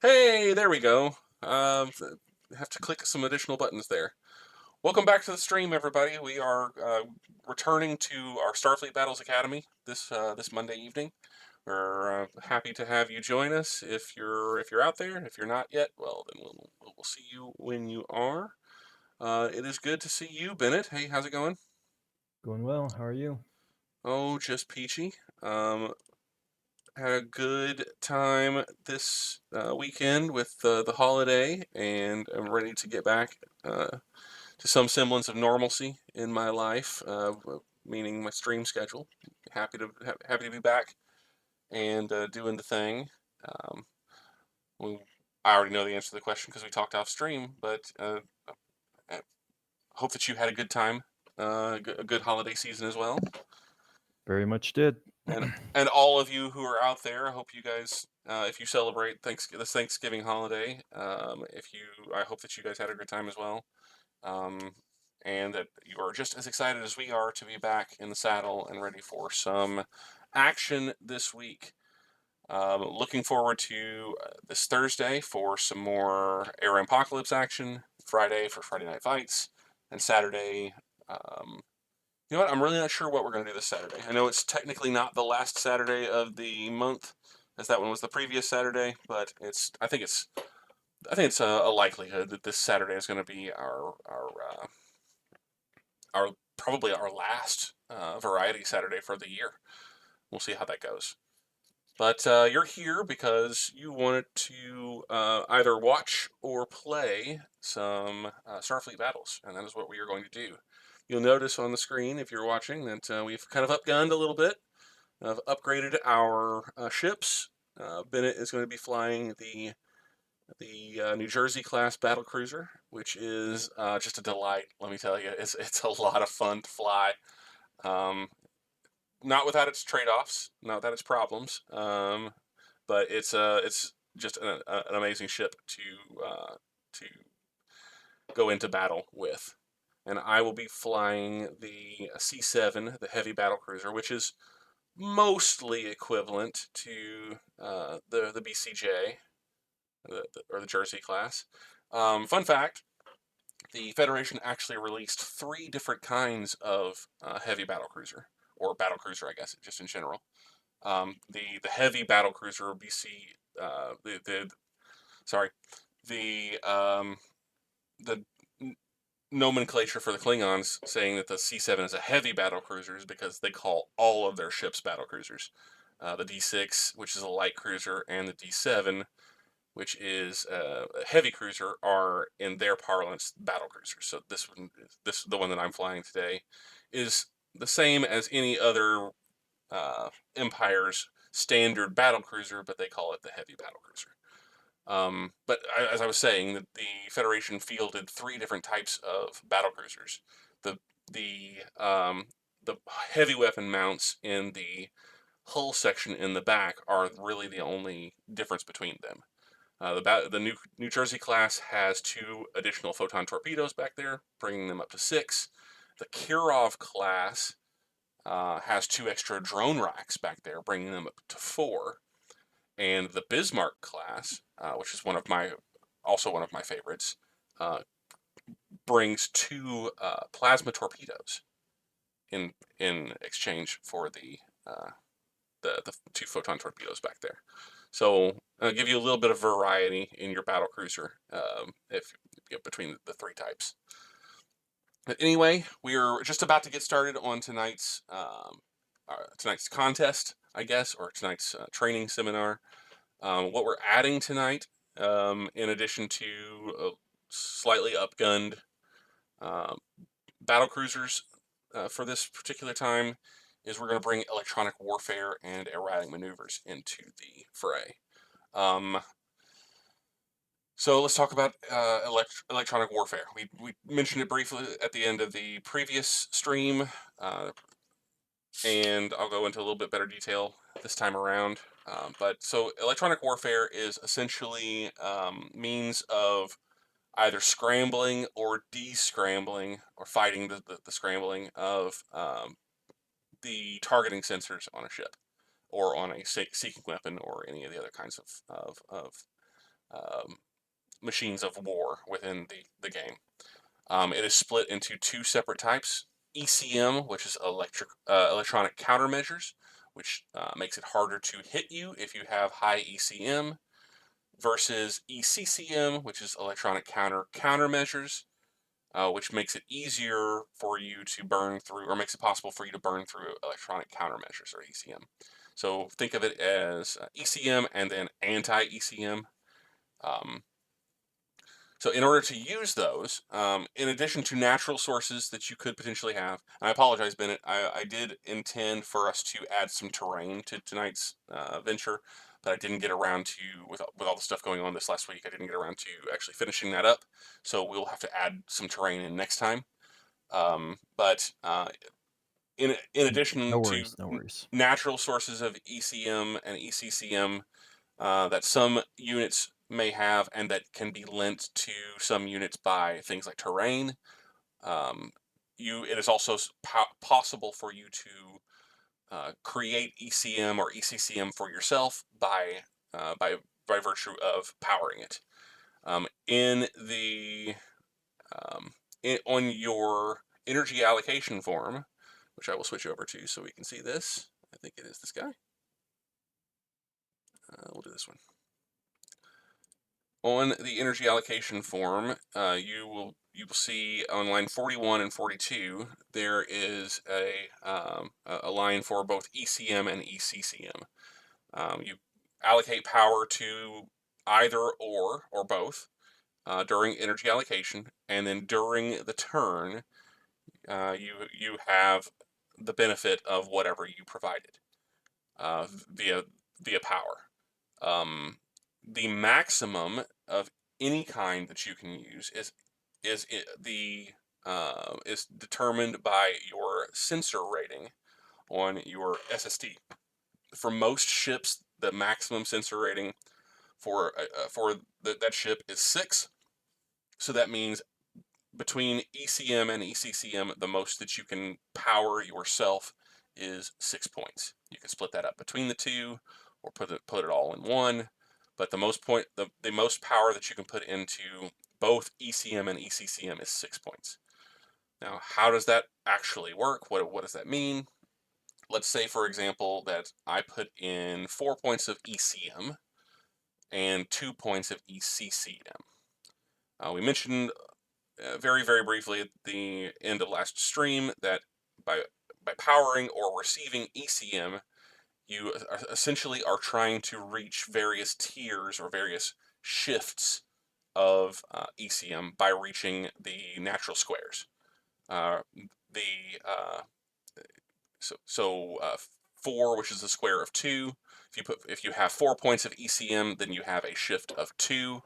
Hey, there we go. Have to click some additional buttons there. Welcome back to the stream, everybody. We are returning to our Starfleet Battles Academy this Monday evening. We're happy to have you join us. If you're out there, if you're not yet, well, then we'll see you when you are. It is good to see you, Bennett. Hey, how's it going? Going well. How are you? Oh, just peachy. Had a good time this weekend with the holiday, and I'm ready to get back to some semblance of normalcy in my life, meaning my stream schedule. Happy to be back and doing the thing. Um, we, I already know the answer to the question because we talked off stream, but I hope that you had a good time, a good holiday season as well. Very much did. and and all of you who are out there, I hope you guys, if you celebrate this Thanksgiving holiday, I hope that you guys had a good time as well, um, and that you are just as excited as we are to be back in the saddle and ready for some action this week. Looking forward to this Thursday for some more Air Apocalypse action, Friday for Friday Night Fights, and Saturday. You know what? I'm really not sure what we're going to do this Saturday. I know it's technically not the last Saturday of the month, as that one was the previous Saturday, but I think it's a likelihood that this Saturday is going to be our probably our last variety Saturday for the year. We'll see how that goes. But you're here because you wanted to either watch or play some Starfleet battles, and that is what we are going to do. You'll notice on the screen, if you're watching, that we've kind of upgunned a little bit. I've upgraded our ships. Bennett is going to be flying the New Jersey class battle cruiser, which is just a delight. Let me tell you, it's a lot of fun to fly. Um, Not without its trade-offs, not without its problems. But it's just an amazing ship to go into battle with. And I will be flying the C7, the heavy battle cruiser, which is mostly equivalent to the BCJ, or the Jersey class. Fun fact: the Federation actually released three different kinds of heavy battle cruiser, or battle cruiser, I guess, just in general. The heavy battle cruiser BC, the sorry, the nomenclature for the Klingons saying that the C7 is a heavy battle cruiser is because they call all of their ships battle cruisers. The D6, which is a light cruiser, and the D7, which is a heavy cruiser, are in their parlance battle cruisers. So the one that I'm flying today, is the same as any other Empire's standard battle cruiser, but they call it the heavy battle cruiser. But as I was saying, the Federation fielded three different types of battle cruisers. The the the heavy weapon mounts in the hull section in the back are really the only difference between them. The New Jersey class has two additional photon torpedoes back there, bringing them up to six. The Kirov class has two extra drone racks back there, bringing them up to four. And the Bismarck class, which is also one of my favorites, uh, brings two plasma torpedoes in exchange for the two photon torpedoes back there. So I'll give you a little bit of variety in your battle cruiser, if between the three types. But anyway, we're just about to get started on tonight's contest, I guess, or tonight's training seminar. What we're adding tonight, in addition to slightly upgunned uh, battle cruisers for this particular time, is we're going to bring electronic warfare and erratic maneuvers into the fray. So let's talk about electronic warfare. We mentioned it briefly at the end of the previous stream, uh, and I'll go into a little bit better detail this time around. But so electronic warfare is essentially means of either scrambling or de-scrambling, or fighting the scrambling of the targeting sensors on a ship, or on a seeking weapon, or any of the other kinds of um, machines of war within the game. It is split into two separate types: ECM, which is electronic countermeasures, which makes it harder to hit you if you have high ECM, versus ECCM, which is electronic countermeasures, which makes it easier for you to burn through, or makes it possible for you to burn through electronic countermeasures, or ECM. So think of it as ECM and then anti-ECM. Um, so in order to use those, in addition to natural sources that you could potentially have, and I apologize, Bennett, I did intend for us to add some terrain to tonight's venture, but I didn't get around to, with all the stuff going on this last week, I didn't get around to actually finishing that up. So we'll have to add some terrain in next time. But in addition No to worries, no worries. natural sources of ECM and ECCM, that some units may have and that can be lent to some units by things like terrain. Um, it is also possible for you to create ECM or ECCM for yourself by virtue of powering it. In the on your energy allocation form, which I will switch over to so we can see this. I think it is this guy. We'll do this one. On the energy allocation form, you will see on line 41 and 42 there is a line for both ECM and ECCM. You allocate power to either or both during energy allocation, and then during the turn, you have the benefit of whatever you provided uh, via via power. Um, the maximum of any kind that you can use is is determined by your sensor rating on your SSD. For most ships, the maximum sensor rating for that ship is 6. So that means between ECM and ECCM, the most that you can power yourself is 6 points. You can split that up between the two, or put it all in one. But the most power that you can put into both ECM and ECCM is 6 points. Now, how does that actually work? What does that mean? Let's say, for example, that I put in 4 points of ECM and 2 points of ECCM. We mentioned very briefly at the end of last stream that by powering or receiving ECM, you essentially are trying to reach various tiers or various shifts of ECM by reaching the natural squares. Uh, the so 4, which is the square of 2. If you have 4 points of ECM, then you have a shift of 2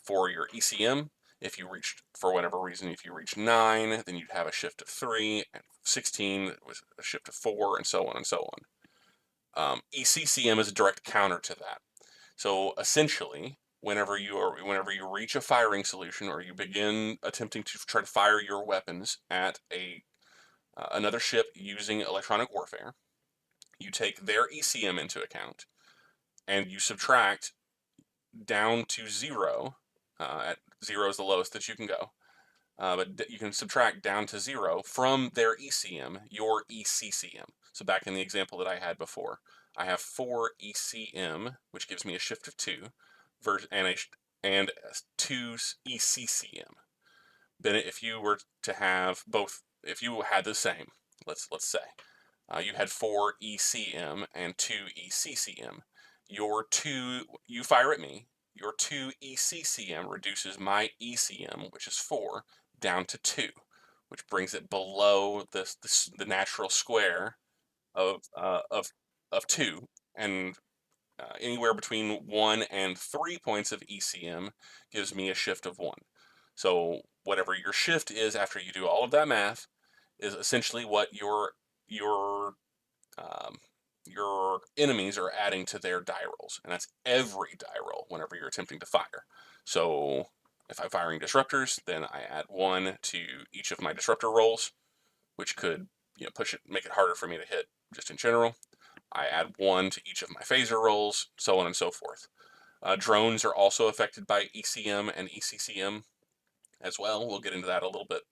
for your ECM. If you reached, for whatever reason, if you reach 9, then you'd have a shift of 3, and 16 was a shift of 4, and so on and so on. ECCM is a direct counter to that. So essentially, whenever you reach a firing solution, or you begin attempting to try to fire your weapons at another ship using electronic warfare, you take their ECM into account, and you subtract down to 0. At 0 is the lowest that you can go. But you can subtract down to 0 from their ECM, your ECCM. So back in the example that I had before, I have 4 ECM, which gives me a shift of 2, and 2 ECCM. Bennett, if you were to have both, if you had the same, let's say, you had 4 ECM and 2 ECCM. You fire at me, your 2 ECCM reduces my ECM, which is 4, down to 2, which brings it below the natural square of 2, and anywhere between 1 and 3 points of ECM gives me a shift of 1. So whatever your shift is after you do all of that math is essentially what um, your enemies are adding to their die rolls, and that's every die roll whenever you're attempting to fire. So if I'm firing disruptors, then I add 1 to each of my disruptor rolls, which could make it harder for me to hit just in general. I add 1 to each of my phaser rolls, so on and so forth. Drones are also affected by ECM and ECCM as well. We'll get into that a little bit.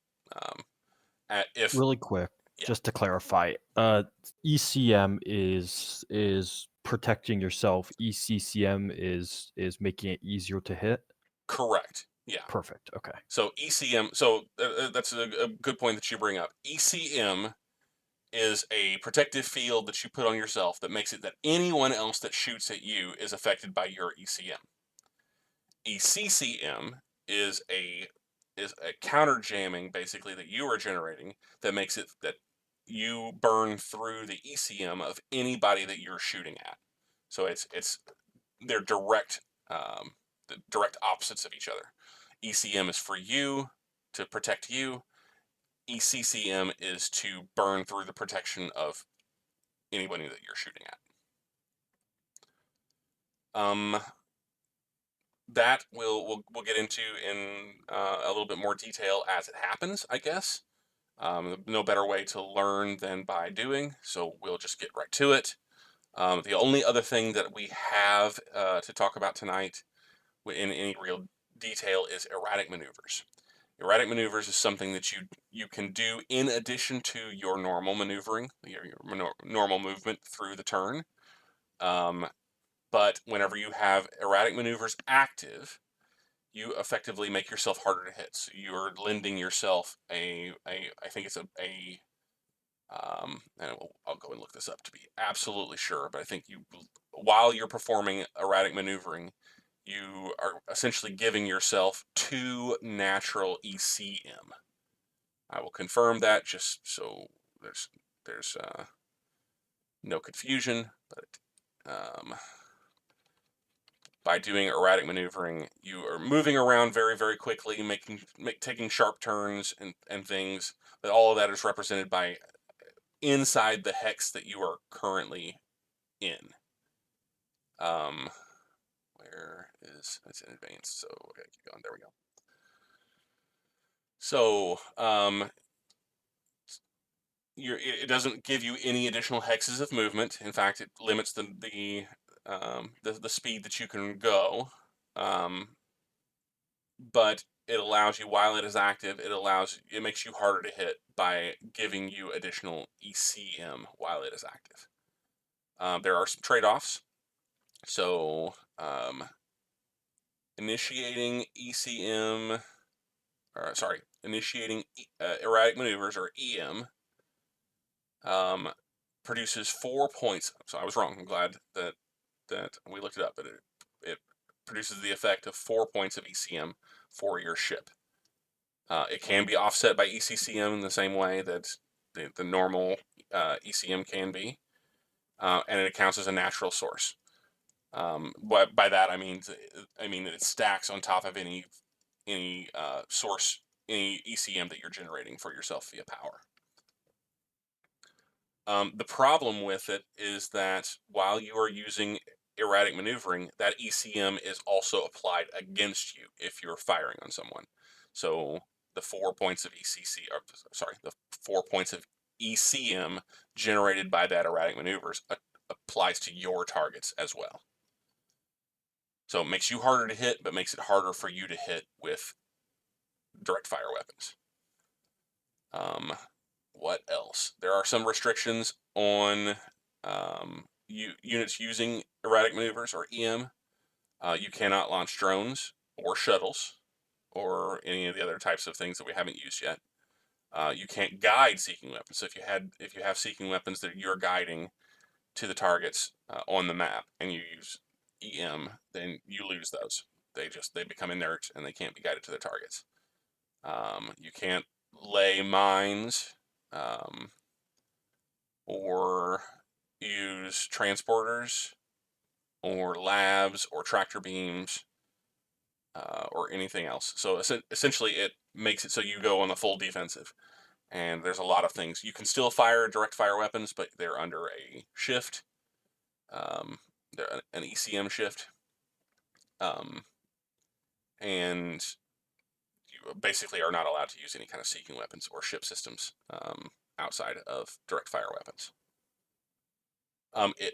If Really quick, Yeah, just to clarify, ECM is protecting yourself. ECCM is making it easier to hit. correct. Yeah. Perfect. Okay. So ECM. So that's a good point that you bring up. ECM is a protective field that you put on yourself that makes it that anyone else that shoots at you is affected by your ECM. ECCM is a counter jamming basically that you are generating that makes it that you burn through the ECM of anybody that you're shooting at. So they're the direct opposites of each other. ECM is for you to protect you. ECCM is to burn through the protection of anybody that you're shooting at. That we'll get into in a little bit more detail as it happens, I guess. No better way to learn than by doing, so we'll just get right to it. The only other thing that we have to talk about tonight in any real detail is erratic maneuvers. Erratic maneuvers is something that you can do in addition to your normal maneuvering, your normal movement through the turn. But whenever you have erratic maneuvers active, you effectively make yourself harder to hit. So you're lending yourself I think it's and I'll go and look this up to be absolutely sure, but I think while you're performing erratic maneuvering, you are essentially giving yourself 2 natural ECM. I will confirm that just so there's no confusion, but by doing erratic maneuvering, you are moving around very, very quickly, taking sharp turns and things. But all of that is represented by inside the hex that you are currently in. Where is it's in advanced? So okay, keep going. There we go. So it doesn't give you any additional hexes of movement. In fact, it limits the speed that you can go. But it allows you, while it is active, it makes you harder to hit by giving you additional ECM while it is active. There are some trade-offs. So initiating ECM, or sorry, initiating erratic maneuvers or EM produces 4 points. So I was wrong. I'm glad that we looked it up, but it produces the effect of 4 points of ECM for your ship. It can be offset by ECCM in the same way that the normal ECM can be, and it counts as a natural source. But by that I mean it stacks on top of any source, any ECM that you're generating for yourself via power. The problem with it is that while you are using erratic maneuvering, that ECM is also applied against you if you're firing on someone. So the 4 points of the 4 points of ECM generated by that erratic maneuvers applies to your targets as well. So it makes you harder to hit, but makes it harder for you to hit with direct fire weapons. What else? There are some restrictions on units using erratic maneuvers or EM. You cannot launch drones or shuttles or any of the other types of things that we haven't used yet. You can't guide seeking weapons. So if you have seeking weapons that you're guiding to the targets on the map and you use EM, then you lose those. They become inert and they can't be guided to their targets. You can't lay mines or use transporters or labs or tractor beams or anything else. So essentially it makes it so you go on the full defensive. And there's a lot of things. You can still fire direct fire weapons, but they're under a shift. They're an ECM shift. And you basically are not allowed to use any kind of seeking weapons or ship systems outside of direct fire weapons.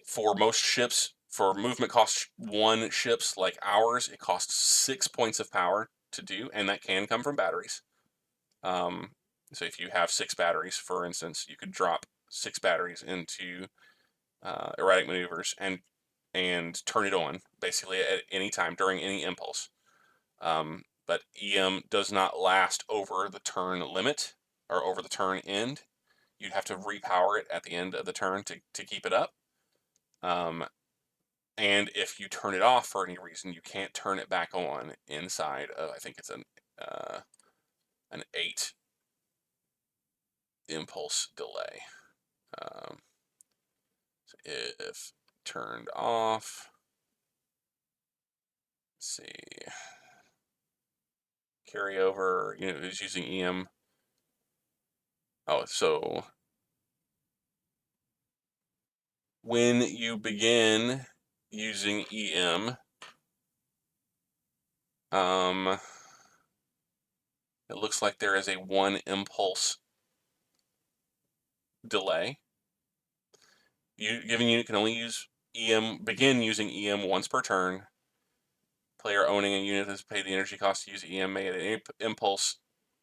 For most ships, For movement cost 1 ships like ours, it costs 6 points of power to do, and that can come from batteries. So if you have 6 batteries, for instance, you could drop 6 batteries into erratic maneuvers and turn it on basically at any time during any impulse. But EM does not last over the turn limit or over the turn end. You'd have to repower it at the end of the turn to keep it up. And if you turn it off for any reason, you can't turn it back on inside of, I think it's an 8 impulse delay. So if turned off, let's see, carryover, is using EM. Oh, so when you begin using EM, it looks like there is a 1 impulse delay. Given unit can only use begin using EM once per turn. Player owning a unit has paid the energy cost to use EM may at any impulse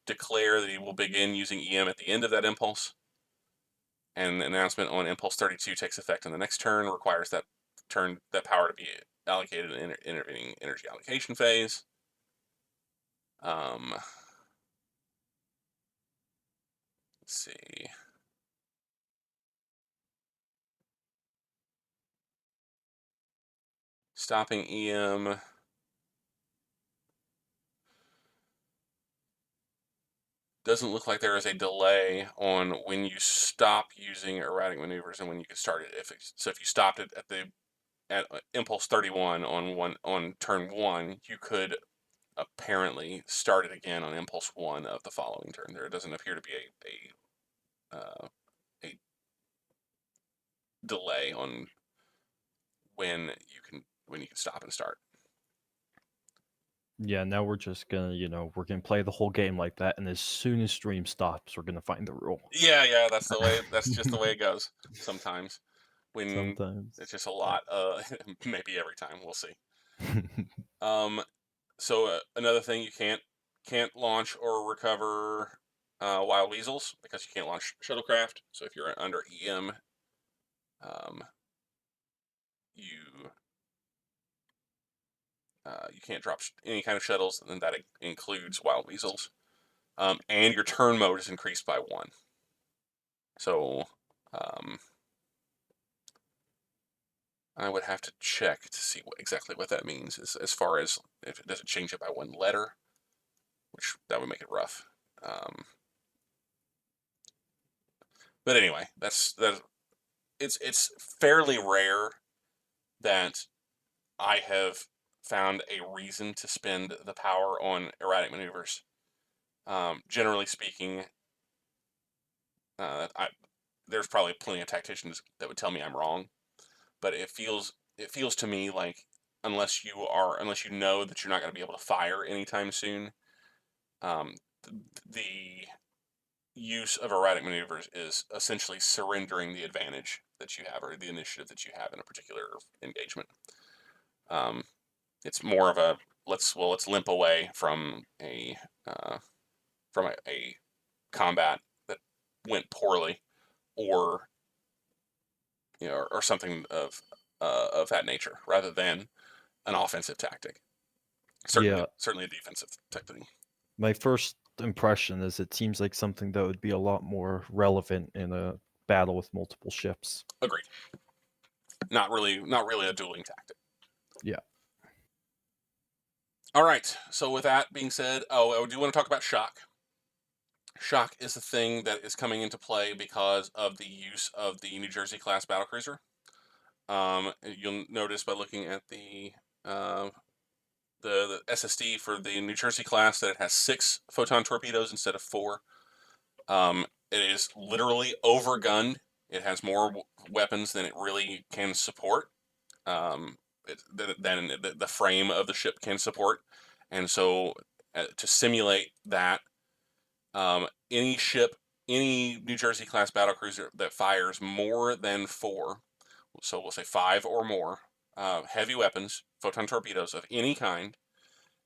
declare that he will begin using EM at the end of that impulse. And an announcement on impulse 32 takes effect on the next turn, requires that power to be allocated in intervening energy allocation phase. Let's see. Stopping EM. Doesn't look like there is a delay on when you stop using erratic maneuvers and when you can start it. If you stopped it at impulse 31 on turn 1, you could apparently start it again on impulse 1 of the following turn. There doesn't appear to be a delay on when you can stop and start. Yeah, now we're just gonna, we're gonna play the whole game like that, and as soon as stream stops, we're gonna find the rule. Yeah, that's the way. That's just the way it goes. Sometimes when Sometimes. it's just a lot. Maybe every time. We'll see. So another thing, you can't launch or recover wild weasels because you can't launch shuttlecraft. So if you're under EM, you you can't drop any kind of shuttles, and that includes wild weasels. And your turn mode is increased by 1. So I would have to check to see exactly what that means as far as if it doesn't change it by 1 letter, which that would make it rough. But anyway, it's fairly rare that I have found a reason to spend the power on erratic maneuvers. Generally speaking, there's probably plenty of tacticians that would tell me I'm wrong, but it feels to me like unless you know that you're not going to be able to fire anytime soon, the use of erratic maneuvers is essentially surrendering the advantage that you have or the initiative that you have in a particular engagement. It's more of a let's limp away from a combat that went poorly, or or something of that nature, rather than an offensive tactic. Yeah, Certainly a defensive tactic. my first impression is it seems like something that would be a lot more relevant in a battle with multiple ships. Agreed. Not really a dueling tactic. Yeah. All right. So with that being said, I do want to talk about shock. Shock is a thing that is coming into play because of the use of the New Jersey class battlecruiser. You'll notice by looking at uh, the SSD for the New Jersey class that it has 6 photon torpedoes instead of 4. It is literally overgunned. It has more weapons than it really can support, than the frame of the ship can support. And so to simulate that, any New Jersey class battlecruiser that fires more than 4, so we'll say 5 or more, heavy weapons, photon torpedoes of any kind,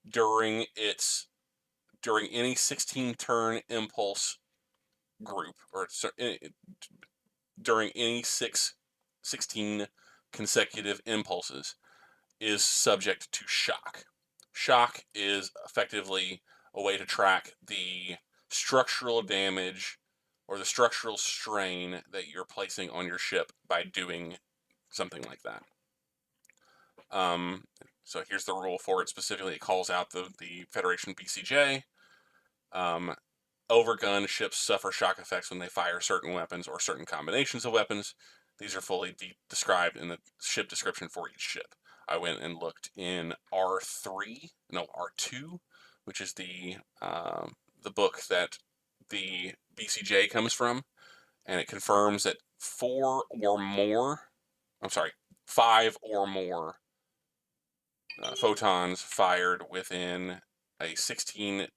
during any 16-turn impulse group, or during any 16 consecutive impulses, is subject to shock. Shock is effectively a way to track the structural damage or the structural strain that you're placing on your ship by doing something like that. So here's the rule for it specifically. It calls out the Federation BCJ. Overgun ships suffer shock effects when they fire certain weapons or certain combinations of weapons. These are fully described in the ship description for each ship. I went and looked in R2, which is the book that the BCJ comes from, and it confirms that 5 or more photons fired within a 16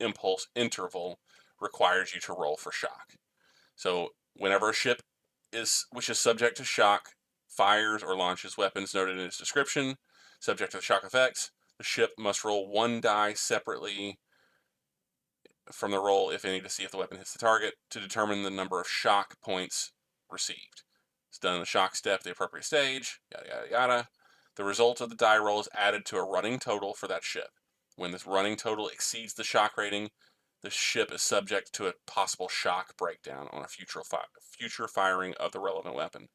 impulse interval requires you to roll for shock. So whenever a ship which is subject to shock fires or launches weapons noted in its description subject to the shock effects, the ship must roll 1 die separately from the roll, if any, to see if the weapon hits the target, to determine the number of shock points received. It's done in the shock step, the appropriate stage, yada yada yada. The result of the die roll is added to a running total for that ship. When this running total exceeds the shock rating, the ship is subject to a possible shock breakdown on a future firing of the relevant weapon.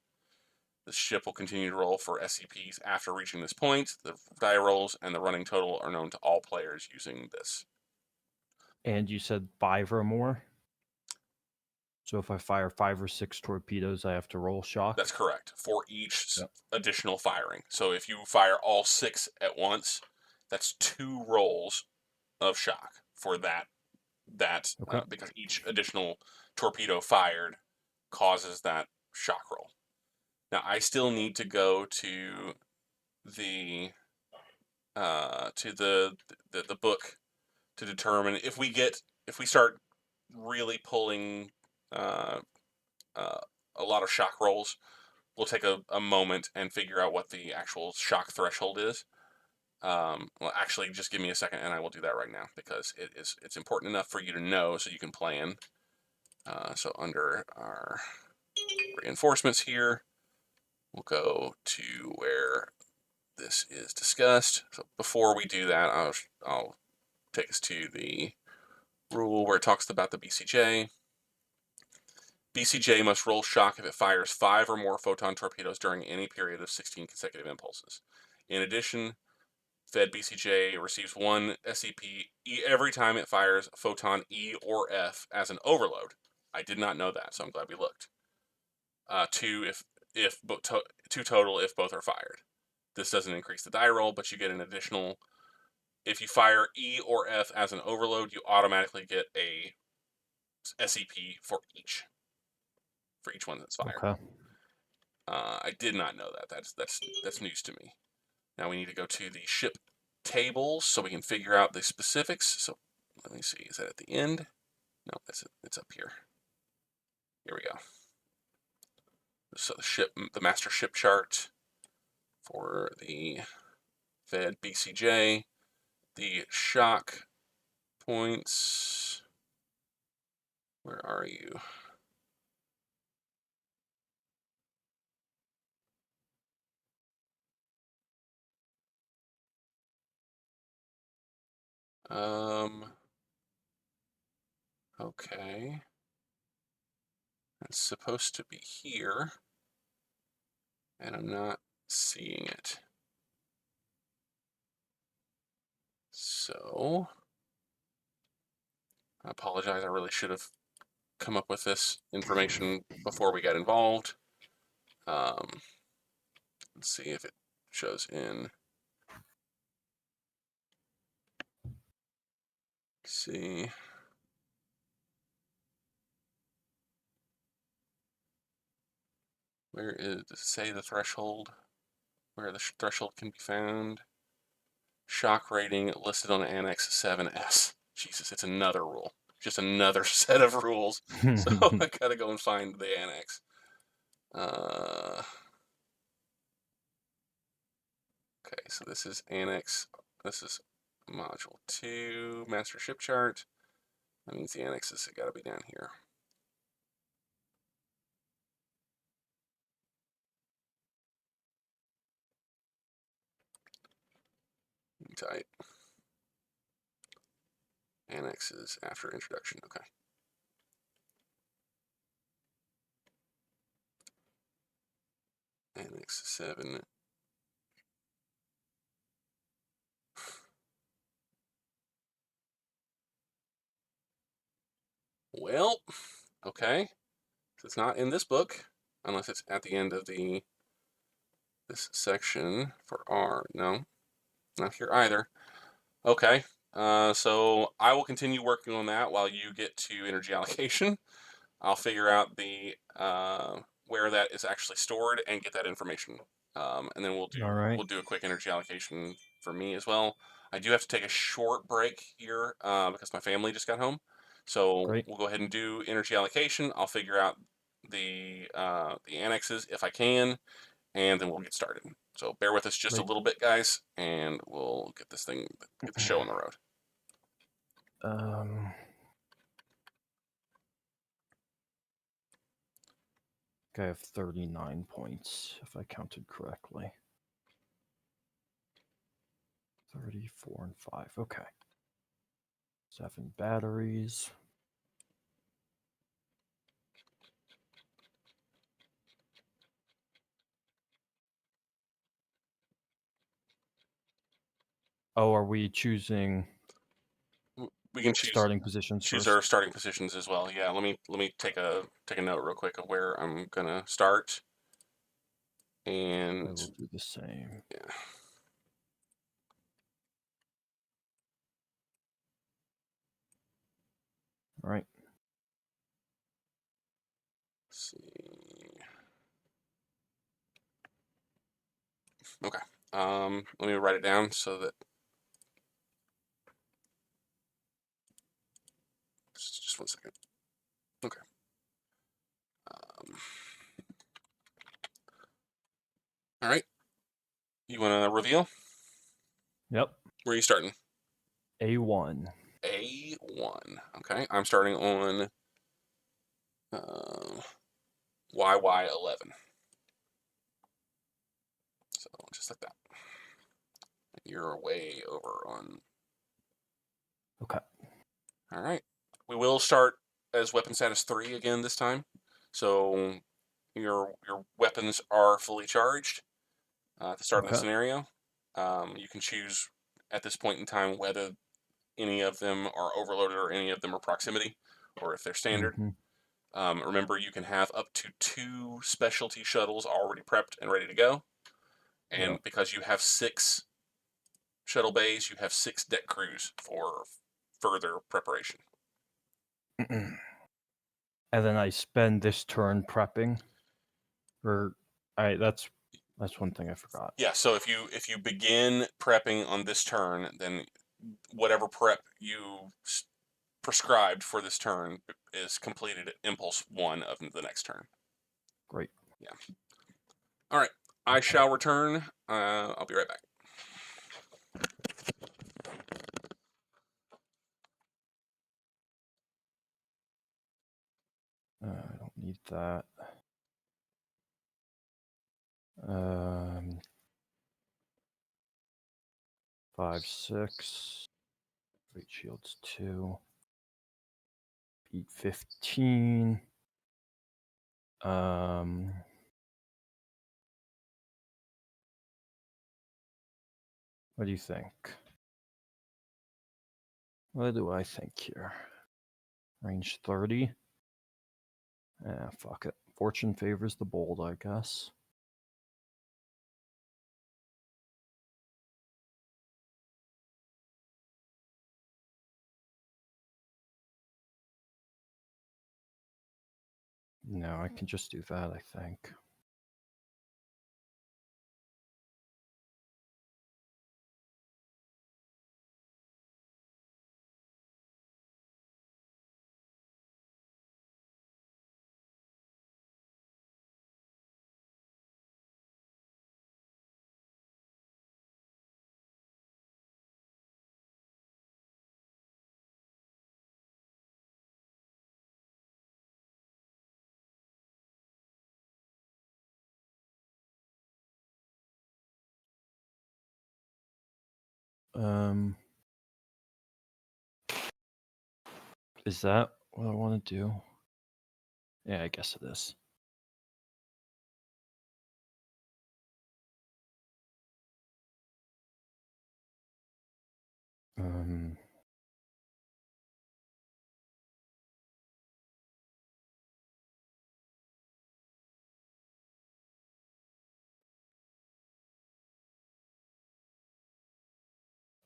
The ship will continue to roll for SCPs after reaching this point. The die rolls and the running total are known to all players using this. And you said 5 or more? So if I fire 5 or 6 torpedoes, I have to roll shock? That's correct, for each additional firing. So if you fire all 6 at once, that's 2 rolls of shock for that, Okay. because each additional torpedo fired causes that shock roll. Now, I still need to go to the book to determine if we start really pulling a lot of shock rolls. We'll take a moment and figure out what the actual shock threshold is. Well, actually, just give me a second, and I will do that right now, because it's important enough for you to know so you can plan. So under our reinforcements here, we'll go to where this is discussed. So before we do that, I'll take us to the rule where it talks about the BCJ. BCJ must roll shock if it fires 5 or more photon torpedoes during any period of 16 consecutive impulses. In addition, Fed BCJ receives 1 SCP every time it fires photon E or F as an overload. I did not know that, so I'm glad we looked. 2 2 total if both are fired. This doesn't increase the die roll, but you get an additional. If you fire E or F as an overload, you automatically get a SCP for each one that's fired. Okay. I did not know that. That's news to me. Now we need to go to the ship tables so we can figure out the specifics. So let me see. Is that at the end? No, it's up here. Here we go. So the master ship chart for the Fed BCJ, the shock points. Where are you? Okay. It's supposed to be here, and I'm not seeing it. So, I apologize. I really should have come up with this information before we got involved. Let's see if it shows in. Let's see. Where does it say the threshold? Where the threshold can be found? Shock rating listed on Annex 7S. Jesus, it's another rule. Just another set of rules. So I gotta go and find the annex. Okay, so this is Annex. This is Module 2, Master Ship Chart. That means the annexes have got to be down here. Tight. Annexes after introduction. Okay. Annex 7. Well, okay. It's not in this book, unless it's at the end of this section for R. No, not here either. Okay. So I will continue working on that while you get to energy allocation. I'll figure out the where that is actually stored and get that information. And then All right. we'll do a quick energy allocation for me as well. I do have to take a short break here because my family just got home. So Great. we'll go ahead and do energy allocation. I'll figure out the annexes if I can, and then we'll get started. So bear with us just a Great. little bit, guys, and we'll get the show on the road. Um. Okay, I have 39 points, if I counted correctly. 34 and 5. Okay. 7 batteries. Oh, are we choosing We can starting positions choose first? our starting positions as well. Yeah, let me take a note real quick of where I'm gonna start. I And will do the same. yeah. All right. Let's see. Okay. Let me write it down so that just 1 second. Okay. All right. You want to reveal? Yep. Where are you starting? A1. A1. Okay. I'm starting on YY11. So just like that. You're way over on. Okay. All right. We will start as weapon status 3 again this time. So your weapons are fully charged at the start of the Okay. scenario. You can choose at this point in time whether any of them are overloaded or any of them are proximity, or if they're standard. Mm-hmm. Remember, you can have up to 2 specialty shuttles already prepped and ready to go. And Yep. because you have 6 shuttle bays, you have 6 deck crews for further preparation. And then I spend this turn prepping. Or that's one thing I forgot. Yeah, so if you begin prepping on this turn, then whatever prep you prescribed for this turn is completed at impulse 1 of the next turn. Great. Yeah. All right. I Okay. shall return. I'll be right back. I don't need that. 5, 6. Great shields 2. Beat 15. What do you think? What do I think here? Range 30. Fuck it. Fortune favors the bold, I guess. No, I can just do that, I think. Is that what I want to do? Yeah, I guess it is. Um,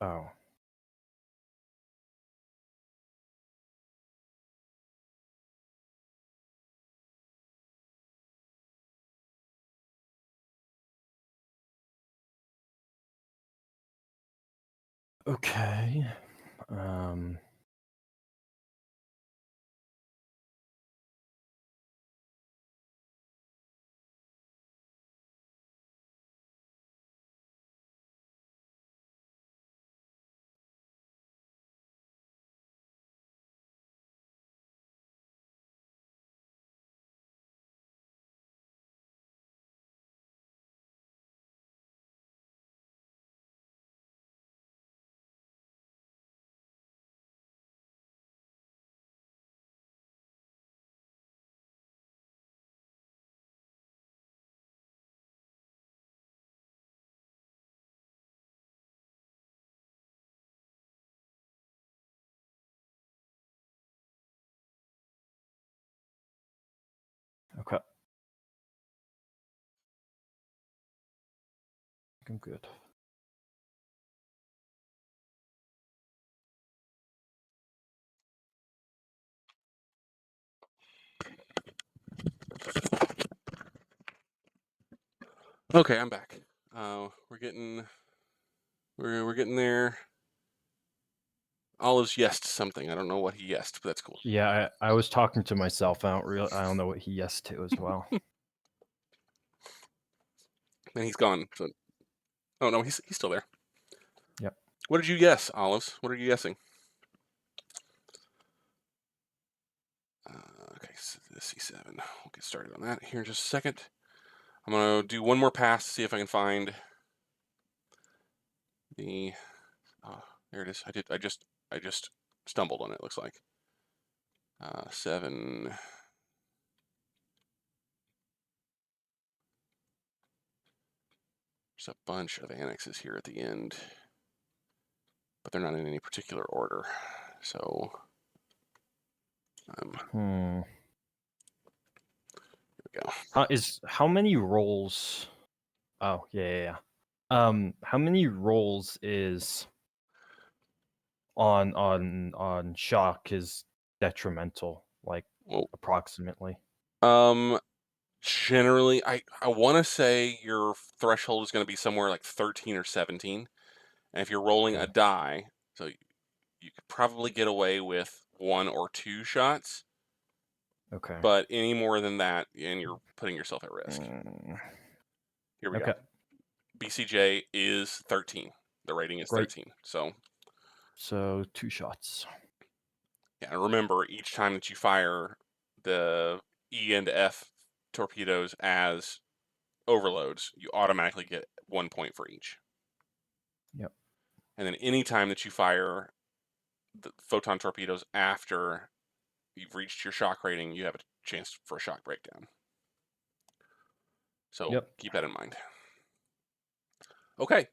oh, okay. Um, okay. I'm good. Okay, I'm back. We're getting there. Olive's yesed something. I don't know what he yesed, but that's cool. Yeah, I was talking to myself. I don't know what he yes to as well. And he's gone. So, oh no, he's still there. Yep. What did you guess, Olives? What are you guessing? Okay, so the C7. We'll get started on that here in just a second. I'm gonna do one more pass to see if I can find the. There it is. I just stumbled on it. Looks like 7. There's a bunch of annexes here at the end, but they're not in any particular order. So, Hmm. here we go. How many rolls? Oh, yeah. How many rolls is on shock is detrimental, like Well, approximately? generally, I want to say your threshold is going to be somewhere like 13 or 17, and if you're rolling a Okay. die, so you could probably get away with 1 or 2 shots, Okay. but any more than that, and you're putting yourself at risk. Here we go. Okay. BCJ is 13. The rating is Great. 13. So, So 2 shots. yeah, and remember, each time that you fire the E and F torpedoes as overloads, you automatically get 1 point for each. Yep. And then any time that you fire the photon torpedoes after you've reached your shock rating, you have a chance for a shock breakdown. So Yep. keep that in mind. Okay,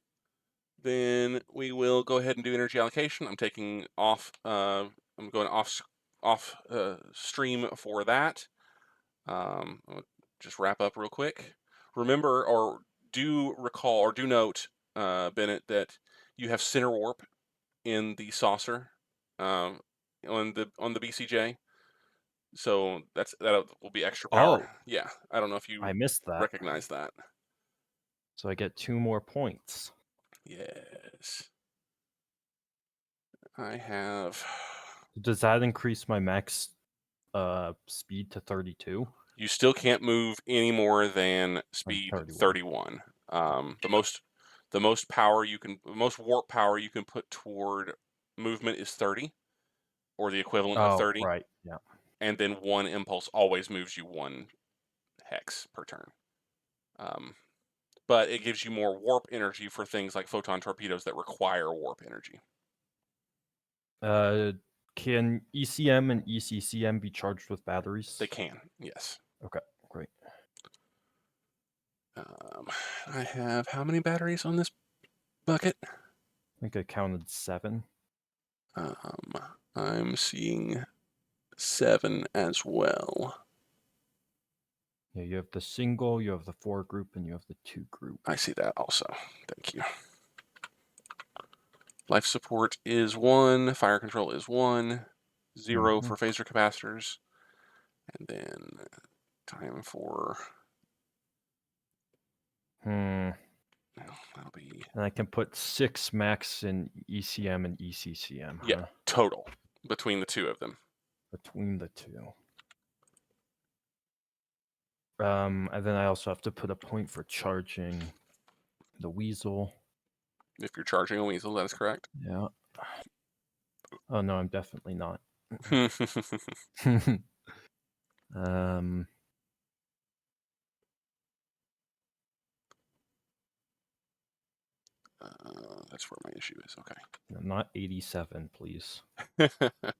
then we will go ahead and do energy allocation. I'm taking off. I'm going off stream for that. I'll just wrap up real quick. Remember, or do recall, or do note, Bennett, that you have center warp in the saucer on the BCJ. So that will be extra power. Oh, Yeah, I don't know if you I missed that. recognize that. So I get 2 more points. Yes, I have. Does that increase my max speed to 32? You still can't move any more than speed 31. 31. The most power you can, the most warp power you can put toward movement is 30, or the equivalent of Oh, 30, right. Yeah. and then 1 impulse always moves you 1 hex per turn. but it gives you more warp energy for things like photon torpedoes that require warp energy. Can ECM and ECCM be charged with batteries? They can, yes. Okay, great. I have how many batteries on this bucket? I think I counted 7. I'm seeing 7 as well. Yeah, you have the single, you have the 4 group, and you have the 2 group. I see that also. Thank you. Life support is 1. Fire control is 1. 0 for phaser capacitors. And then time for... That'll be... And I can put 6 max in ECM and ECCM. Yeah, huh? total between the 2 of them. Between the 2. And then I also have to put a point for charging the Weasel. If you're charging a Weasel, that is correct. Yeah. Oh no, I'm definitely not. That's where my issue is. Okay. Not 87, please.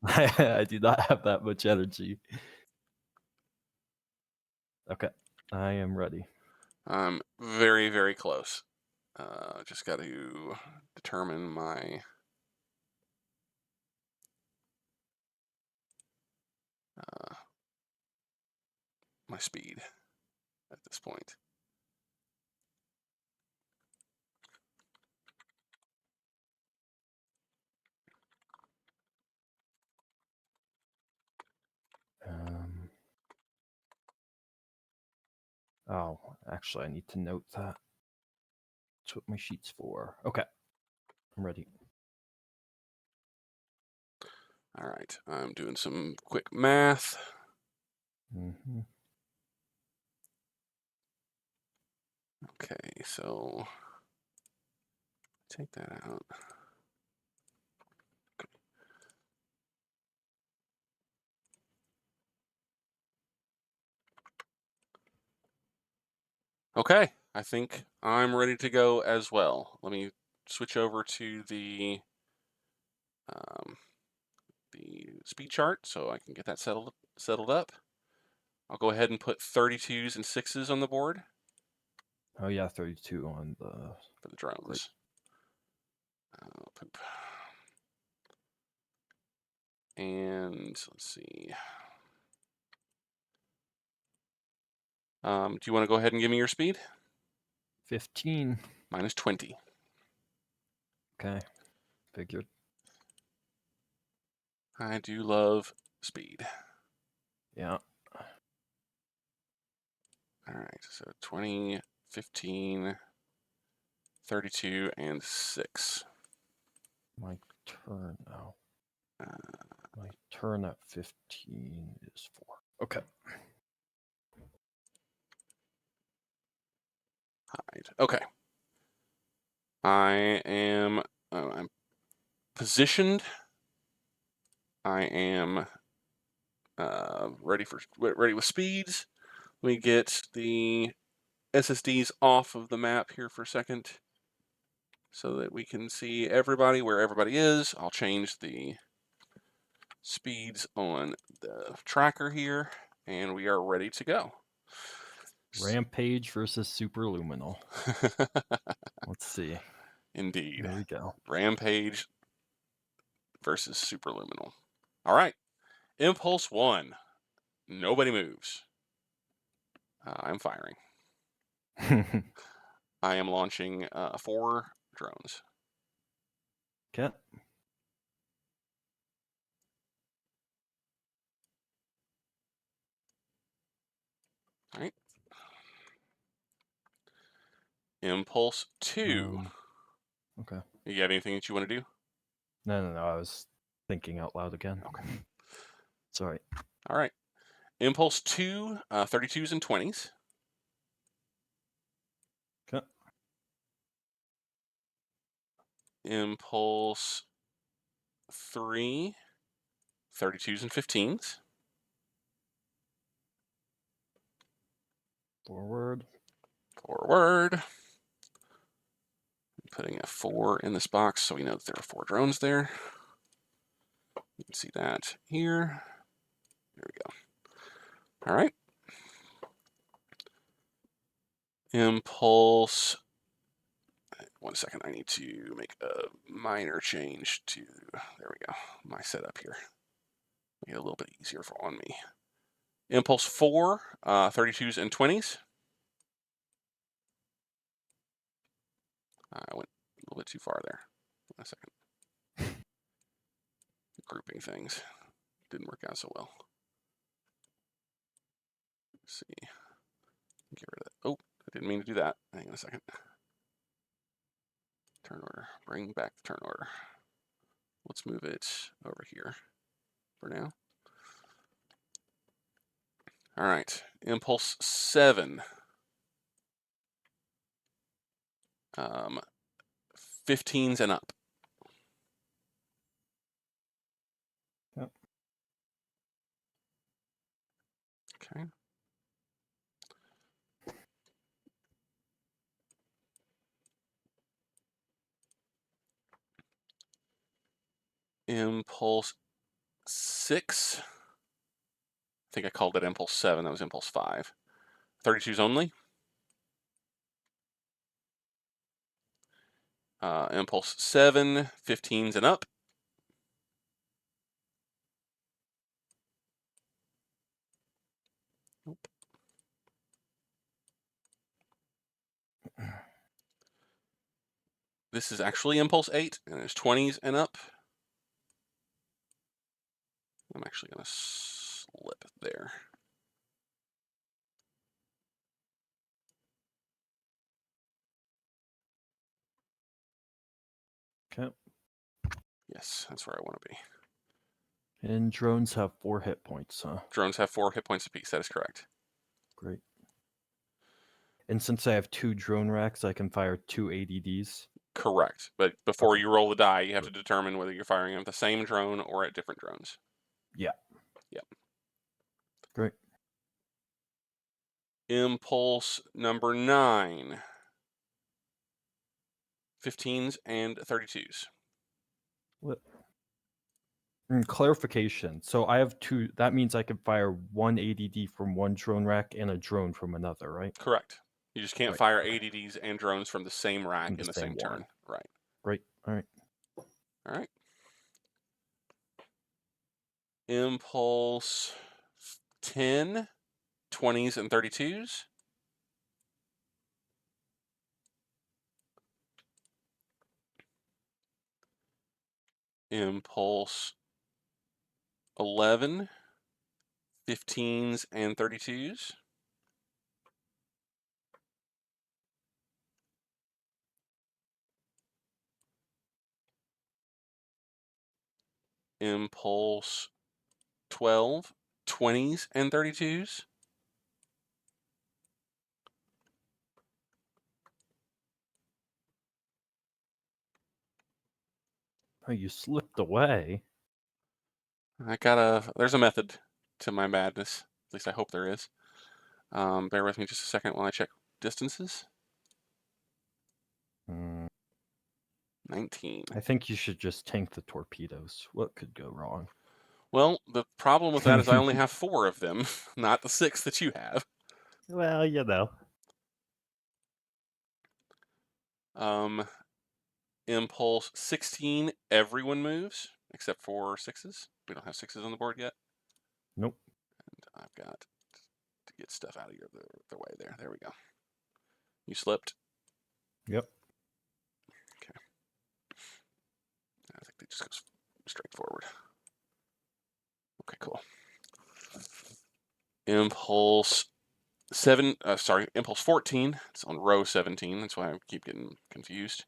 I do not have that much energy. Okay, I am ready. I'm very, very close. Just got to determine my my speed at this point. Oh, actually, I need to note that. That's what my sheet's for. Okay, I'm ready. All right, I'm doing some quick math. Okay, so take that out. Okay, I think I'm ready to go as well. Let me switch over to the speed chart so I can get that settled up. I'll go ahead and put 32s and 6s on the board. Oh yeah, 32 on the for the drones. Poop. And let's see. Do you want to go ahead and give me your speed? 15. Minus 20. Okay, figured. I do love speed. Yeah. All right, so 20, 15, 32, and 6. My turn now. My turn at 15 is 4. Okay. Hide. Okay. I'm positioned. I am ready with speeds. Let me get the SSDs off of the map here for a second so that we can see everybody where everybody is. I'll change the speeds on the tracker here, and we are ready to go. Rampage versus Superluminal. Let's see. Indeed. There we go. Rampage versus Superluminal. All right. Impulse 1. Nobody moves. I'm firing. I am launching 4 drones. Okay. All right. Impulse 2. Okay. You have anything that you want to do? No. I was thinking out loud again. Okay. Sorry. All right. Impulse 2, 32s and 20s. Okay. Impulse 3, 32s and 15s. Forward. Forward. Putting a 4 in this box so we know that there are 4 drones there. You can see that here. There we go. All right. Impulse. One second, I need to make a minor change to, there we go, my setup here. Make it a little bit easier on me. Impulse 4, 32s and 20s. I went a little bit too far there. One second. Grouping things didn't work out so well. Let's see. Get rid of that. Oh, I didn't mean to do that. Hang on a second. Turn order. Bring back the turn order. Let's move it over here for now. All right. Impulse 7. 15s and up. Yep. Okay. Impulse 6. I think I called it Impulse 7. That was Impulse 5. 32s only. Impulse 7, 15s and up. Nope. This is actually Impulse 8, and it's 20s and up. I'm actually going to slip there. Okay. Yes, that's where I want to be. And drones have 4 hit points, huh? Drones have 4 hit points apiece. That is correct. Great. And since I have 2 drone racks, I can fire 2 ADDs. Correct. But before Okay. you roll the die, you have to determine whether you're firing at the same drone or at different drones. Yeah. Yep. Great. Impulse number 9. 15s and 32s. What? Clarification. So I have 2. That means I can fire 1 ADD from one drone rack and a drone from another, right? Correct. You just can't Right. fire ADDs and drones from the same rack From the in the same same turn. one. Right. Great. All right. All right. Impulse 10, 20s and 32s. Impulse 11, 15s and 32s. Impulse 12, 20s and 32s. Oh, you slipped away. There's a method to my madness. At least I hope there is. Bear with me just a second while I check distances. 19. I think you should just tank the torpedoes. What could go wrong? Well, the problem with that is I only have 4 of them, not the 6 that you have. Well, you know. Impulse 16, everyone moves, except for 6s. We don't have 6s on the board yet. Nope. And I've got to get stuff out of the way there. There we go. You slipped? Yep. Okay. I think they just goes straight forward. Okay, cool. Impulse 14. It's on row 17. That's why I keep getting confused.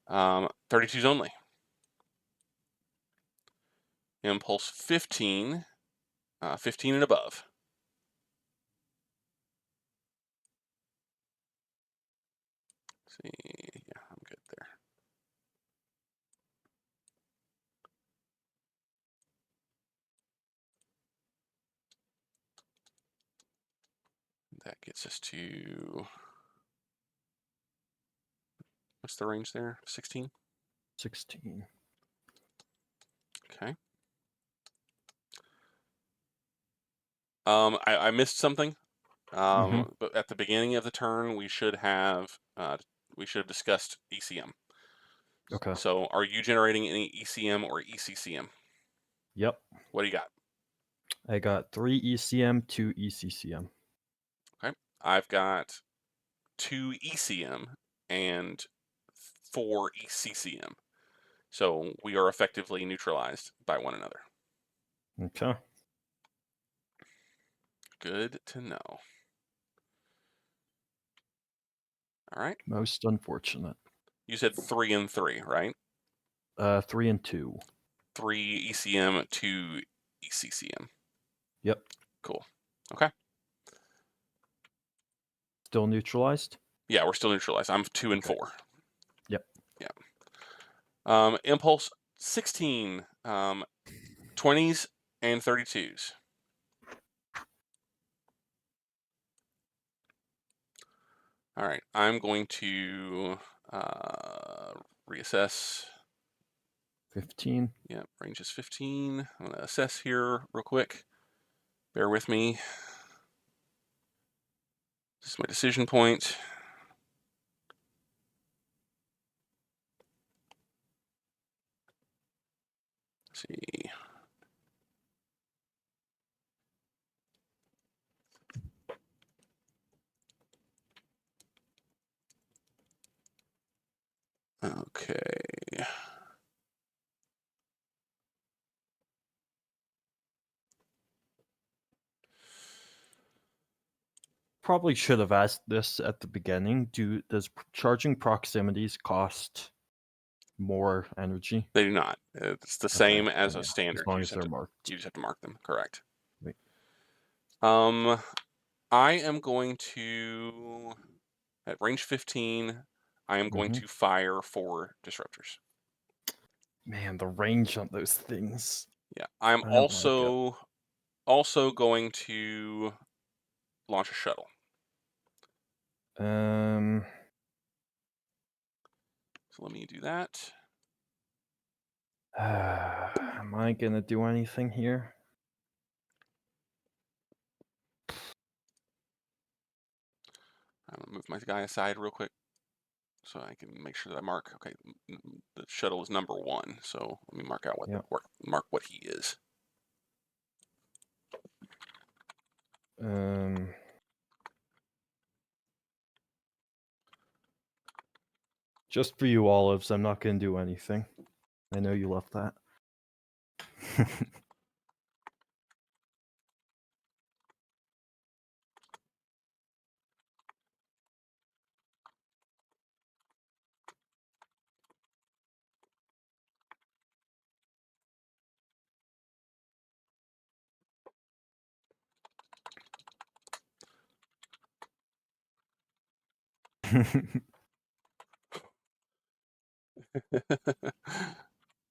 32s only. Impulse 15, 15 and above. Let's see, yeah, I'm good there. That gets us to What's the range there? 16? 16. Okay. I missed something. But at the beginning of the turn, we should have discussed ECM. Okay. So, are you generating any ECM or ECCM? Yep. What do you got? I got 3 ECM, 2 ECCM. Okay. I've got 2 ECM and 4 ECCM. So we are effectively neutralized by one another. Okay. Good to know. All right. Most unfortunate. You said 3 and 3, right? 3 and 2. 3 ECM, 2 ECCM. Yep. Cool. Okay. Still neutralized? Yeah, we're still neutralized. I'm 2 and Okay. 4. Yep. Yeah. Impulse 16. 20s and 32s. All right. I'm going to reassess. 15. Yeah, range is 15. I'm going to assess here real quick. Bear with me. This is my decision point. Let's see. Okay. Probably should have asked this at the beginning. Does charging proximities cost more energy? They do not. It's the Okay, same as then a yeah, as standard. long as they're marked. You just have to mark them. Correct. Wait. I am going to at range 15. I am going to fire 4 disruptors. Man, the range on those things. Yeah. I'm I don't like it. also going to launch a shuttle. Um, So let me do that. am I gonna do anything here? I'm gonna move my guy aside real quick so I can make sure that I mark. Okay, the shuttle is number 1, so let me mark out Yep. mark what he is. Just for you, Olives, I'm not gonna do anything. I know you left that.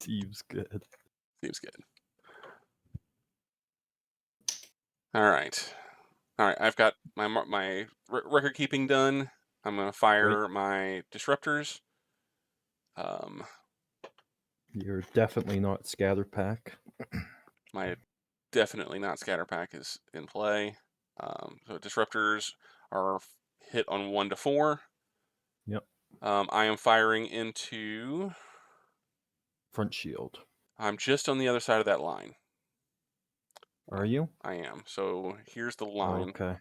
Seems good. Seems good. All right. I've got my record keeping done. I'm gonna fire my disruptors. You're definitely not scatter pack. My definitely not scatter pack is in play. So disruptors are hit on 1 to 4. Yep. I am firing into. Front shield. I'm just on the other side of that line. Are you? I am. So here's the line Okay.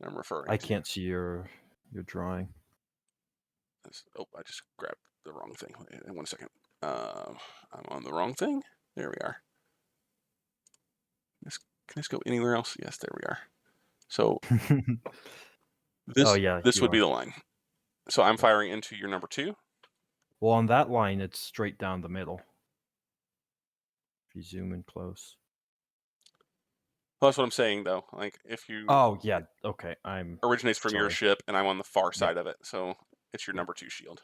I'm referring I to. can't see your drawing. Oh, I just grabbed the wrong thing. Wait, 1 second. I'm on the wrong thing. There we are. Can this go anywhere else? Yes, there we are. So Oh yeah, this you would be are. the line. So I'm firing into your number 2. Well, on that line, it's straight down the middle. If you zoom in close. Well, that's what I'm saying, though. Like, if you Oh yeah. Okay. originates from your sorry. ship, and I'm on the far Yep. side of it, so it's your Yep. number 2 shield.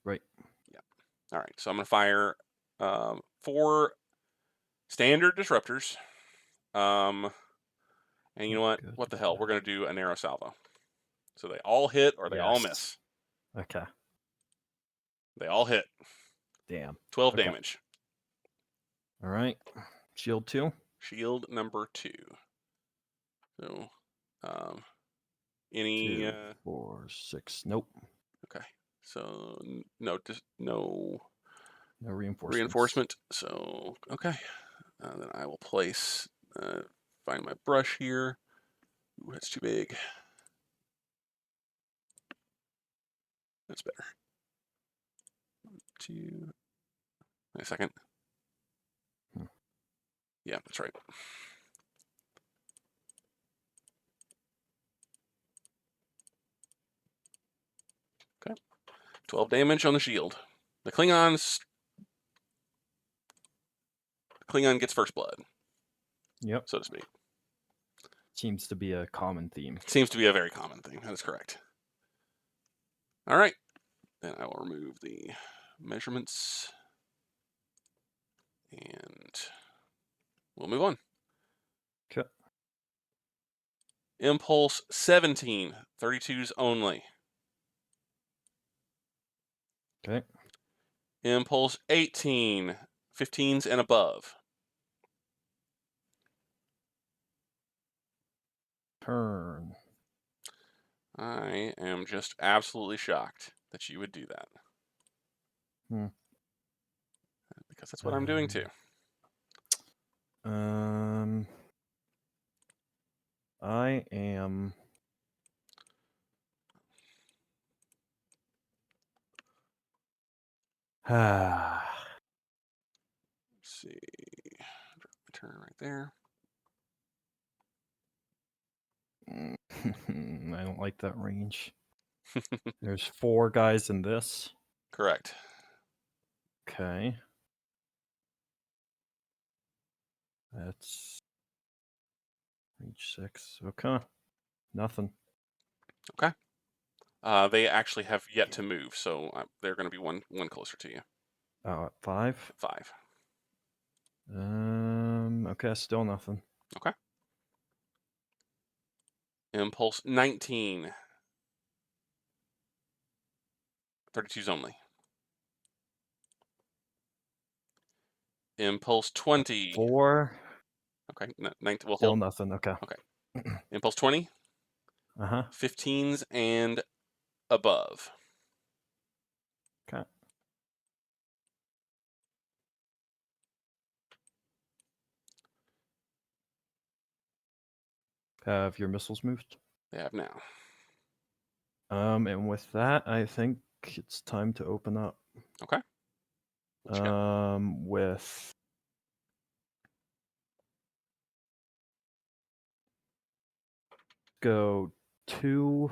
Right. Yeah. All right. So I'm gonna fire 4 standard disruptors. And you know what? Good. What the hell? We're gonna do a narrow salvo. So they all hit or they all Yes. miss. Okay. They all hit. Damn. 12 Okay. damage. All right. Shield 2. Shield number 2. So, any 2, 4, 6. Nope. okay. So no, just no No reinforcements. reinforcement. So okay. Then I will place. Find my brush here. Ooh, that's too big. That's better. 2. Wait a second. Yeah, that's right. Okay. 12 damage on the shield. The Klingon gets first blood. Yep. So to speak. Seems to be a common theme. Seems to be a very common thing. That is correct. All right. Then I will remove the measurements. And we'll move on. Okay. Impulse 17. 32s only. Okay. Impulse 18. 15s and above. Turn. I am just absolutely shocked that you would do that. Because that's what I'm doing too. I am. Let's see. Drop my turn right there. I don't like that range. There's 4 guys in this. Correct. Okay. That's range 6. Okay. Nothing. Okay. They actually have yet to move, so they're going to be one closer to you. Oh, at 5? 5. Okay, still nothing. Okay. Impulse 19. 32s only. Impulse 20. 4. Okay. 19. We'll Still hold. nothing. Okay. Okay. Impulse 20. 15s and above. Okay. Have your missiles moved? They have now. And with that, I think it's time to open up. Okay. What you got? With go 2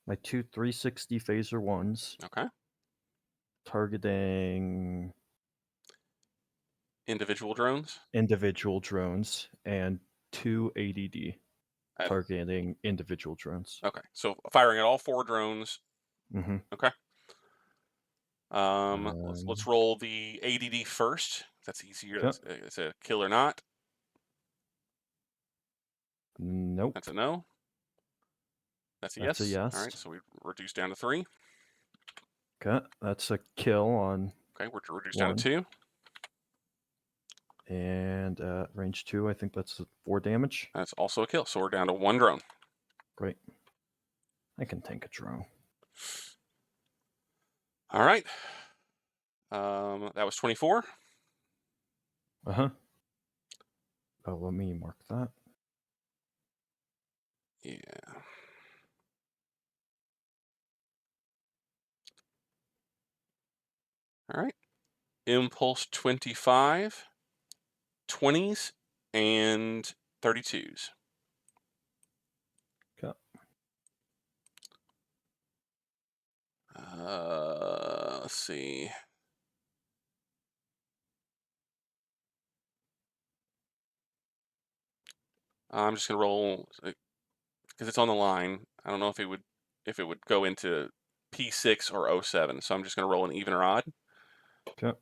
my 2 360 phaser 1s Okay. targeting Individual drones. individual drones and 2 ADD At, targeting individual drones. okay. So firing at all 4 drones. Mm-hmm. Okay. Let's roll the ADD first. That's easier. Okay. It's a kill or not. Nope. That's a no. That's a yes. That's a yes. All right. So we reduce down to 3. Okay. That's a kill on. Okay. We're reduced down to 2. And range 2, I think that's 4 damage. That's also a kill. So we're down to 1 drone. Great. I can tank a drone. All right. That was 24. Uh-huh. Oh, let me mark that. Yeah. All right. Impulse 25, 20s, and 32s. Okay. Let's see. I'm just gonna roll because it's on the line. I don't know if it would go into P6 or 07, so I'm just gonna roll an even or odd. Okay.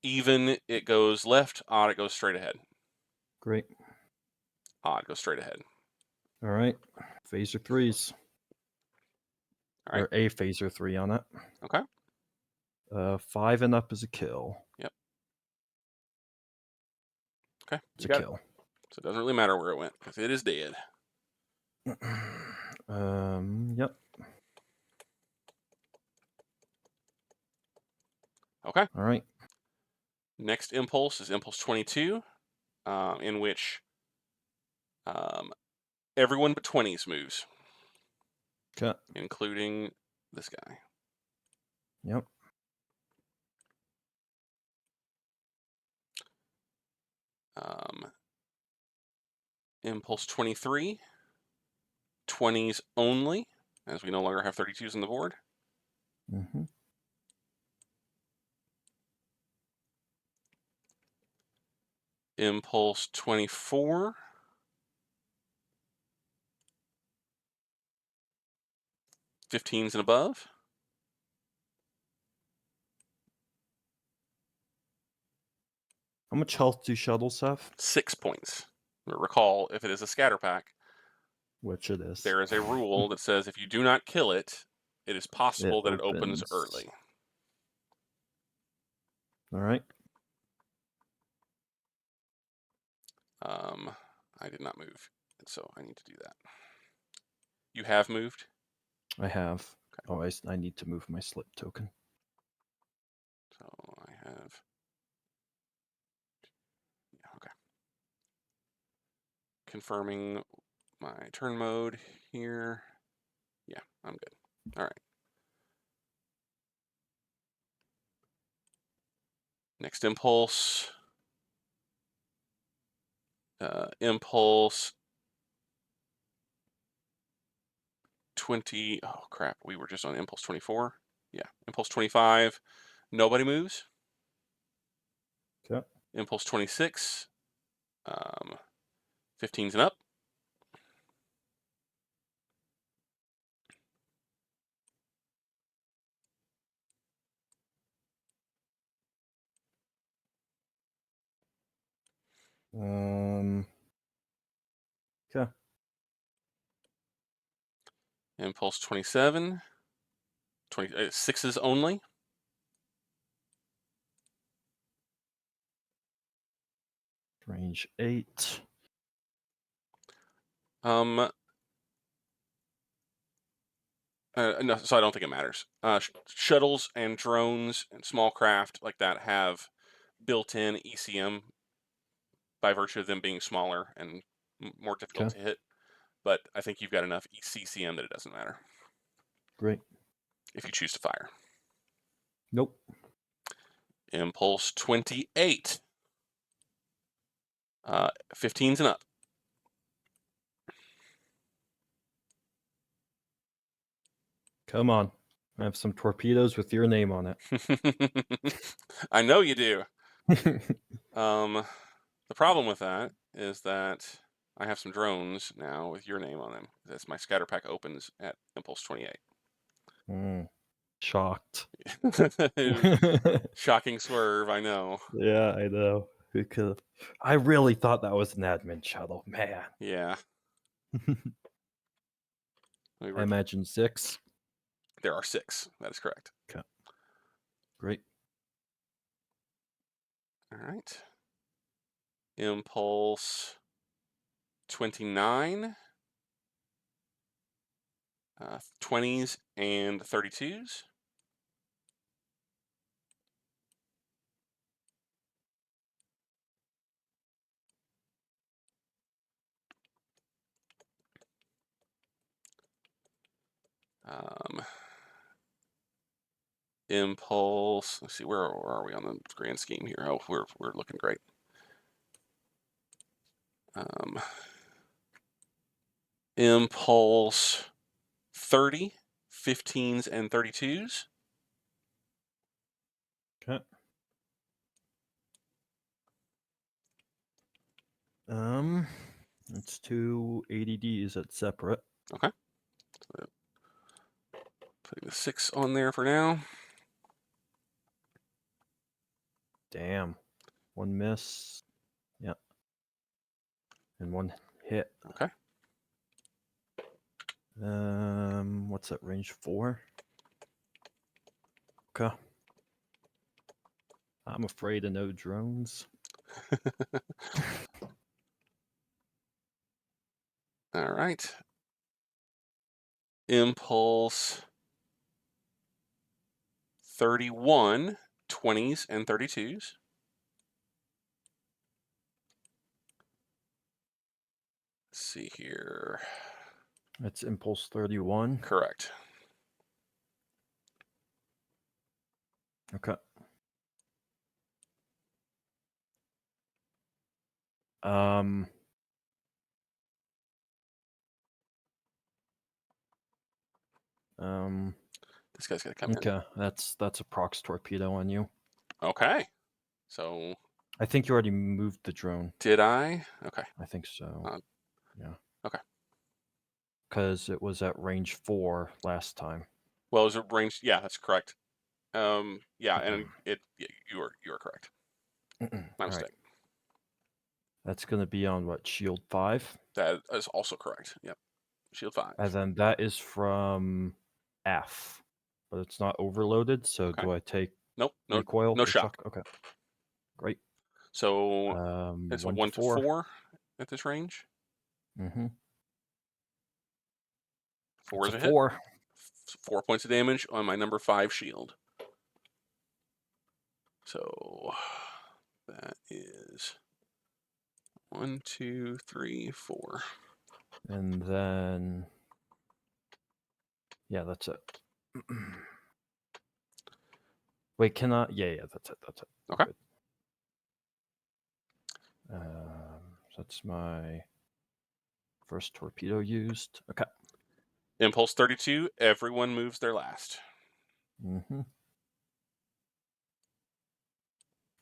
Even it goes left, odd it goes straight ahead. Great. Odd goes straight ahead. All right. Phaser 3s. All right. Or a phaser 3 on it. Okay. 5 and up is a kill. Yep. Okay. It's You a got it. kill. So it doesn't really matter where it went because it is dead. Yep. Okay. All right. Next impulse is impulse 22, in which everyone but 20s moves, Okay. including this guy. Yep. Impulse 23, 20s only, as we no longer have 32s on the board. Mm-hmm. Impulse 24, 15s and above. How much health do shuttles have? 6 points. Recall, if it is a scatter pack, Which it is. there is a rule that says if you do not kill it, it is possible that it opens early. All right. I did not move, and so I need to do that. You have moved? I have. Oh, I need to move my slip token. So I have... Yeah, okay. Confirming my turn mode here. Yeah, I'm good. All right. Next impulse. Impulse 20. Oh, crap. We were just on impulse 24. Yeah. Impulse 25. Nobody moves. Okay. Impulse 26. 15s and up. Okay. Impulse 27. 6s only. Range 8. No, so I don't think it matters. Shuttles and drones and small craft like that have built-in ECM by virtue of them being smaller and more difficult Okay. to hit. But I think you've got enough CCM that it doesn't matter. Great. If you choose to fire. Nope. Impulse 28. 15s and up. Come on. I have some torpedoes with your name on it. I know you do. The problem with that is that I have some drones now with your name on them. That's my scatter pack opens at impulse 28. Shocked. Shocking swerve, I know. Yeah, I know. Who could have? I really thought that was an admin shuttle, man. Yeah. I imagine 6. There are 6. That is correct. Okay. Great. All right. Impulse 29. 20s and 32s. Impulse. Let's see, where are we on the grand scheme here? Oh, we're looking great. Impulse 30, 15s and 32s. Okay. It's 2 ADDs at separate. Okay. So putting the 6 on there for now. Damn. 1 miss. Yep. And 1 hit. Okay. What's that, range 4? Okay. I'm afraid of no drones. All right. Impulse 31, 20s and 32s. Let's see here. That's impulse 31. Correct. Okay. Um, This guy's gonna come in. okay, that's a prox torpedo on you. Okay. So I think you already moved the drone. did I? Okay. I think so. Yeah. Okay. Because it was at range 4 last time. Well, is it range? Yeah, that's correct. Yeah, and you are correct. My All mistake. right. That's going to be on what, shield 5? That is also correct. Yep. Shield 5. And then that is from F, but it's not overloaded. So Okay. do I take Nope. recoil No or shock. Okay. Great. So it's a 1 1 to to 4. 4 at this range. Mm-hmm. 4 is It's a a hit. 4. 4 points of damage on my number 5 shield. So that is 1, 2, 3, 4. And then, yeah, that's it. Wait, can I? Yeah, that's it. That's it. Okay. Good. That's my first torpedo used. Okay. Impulse 32. Everyone moves their last. Mm-hmm.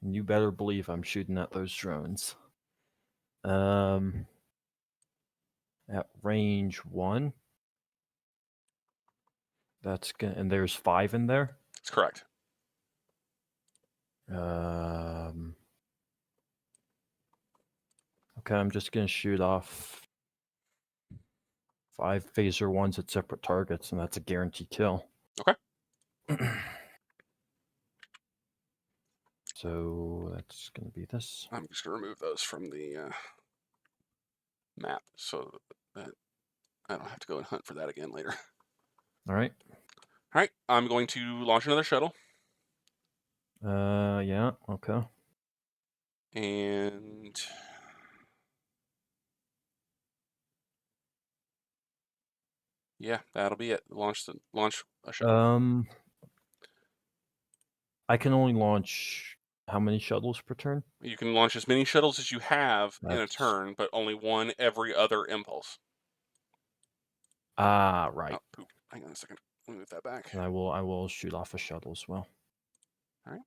And you better believe I'm shooting at those drones. At range 1. That's gonna, and there's 5 in there. That's correct. Okay, I'm just gonna shoot off 5 phaser 1s at separate targets, and that's a guaranteed kill. Okay. So that's gonna be this. I'm just going to remove those from the map so that I don't have to go and hunt for that again later. All right. All right. I'm going to launch another shuttle. Yeah. Okay. And yeah, that'll be it. Launch a shuttle. I can only launch how many shuttles per turn? You can launch as many shuttles as you have in a That's turn, but only one every other impulse. right. Oh, poop. Hang on a second. Let me move that back. And I will shoot off a shuttle as well. All right.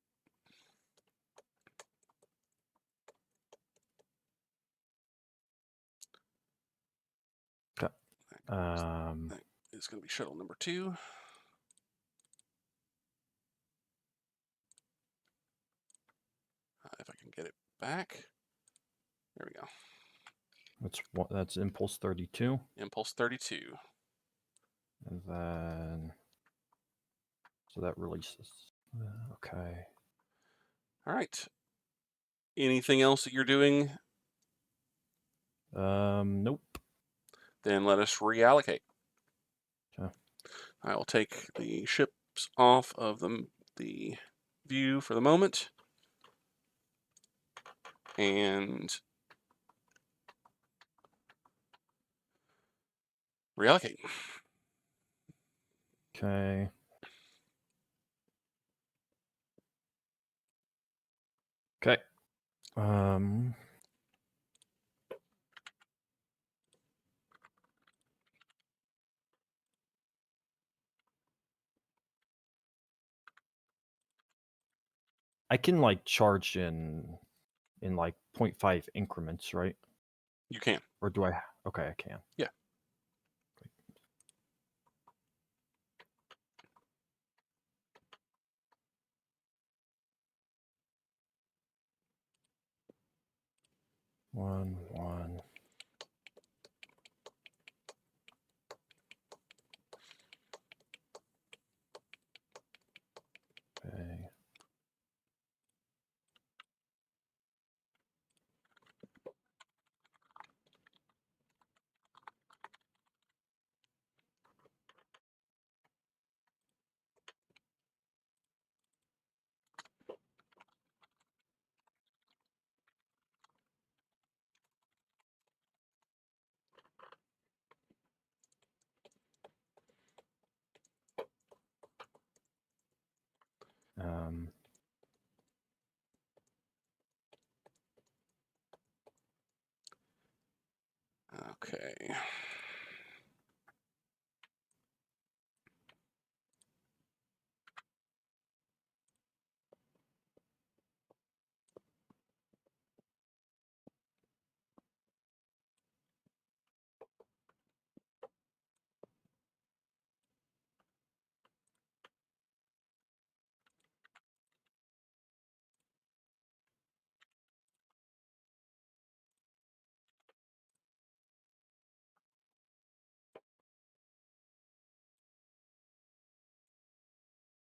Okay. That is going to be shuttle number 2. If I can get it back. There we go. That's impulse 32. Impulse 32. And then so that releases. Okay. All right. Anything else that you're doing? Nope. Then let us reallocate. Okay. I will take the ships off of the view for the moment. And reallocate. Okay. Okay. I can like charge in like 0.5 increments, right? You can. Or do I? Okay, I can. Yeah. One.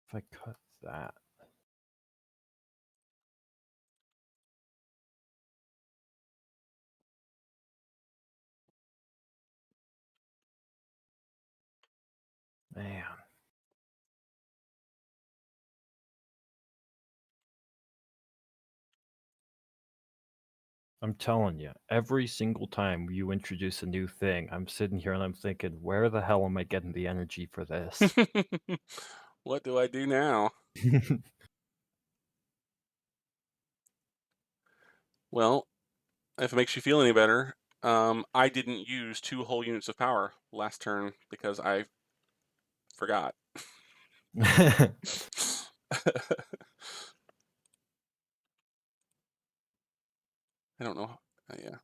If I cut that. Man. I'm telling you, every single time you introduce a new thing, I'm sitting here and I'm thinking, where the hell am I getting the energy for this? What do I do now? Well, if it makes you feel any better, I didn't use 2 whole units of power last turn because I forgot. I don't know. Yeah.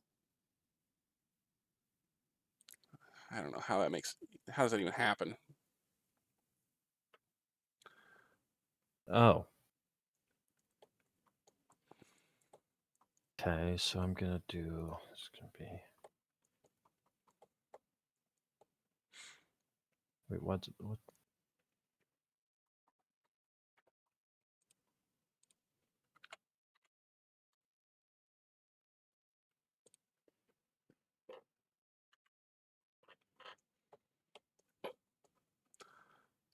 I don't know how that makes. How does that even happen? Oh. Okay, so I'm gonna do. It's gonna be. Wait, what?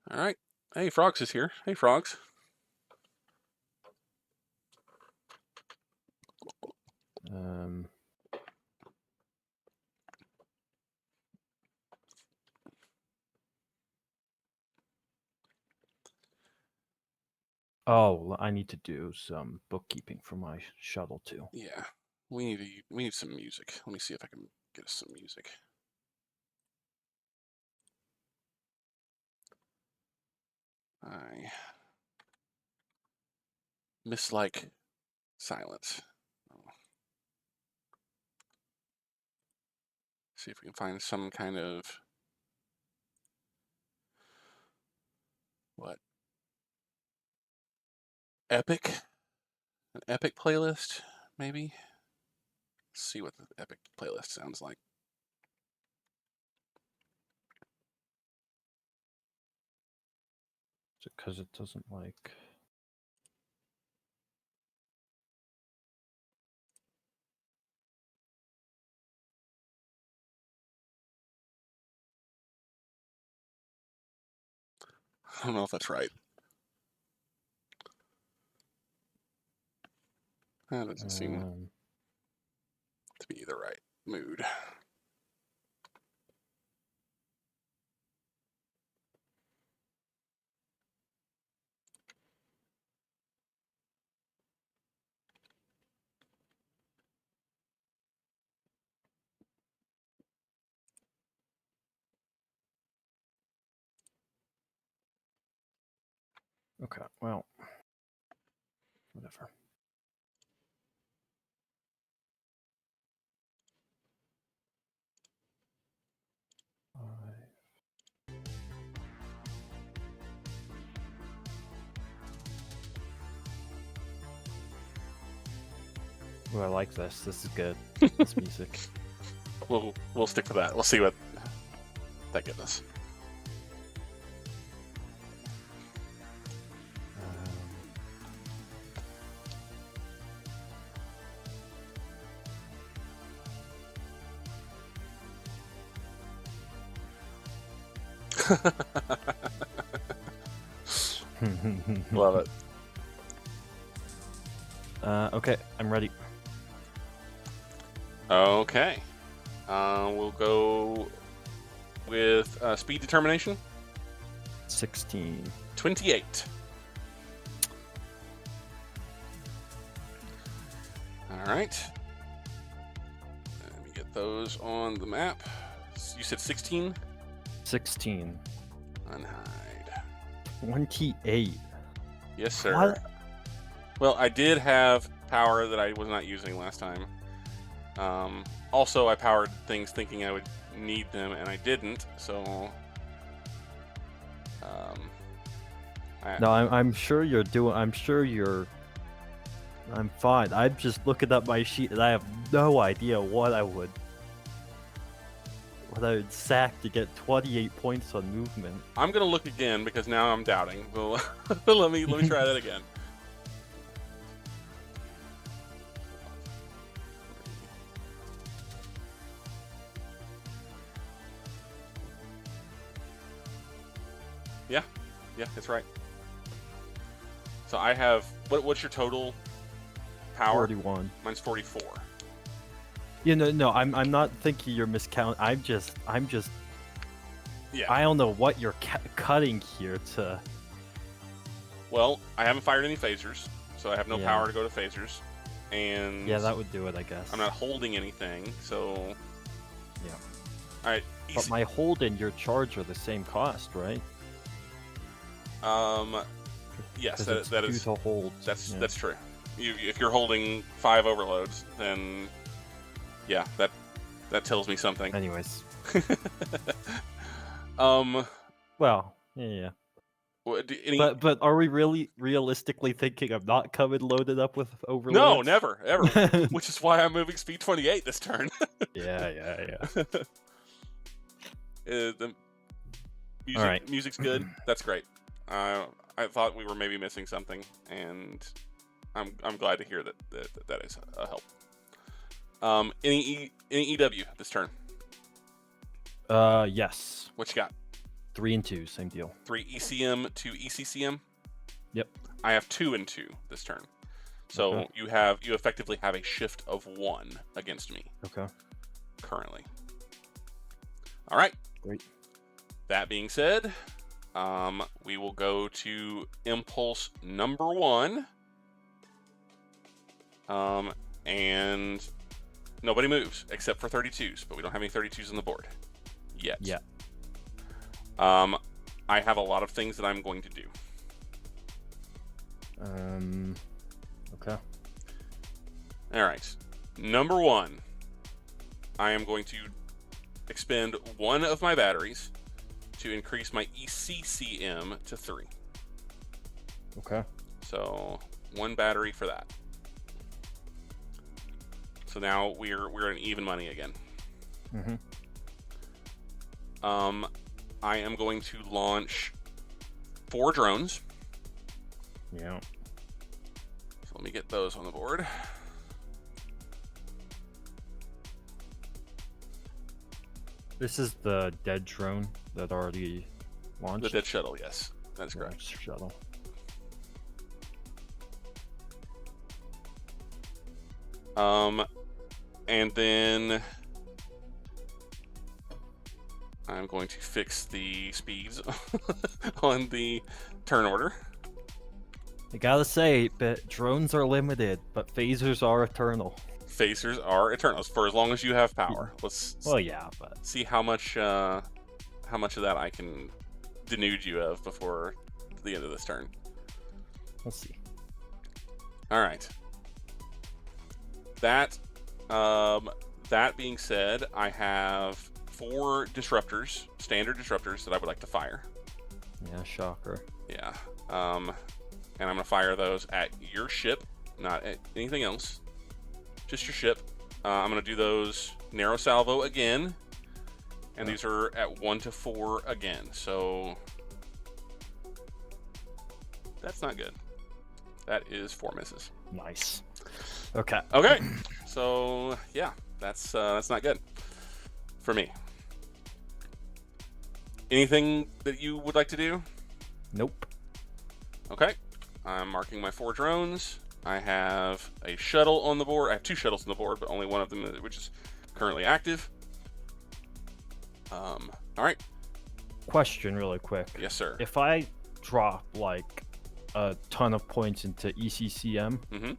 All right. Hey, Frogs is here. Hey, Frogs. Um. Oh, I need to do some bookkeeping for my shuttle too. Yeah. We need some music. Let me see if I can get us some music. I mislike silence. See if we can find some kind of what epic, an epic playlist maybe. Let's see what the epic playlist sounds like. Because it doesn't like. I don't know if that's right. That doesn't seem to be the right mood. Okay, well, whatever. Oh, I like this. This is good. This music. We'll stick to that. We'll see what that gets us. Love it. Okay, I'm ready. Okay. We'll go with speed determination. 16. 28. All right. Let me get those on the map. You said 16? 16. Unhide. 28. Yes, sir. What? Well, I did have power that I was not using last time. Also, I powered things thinking I would need them, and I didn't. So, No, I'm sure you're doing. I'm sure you're. I'm fine. I'm just looking at my sheet, and I have no idea what I would. what I would sack to get 28 points on movement. I'm gonna look again because now I'm doubting. Well, let me try that again. Yeah, that's right. So I have what's your total power? 41. Mine's 44. No, I'm not thinking you're miscount. I'm just Yeah. I don't know what you're cutting here to. Well, I haven't fired any phasers, so I have no Yeah. power to go to phasers, and Yeah, that would do it, I guess. I'm not holding anything, so Yeah. All right. But my hold and your charge are the same cost, right? Yes, 'Cause that it's is. 2 to hold. That's yeah. that's true. If you're holding 5 overloads, then yeah, that tells me something. Anyways. Well, yeah. But are we really realistically thinking of not coming loaded up with overloads? No, never, ever. Which is why I'm moving speed 28 this turn. Yeah. The music, All right. music's good. That's great. I thought we were maybe missing something, and I'm glad to hear that is a help. Any EW this turn? Yes. What you got? 3 and 2, same deal. 3 ECM, 2 ECCM. Yep. I have 2 and 2 this turn, so Okay. you effectively have a shift of 1 against me. Okay. Currently. All right. Great. That being said, we will go to impulse number 1. And nobody moves except for 32s, but we don't have any 32s on the board yet. Yeah. I have a lot of things that I'm going to do. Okay. All right. Number 1, I am going to expend 1 of my batteries to increase my ECCM to 3. Okay. So 1 battery for that. So now we're in even money again. Mm-hmm. I am going to launch 4 drones. Yeah. So let me get those on the board. This is the dead drone that already launched. The dead shuttle, yes, that is correct. Shuttle. And then I'm going to fix the speeds on the turn order. I gotta say, but drones are limited, but phasers are eternal. Phasers are eternals for as long as you have power. Let's yeah, but see how much of that I can denude you of before the end of this turn. we'll see. All right. That being said, I have 4 disruptors, standard disruptors that I would like to fire. Yeah, shocker. Yeah. And I'm gonna fire those at your ship, not at anything else. Just your ship. I'm gonna do those narrow salvo again, and these are at 1 to 4 again. So that's not good. That is 4 misses. Nice. Okay. Okay. So yeah, that's not good for me. Anything that you would like to do? Nope. Okay. I'm marking my 4 drones. I have a shuttle on the board. I have 2 shuttles on the board, but only one of them which is currently active. All right. Question really quick. Yes, sir. If I drop like a ton of points into ECCM, Mhm.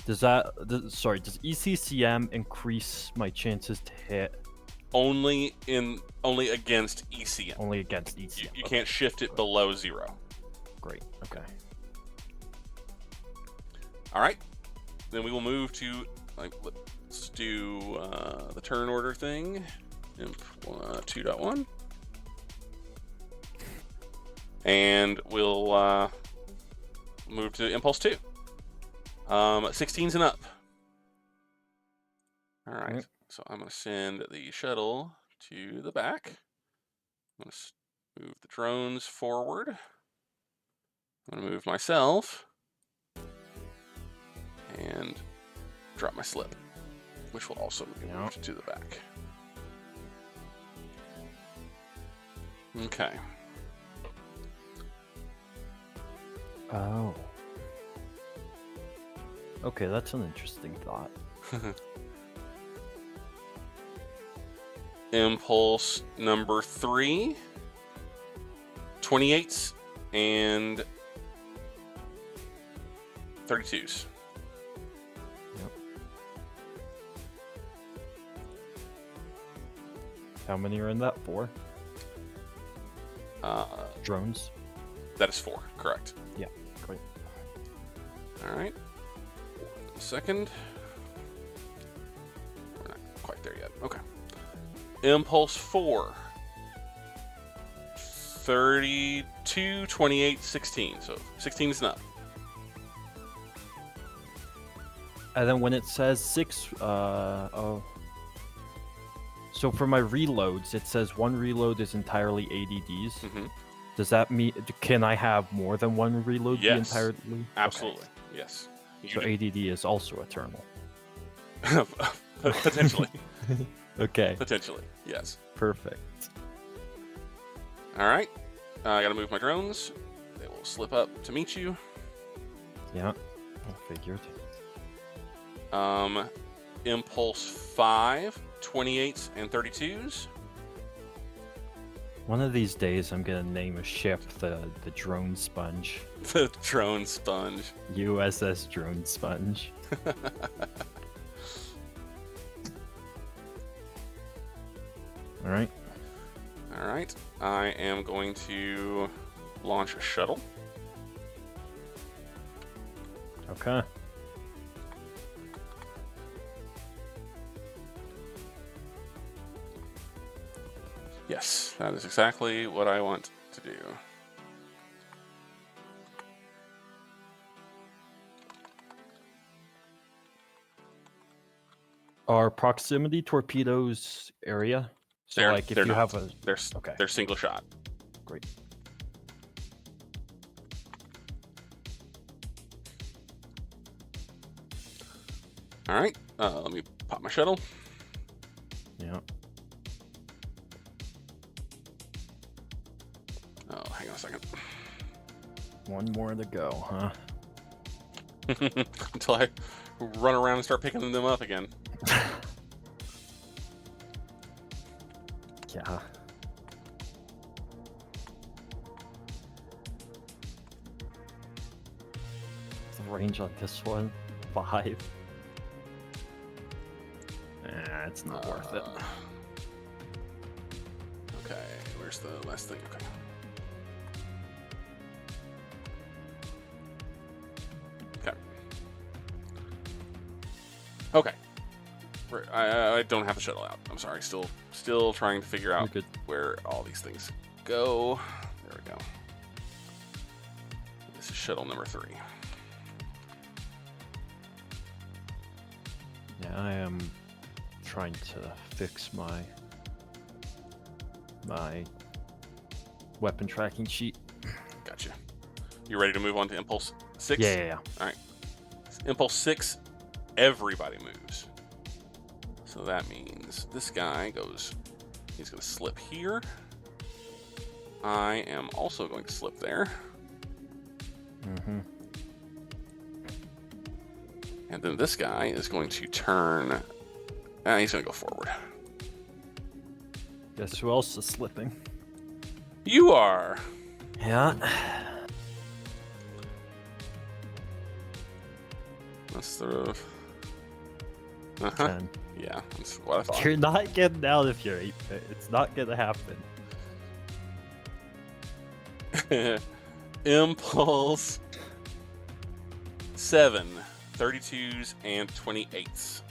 does ECCM increase my chances to hit Only against ECM. only against ECM? You can't shift it below 0. Great. Okay. All right. Then we will move to let's do the turn order thing. Imp 2.1. And we'll move to Impulse 2. 16s and up. All right. Yep. So I'm going to send the shuttle to the back. I'm going to move the drones forward. I'm going to move myself and drop my slip, which will also be moved to the back. Okay. Oh. Okay, that's an interesting thought. Impulse number 3, 28s and 32s. Yep. How many are in that? 4? Drones? That is 4, correct. Yeah, great. All right. 1 second. We're not quite there yet. Okay. Impulse 4. 32, 28, 16. So 16 is enough. And then when it says 6, so for my reloads, it says 1 reload is entirely ADDs. Mm-hmm. Does that mean, can I have more than 1 reload be Yes. entirely? Absolutely. Okay. Yes. So ADD is also eternal. Potentially. Okay. Potentially. Yes. Perfect. All right. I got to move my drones. They will slip up to meet you. Yeah, I figured. Impulse 5, 28s and 32s. One of these days, I'm gonna name a ship the Drone Sponge. The drone sponge. USS Drone Sponge. All right. All right. I am going to launch a shuttle. Okay. Yes, that is exactly what I want to do. Are proximity torpedoes area? So They're- like if they're you not. have a okay, They're single shot. great. All right. Let me pop my shuttle. Yeah. Oh, hang on a second. One more to go, huh? Until I run around and start picking them up again. Yeah. The range on this one, 5. It's not worth it. Okay, where's the last thing? Okay. Okay. I don't have the shuttle out. I'm sorry. Still trying to figure out where all these things go. There we go. This is shuttle number 3. Yeah, I am trying to fix my weapon tracking sheet. Gotcha. You ready to move on to Impulse 6? Yeah. All right. Impulse 6, everybody moves. So that means this guy goes, he's going to slip here. I am also going to slip there. Mm-hmm. And then this guy is going to turn, he's going to go forward. Guess who else is slipping? You are. Yeah. That's the... 10. Yeah, that's what I thought. You're not getting out if you're 8-bit. It's not gonna happen. Impulse 7, 32s and 28s.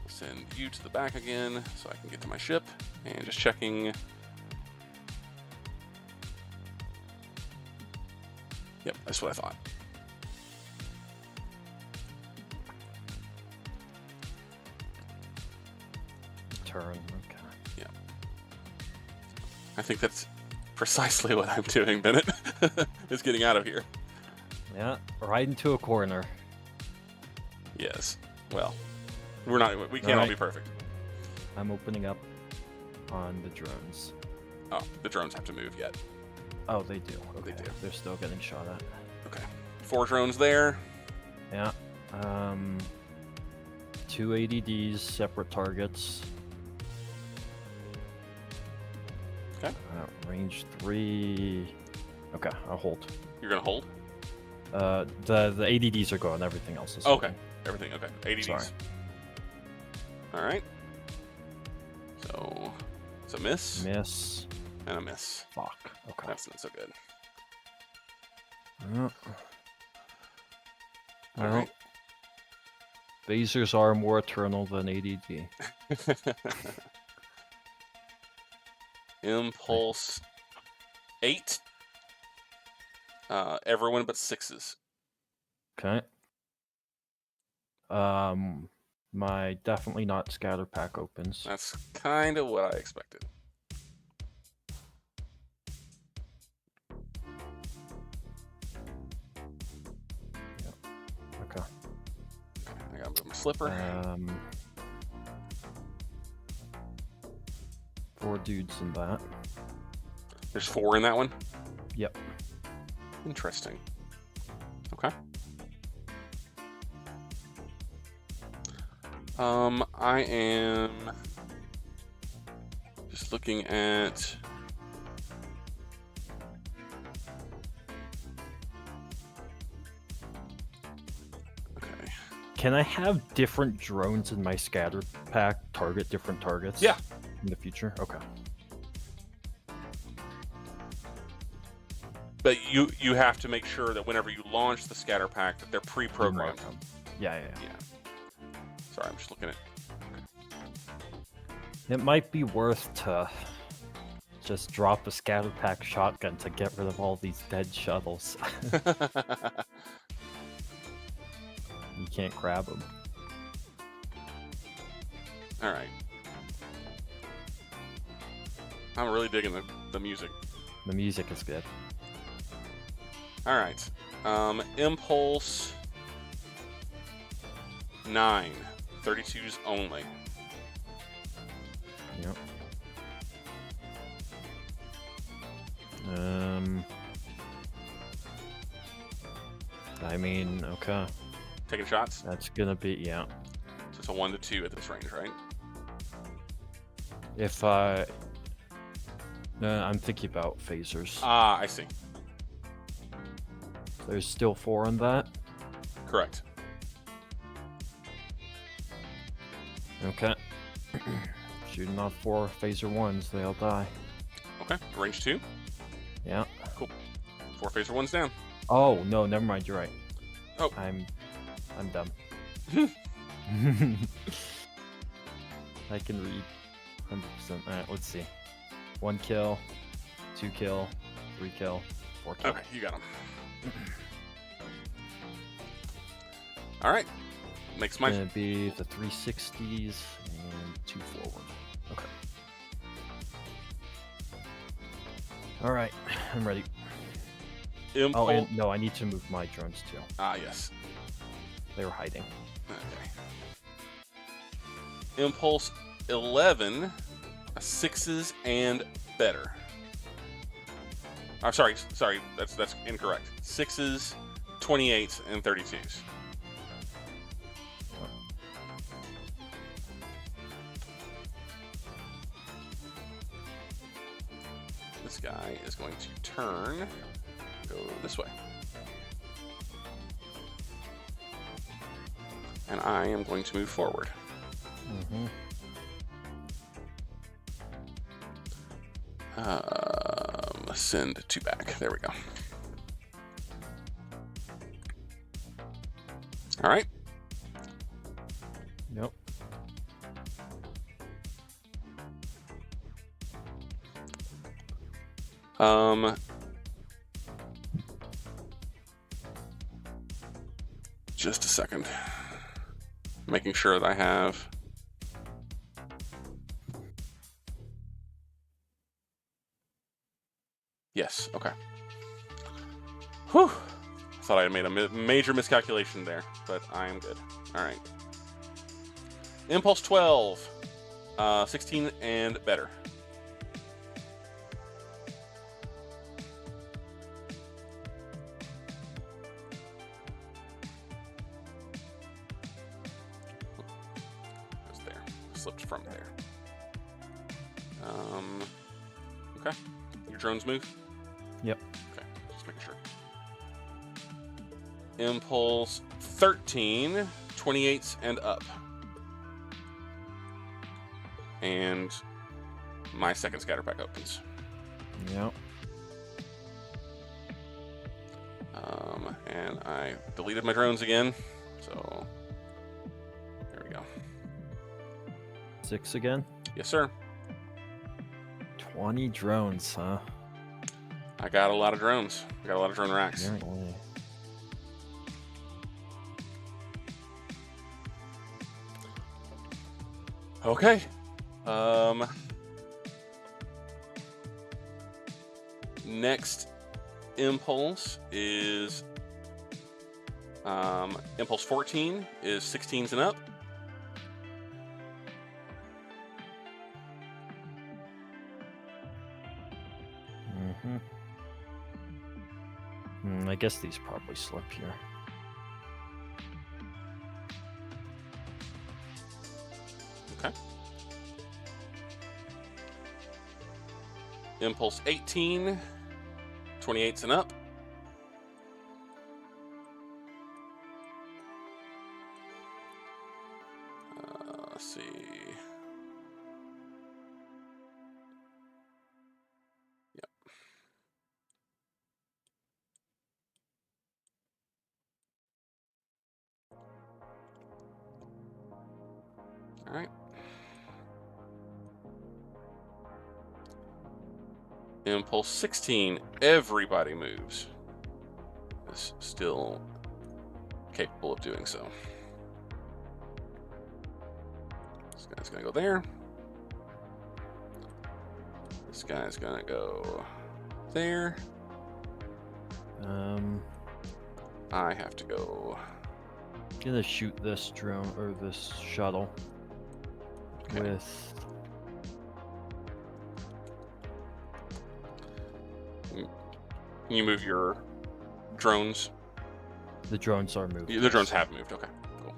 Send you to the back again so I can get to my ship. And just checking. Yep, that's what I thought. turn. Okay. Yeah. I think that's precisely what I'm doing, Bennett. Is getting out of here. Yeah, right into a corner. Yes. Well, we can't all Alright. be perfect. I'm opening up on the drones. Oh, the drones have to move yet. Oh, they do. Okay. They do. They're still getting shot at. Okay. 4 drones there. Yeah. 2 ADDs, separate targets. Okay. Range 3. Okay, I'll hold. You're gonna hold? The ADDs are going. Everything else is Okay. holding. Everything. Okay. ADDs. Sorry. All right. So it's a miss Miss. and a miss. Fuck. Okay. That's not so good. Yeah. All Well, right. phasers are more eternal than ADD. Impulse 8. Everyone but 6s. Okay. My definitely not scatter pack opens. That's kind of what I expected. Okay. I gotta move my slipper. 4 dudes in that. There's 4 in that one. Yep. Interesting. Okay. I am just looking at. Okay. Can I have different drones in my scatter pack target different targets? Yeah. In the future? Okay. But you have to make sure that whenever you launch the scatter pack that they're pre-programmed. Yeah. Sorry, I'm just looking at. It might be worth to just drop a scatter pack shotgun to get rid of all these dead shuttles. You can't grab them. All right. I'm really digging the music. The music is good. All right. Impulse 9. 32s only. Yep. I mean, okay. Taking shots? That's gonna be, yeah. So it's a 1 to 2 at this range, right? If I... No, I'm thinking about phasers. Ah, I see. There's still 4 on that? Correct. Okay. Shooting off 4 phaser 1s, they all die. Okay. Range 2. Yeah. Cool. 4 phaser 1s down. Oh, no, never mind, you're right. Oh. I'm dumb. I can read 100%. Alright, let's see. 1 kill, 2 kill, 3 kill, 4 kill. Okay, you got him. All right. Makes my... Gonna be the 360s and 2 forward. Okay. Alright, I'm ready. Impulse... Oh, and no, I need to move my drones too. Ah, yes. They were hiding. Okay. Impulse 11, 6s and better. I'm sorry, that's incorrect. 6s, 28s, and 32s. This guy is going to turn, go this way. And I am going to move forward. Mm-hmm. Send 2 back. There we go. All right. Yep. Just a second. Making sure that I have Okay. Whew. Thought I had made a major miscalculation there, but I am good. All right. Impulse 12. 16 and better. It's there. Slipped from there. Okay. Your drones move? Yep. Okay. Just making sure. Impulse 13. 28s and up. And my second scatter pack opens. Yep. And I deleted my drones again. So there we go. 6 again. Yes, sir. 20 drones, huh? I got a lot of drones. I got a lot of drone racks. Apparently. Okay. Next impulse is impulse 14 is 16s and up. I guess these probably slip here. Okay. Impulse 18, 28s and up. Let's see. Yep. All right. Impulse 16, everybody moves. Is still capable of doing so. This guy's gonna go there. This guy's gonna go there. I have to go. Gonna shoot this drone or this shuttle with. Can you move your drones? The drones are moved. The drones have moved. Okay, cool.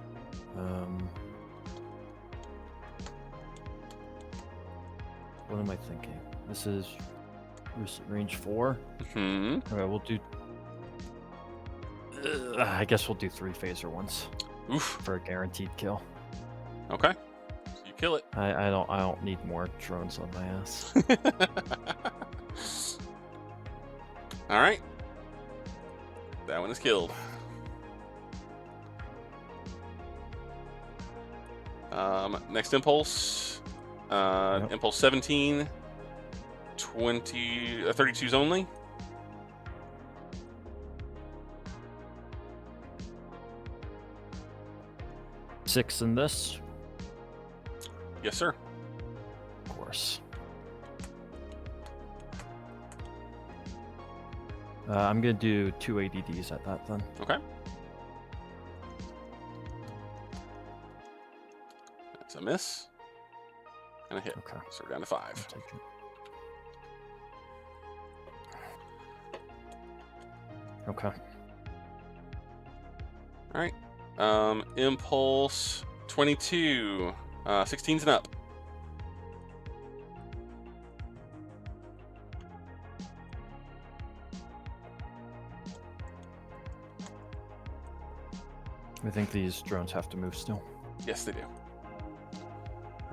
What am I thinking? This is range 4. Mm-hmm. Okay, we'll do. I guess we'll do 3 phaser ones. Oof. For a guaranteed kill. Okay. So you kill it. I don't need more drones on my ass. All right. That one is killed. Next impulse. Yep. Impulse 17. 32s only. Six in this. Yes, sir. Of course. I'm gonna do 2 ADDs at that then. Okay. That's a miss. And a hit. Okay. So we're down to 5. I'll take it. Okay. All right. Impulse 22. 16s and up. I think these drones have to move still. Yes, they do.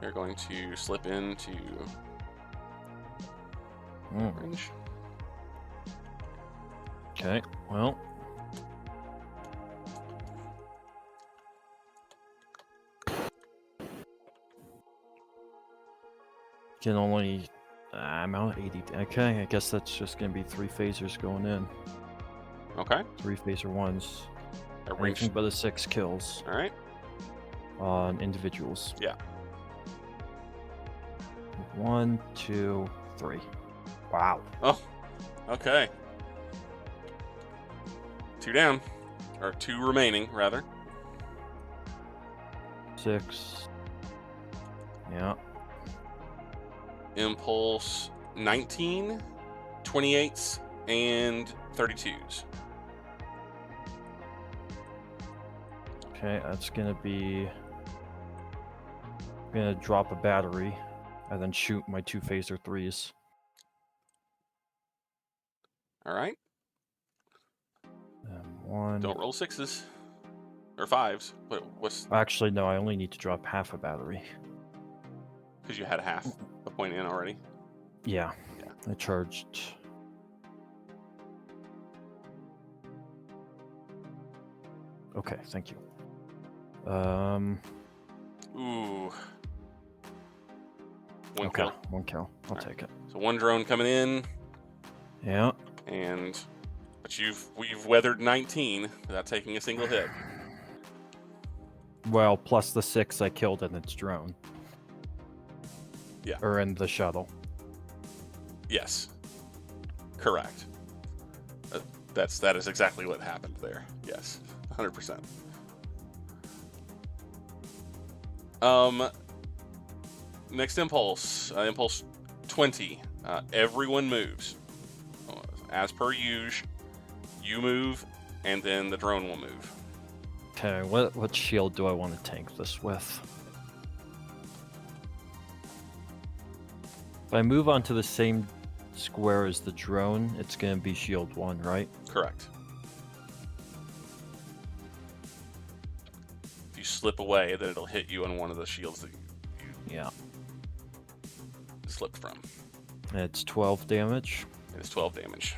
They're going to slip into range. Okay, well. Can only. I'm out 80. Okay, I guess that's just going to be 3 phasers going in. Okay. 3 phaser ones. At range. Anything but a 6 kills. All right. On individuals. Yeah. 1, 2, 3. Wow. Oh, Okay. 2 down. Or 2 remaining, rather. 6. Yeah. Impulse 19, 28s, and 32s. Okay, that's gonna be. I'm gonna drop a battery, and then shoot my 2 phaser 3s. All right. And 1. Don't roll 6s. Or 5s. What's... Actually, no, I only need to drop half a battery. Because you had half a point in already. Yeah. Yeah. I charged. Okay, thank you. Ooh. One Okay, kill. 1 kill. I'll Alright. take it. So 1 drone coming in, Yeah. but we've weathered 19 without taking a single hit. Well, plus the 6 I killed in its drone. Yeah. Or in the shuttle. Yes. Correct. That is exactly what happened there. Yes. 100%. Next impulse. Impulse 20. Everyone moves. As per usual, you move, and then the drone will move. Okay, what shield do I want to tank this with? If I move onto the same square as the drone, it's going to be shield 1, right? Correct. If you slip away, then it'll hit you on one of the shields that you slipped from. It's 12 damage. It is 12 damage.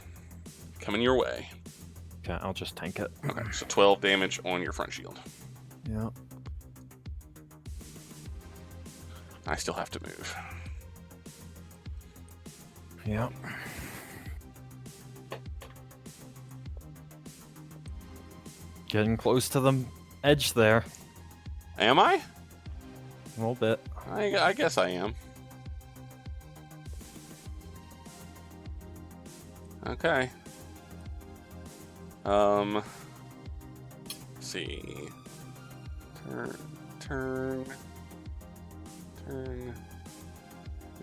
Coming your way. Okay, I'll just tank it. Okay, so 12 damage on your front shield. Yeah. I still have to move. Yeah. Getting close to the edge there. Am I? A little bit. I guess I am. Okay. Let's see. Turn.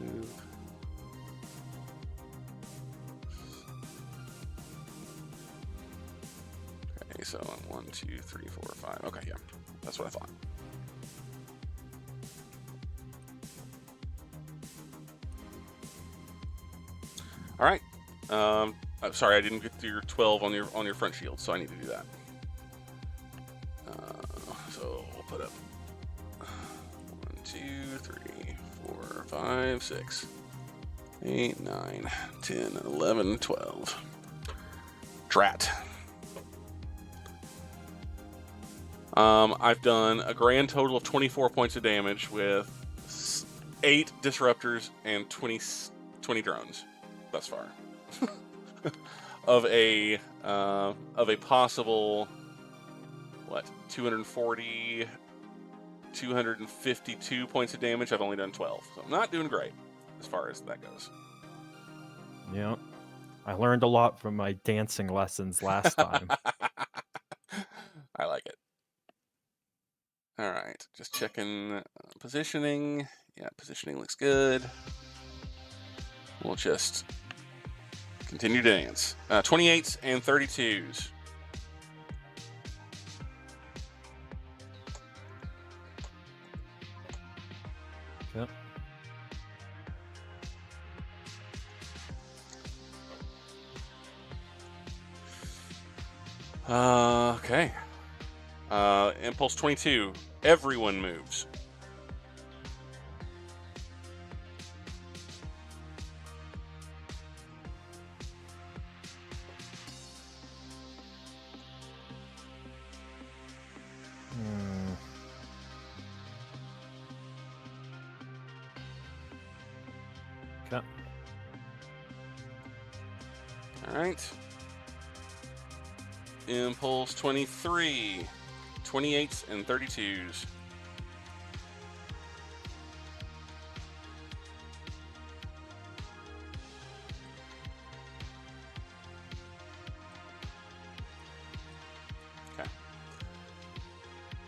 Move. Okay, so 1, 2, 3, 4, 5. Okay, yeah, that's what I thought. All right. I'm sorry, I didn't get to your 12 on your front shield, so I need to do that. So we'll put up 1, 2, 3, 4, 5, 6, 8, 9, 10, 11, 12. Drat. I've done a grand total of 24 points of damage with 8 disruptors and 20 drones thus far. of a possible 240, 252 points of damage. I've only done 12, so I'm not doing great as far as that goes. Yeah. I learned a lot from my dancing lessons last time. I like it. All right, just checking positioning. Yeah, positioning looks good. We'll just continue to dance. 28s and 32s. Yep. Okay. Impulse 22. Everyone moves. Okay. All right. Impulse 23. 28s and 32s.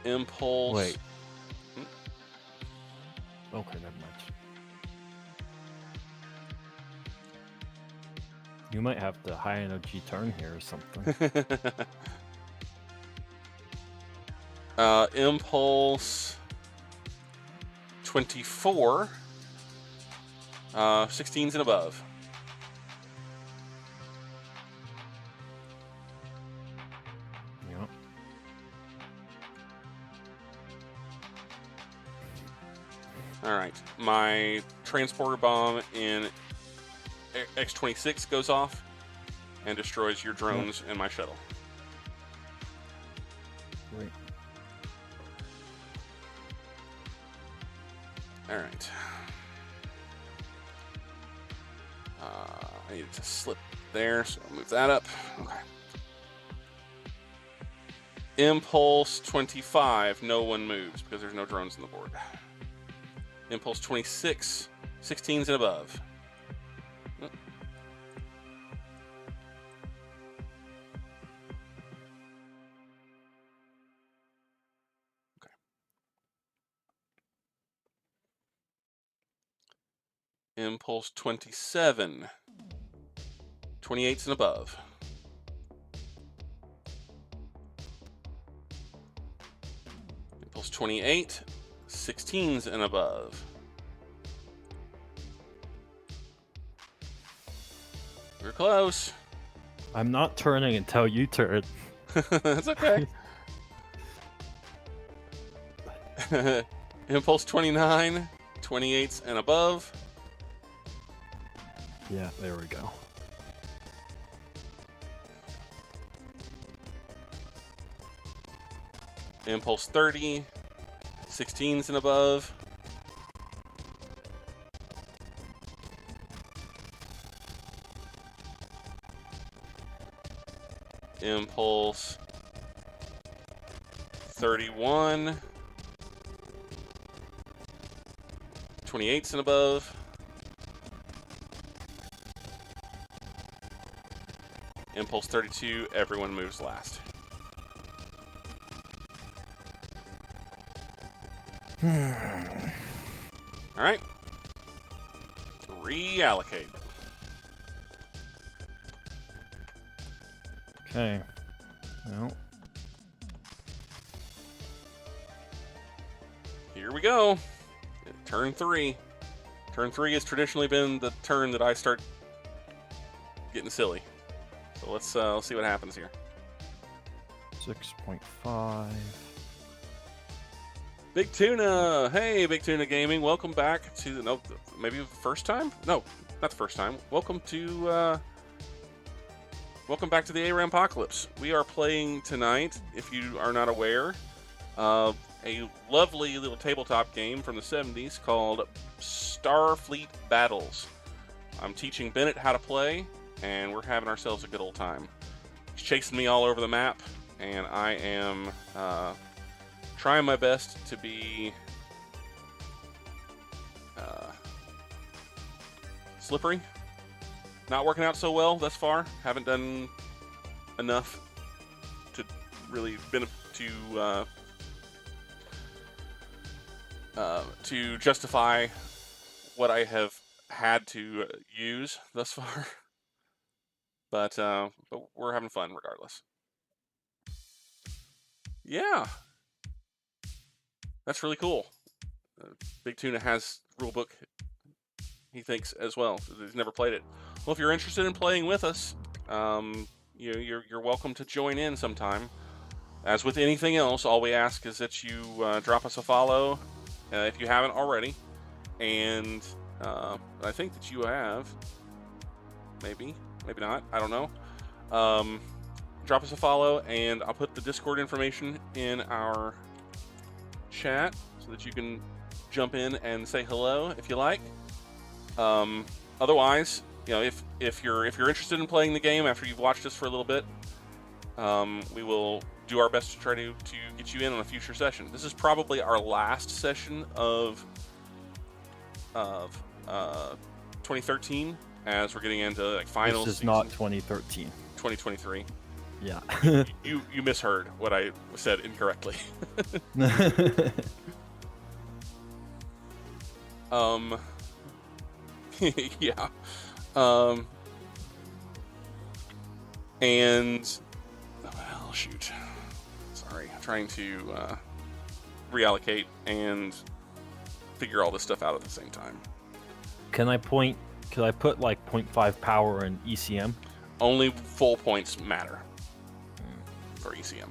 Impulse. Wait. Okay, never mind. You might have the high energy turn here or something. Impulse 24. 16s and above. Yep. Alright. My transporter bomb in X-26 goes off and destroys your drones and my shuttle. Great. Alright. I need to slip there, so I'll move that up. Okay. Impulse 25, no one moves because there's no drones on the board. Impulse 26, 16s and above. Okay. Impulse 27, 28s and above. Impulse 28, 16s and above. We're close. I'm not turning until you turn. That's okay. Impulse 29, 28s and above. Yeah, there we go. Impulse 30, 16s and above. Impulse 31, 28s and above. Impulse 32, everyone moves last. All right. Reallocate. Okay. Well, here we go. Turn 3. Turn 3 has traditionally been the turn that I start getting silly. So let's see what happens here. 6.5. Big Tuna, hey, Big Tuna Gaming, welcome back to the maybe the first time? No, not the first time. Welcome back to the ARAM Apocalypse. We are playing tonight, if you are not aware, a lovely little tabletop game from the 70s called Starfleet Battles. I'm teaching Bennett how to play, and we're having ourselves a good old time. He's chasing me all over the map, and I am trying my best to be slippery. Not working out so well thus far. Haven't done enough to really to justify what I have had to use thus far. But we're having fun regardless. Yeah. That's really cool. Big Tuna has rulebook, he thinks, as well. He's never played it. Well, if you're interested in playing with us, you're welcome to join in sometime. As with anything else, all we ask is that you drop us a follow if you haven't already. And I think that you have. Maybe not. I don't know. Drop us a follow, and I'll put the Discord information in our chat so that you can jump in and say hello if you like. Otherwise, if you're interested in playing the game after you've watched us for a little bit, we will do our best to try to get you in on a future session. This is probably our last session of 2013, as we're getting into like finals. this is not 2013. 2023. Yeah. You misheard what I said incorrectly. Um, yeah. Um, and well, shoot. Sorry, I'm trying to reallocate and figure all this stuff out at the same time. Can I put like 0.5 power in ECM? Only full points matter for ECM.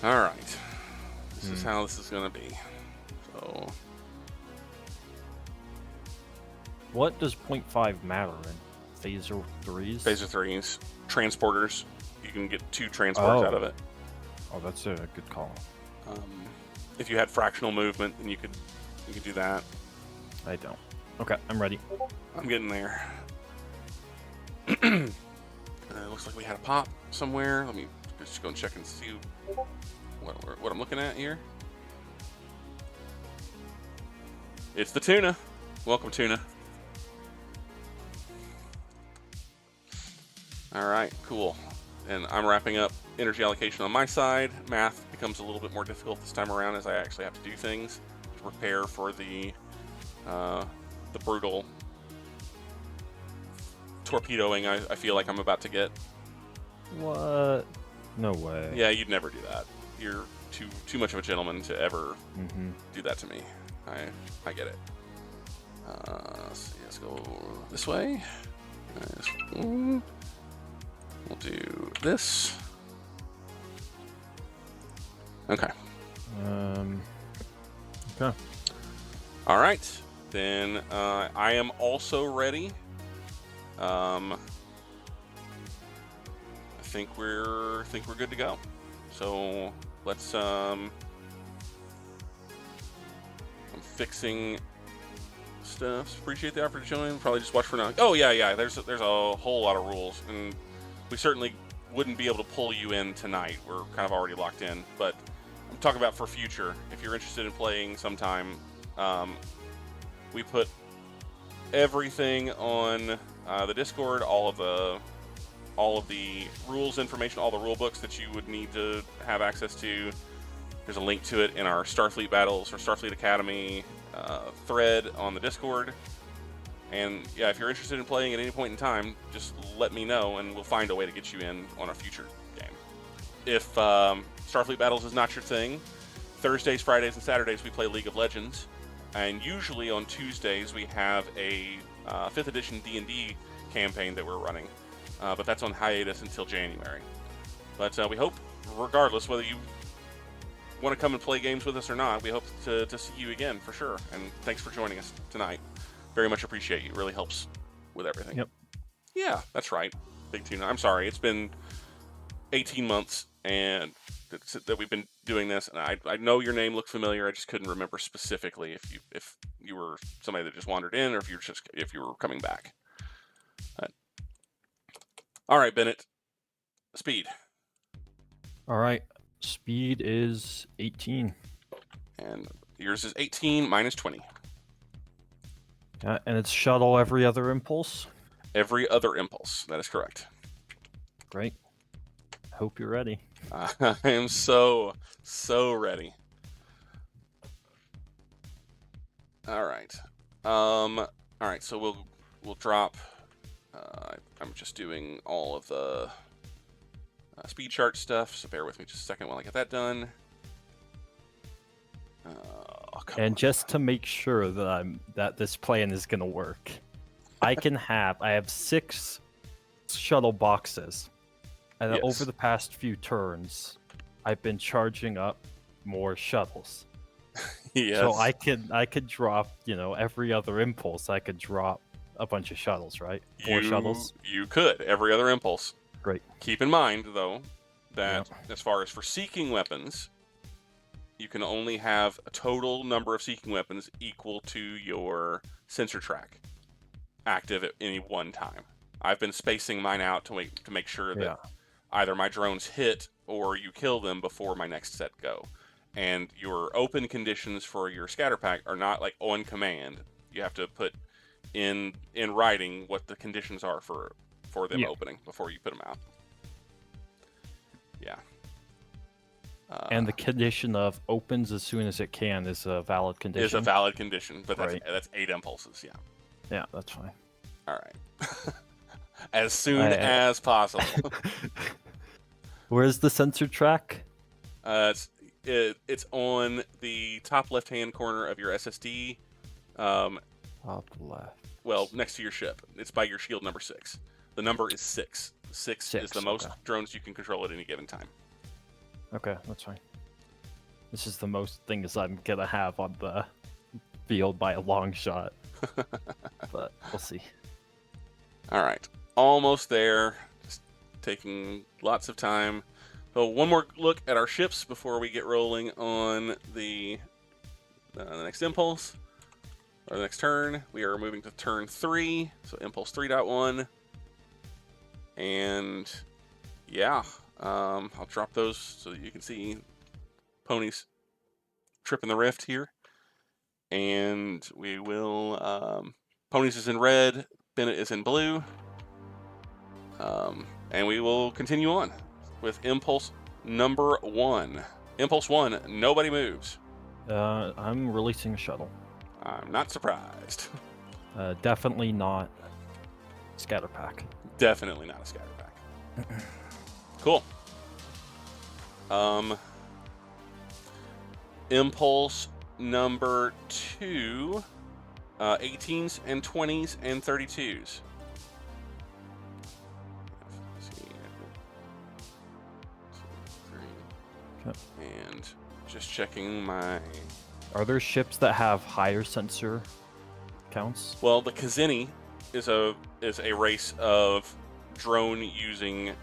All right. This is how this is going to be. So, What does 0.5 matter in? Phaser 3s? Phaser 3s, transporters. You can get 2 transporters out of it. Oh, that's a good call. If you had fractional movement, then you could do that. I don't. Okay, I'm ready. I'm getting there. Looks like we had a pop somewhere. Let me just go and check and see what I'm looking at here. It's the tuna. Welcome, tuna. All right, cool. And I'm wrapping up energy allocation on my side. Math becomes a little bit more difficult this time around as I actually have to do things to prepare for the brutal torpedoing I feel like I'm about to get. What? No way. Yeah, you'd never do that. You're too much of a gentleman to ever do that to me. I get it. Let's go this way. We'll do this. Okay. Okay. All right. Then I am also ready. I think we're good to go. So let's I'm fixing stuff. Appreciate the offer to join. Probably just watch for now. Oh yeah. There's a whole lot of rules, and we certainly wouldn't be able to pull you in tonight. We're kind of already locked in, but I'm talking about for future. If you're interested in playing sometime, we put everything on the Discord, all of the rules information, all the rule books that you would need to have access to. There's a link to it in our Starfleet Battles or Starfleet Academy thread on the Discord. And yeah, if you're interested in playing at any point in time, just let me know and we'll find a way to get you in on a future game. If Starfleet Battles is not your thing, Thursdays, Fridays, and Saturdays we play League of Legends. And usually on Tuesdays we have a 5th edition D&D campaign that we're running. But that's on hiatus until January. But we hope, regardless, whether you want to come and play games with us or not, we hope to see you again for sure. And thanks for joining us tonight. Very much appreciate you. It really helps with everything. Yep. Yeah, that's right. Big Tuna. I'm sorry. It's been 18 months and that we've been doing this, and I know your name looked familiar. I just couldn't remember specifically if you were somebody that just wandered in or if you were coming back. All right, Bennett. Speed. All right. Speed is 18. And yours is 18 minus 20. And it's shuttle every other impulse? Every other impulse. That is correct. Great. Hope you're ready. I am so ready. All right. All right, so we'll drop. I'm just doing all of the speed chart stuff, so bear with me just a second while I get that done. And just to make sure that this plan is gonna work, I have 6 shuttle boxes, and Yes. over the past few turns, I've been charging up more shuttles. Yes. So I could drop, every other impulse. I could drop a bunch of shuttles, right? 4 shuttles. You could every other impulse. Great. Keep in mind though that as far as for seeking weapons, you can only have a total number of seeking weapons equal to your sensor track active at any one time. I've been spacing mine out to make sure that either my drones hit or you kill them before my next set go. And your open conditions for your scatter pack are not like on command. You have to put in writing what the conditions are for for them Yeah. opening before you put them out. Yeah. And the condition of opens as soon as it can is a valid condition. Is a valid condition, but Right. that's 8 impulses. Yeah. Yeah, that's fine. All right. As soon as possible. Where's the sensor track? It's on the top left-hand corner of your SSD. Top left. Well, next to your ship. It's by your shield number 6. The number is 6. 6 is the most drones you can control at any given time. Okay, that's fine. This is the most things I'm gonna have on the field by a long shot. But we'll see. All right. Almost there. Just taking lots of time. So one more look at our ships before we get rolling on the next impulse. Or the next turn. We are moving to turn 3. So impulse 3.1. And yeah. I'll drop those so that you can see Ponies tripping the rift here. And we will... Ponies is in red. Bennett is in blue. And we will continue on with impulse number 1. Impulse 1, nobody moves. I'm releasing a shuttle. I'm not surprised. Definitely not scatter pack. Definitely not a scatter pack. Cool. Impulse number 2, 18s and 20s and 32s. And just checking my... Are there ships that have higher sensor counts? Well, the Kazini is a race of drone using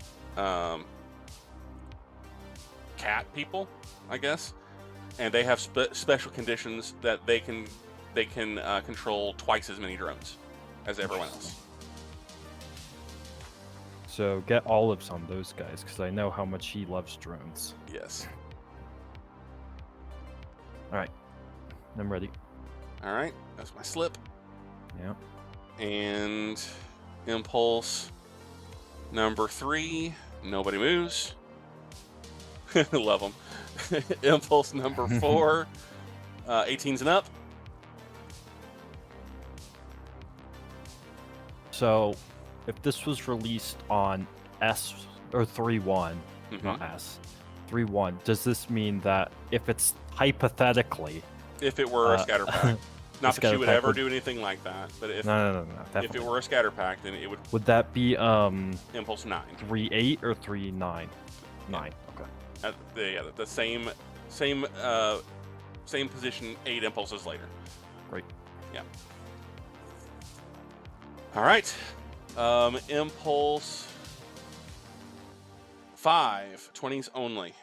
cat people, I guess, and they have special conditions that they can control twice as many drones as everyone else. So get olives on those guys, because I know how much he loves drones. Yes. All right, I'm ready. All right, that's my slip. Yep. And impulse number 3, nobody moves. Love them. Impulse number 4, 18s and up. So, if this was released on S or 3.1, not S, 3.1, does this mean that if it's hypothetically, if it were a scatter pack, not that you would ever do anything like that, but if no, if it were a scatter pack, then it would. Would that be impulse 9, 3.8 or 3.9? 9. Okay. The same position 8 impulses later. Great. Yeah. All right. Impulse 5, 20s only.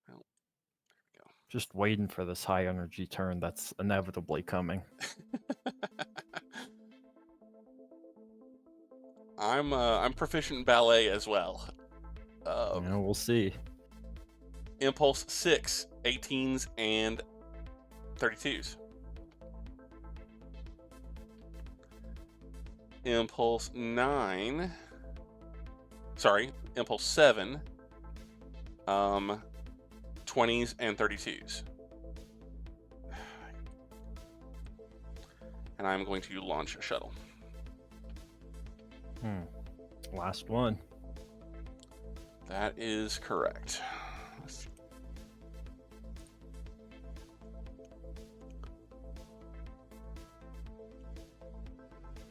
Well, there we go. Just waiting for this high energy turn that's inevitably coming. I'm proficient in ballet as well. We'll see. Impulse 6, 18s and 32s. Impulse 9. Sorry, Impulse 7. 20s and 32s. And I'm going to launch a shuttle. Last one. That is correct.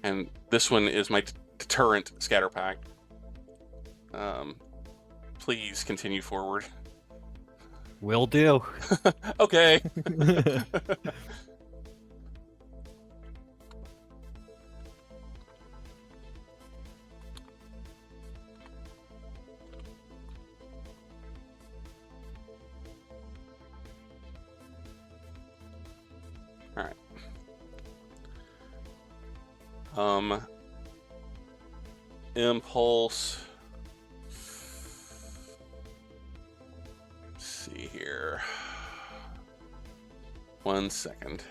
And this one is my deterrent scatter pack. Please continue forward. Will do. Okay. All right. Impulse. Let's see here. 1 second.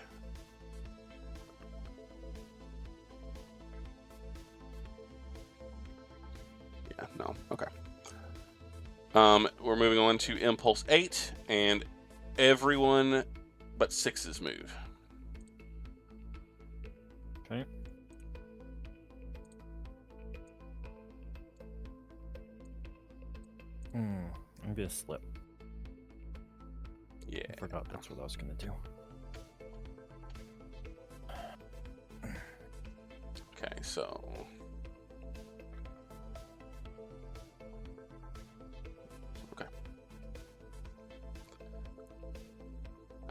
We're moving on to Impulse 8, and everyone but 6s move. Okay. I'm gonna slip. Yeah. I forgot that's what I was gonna do. Okay, so... Okay.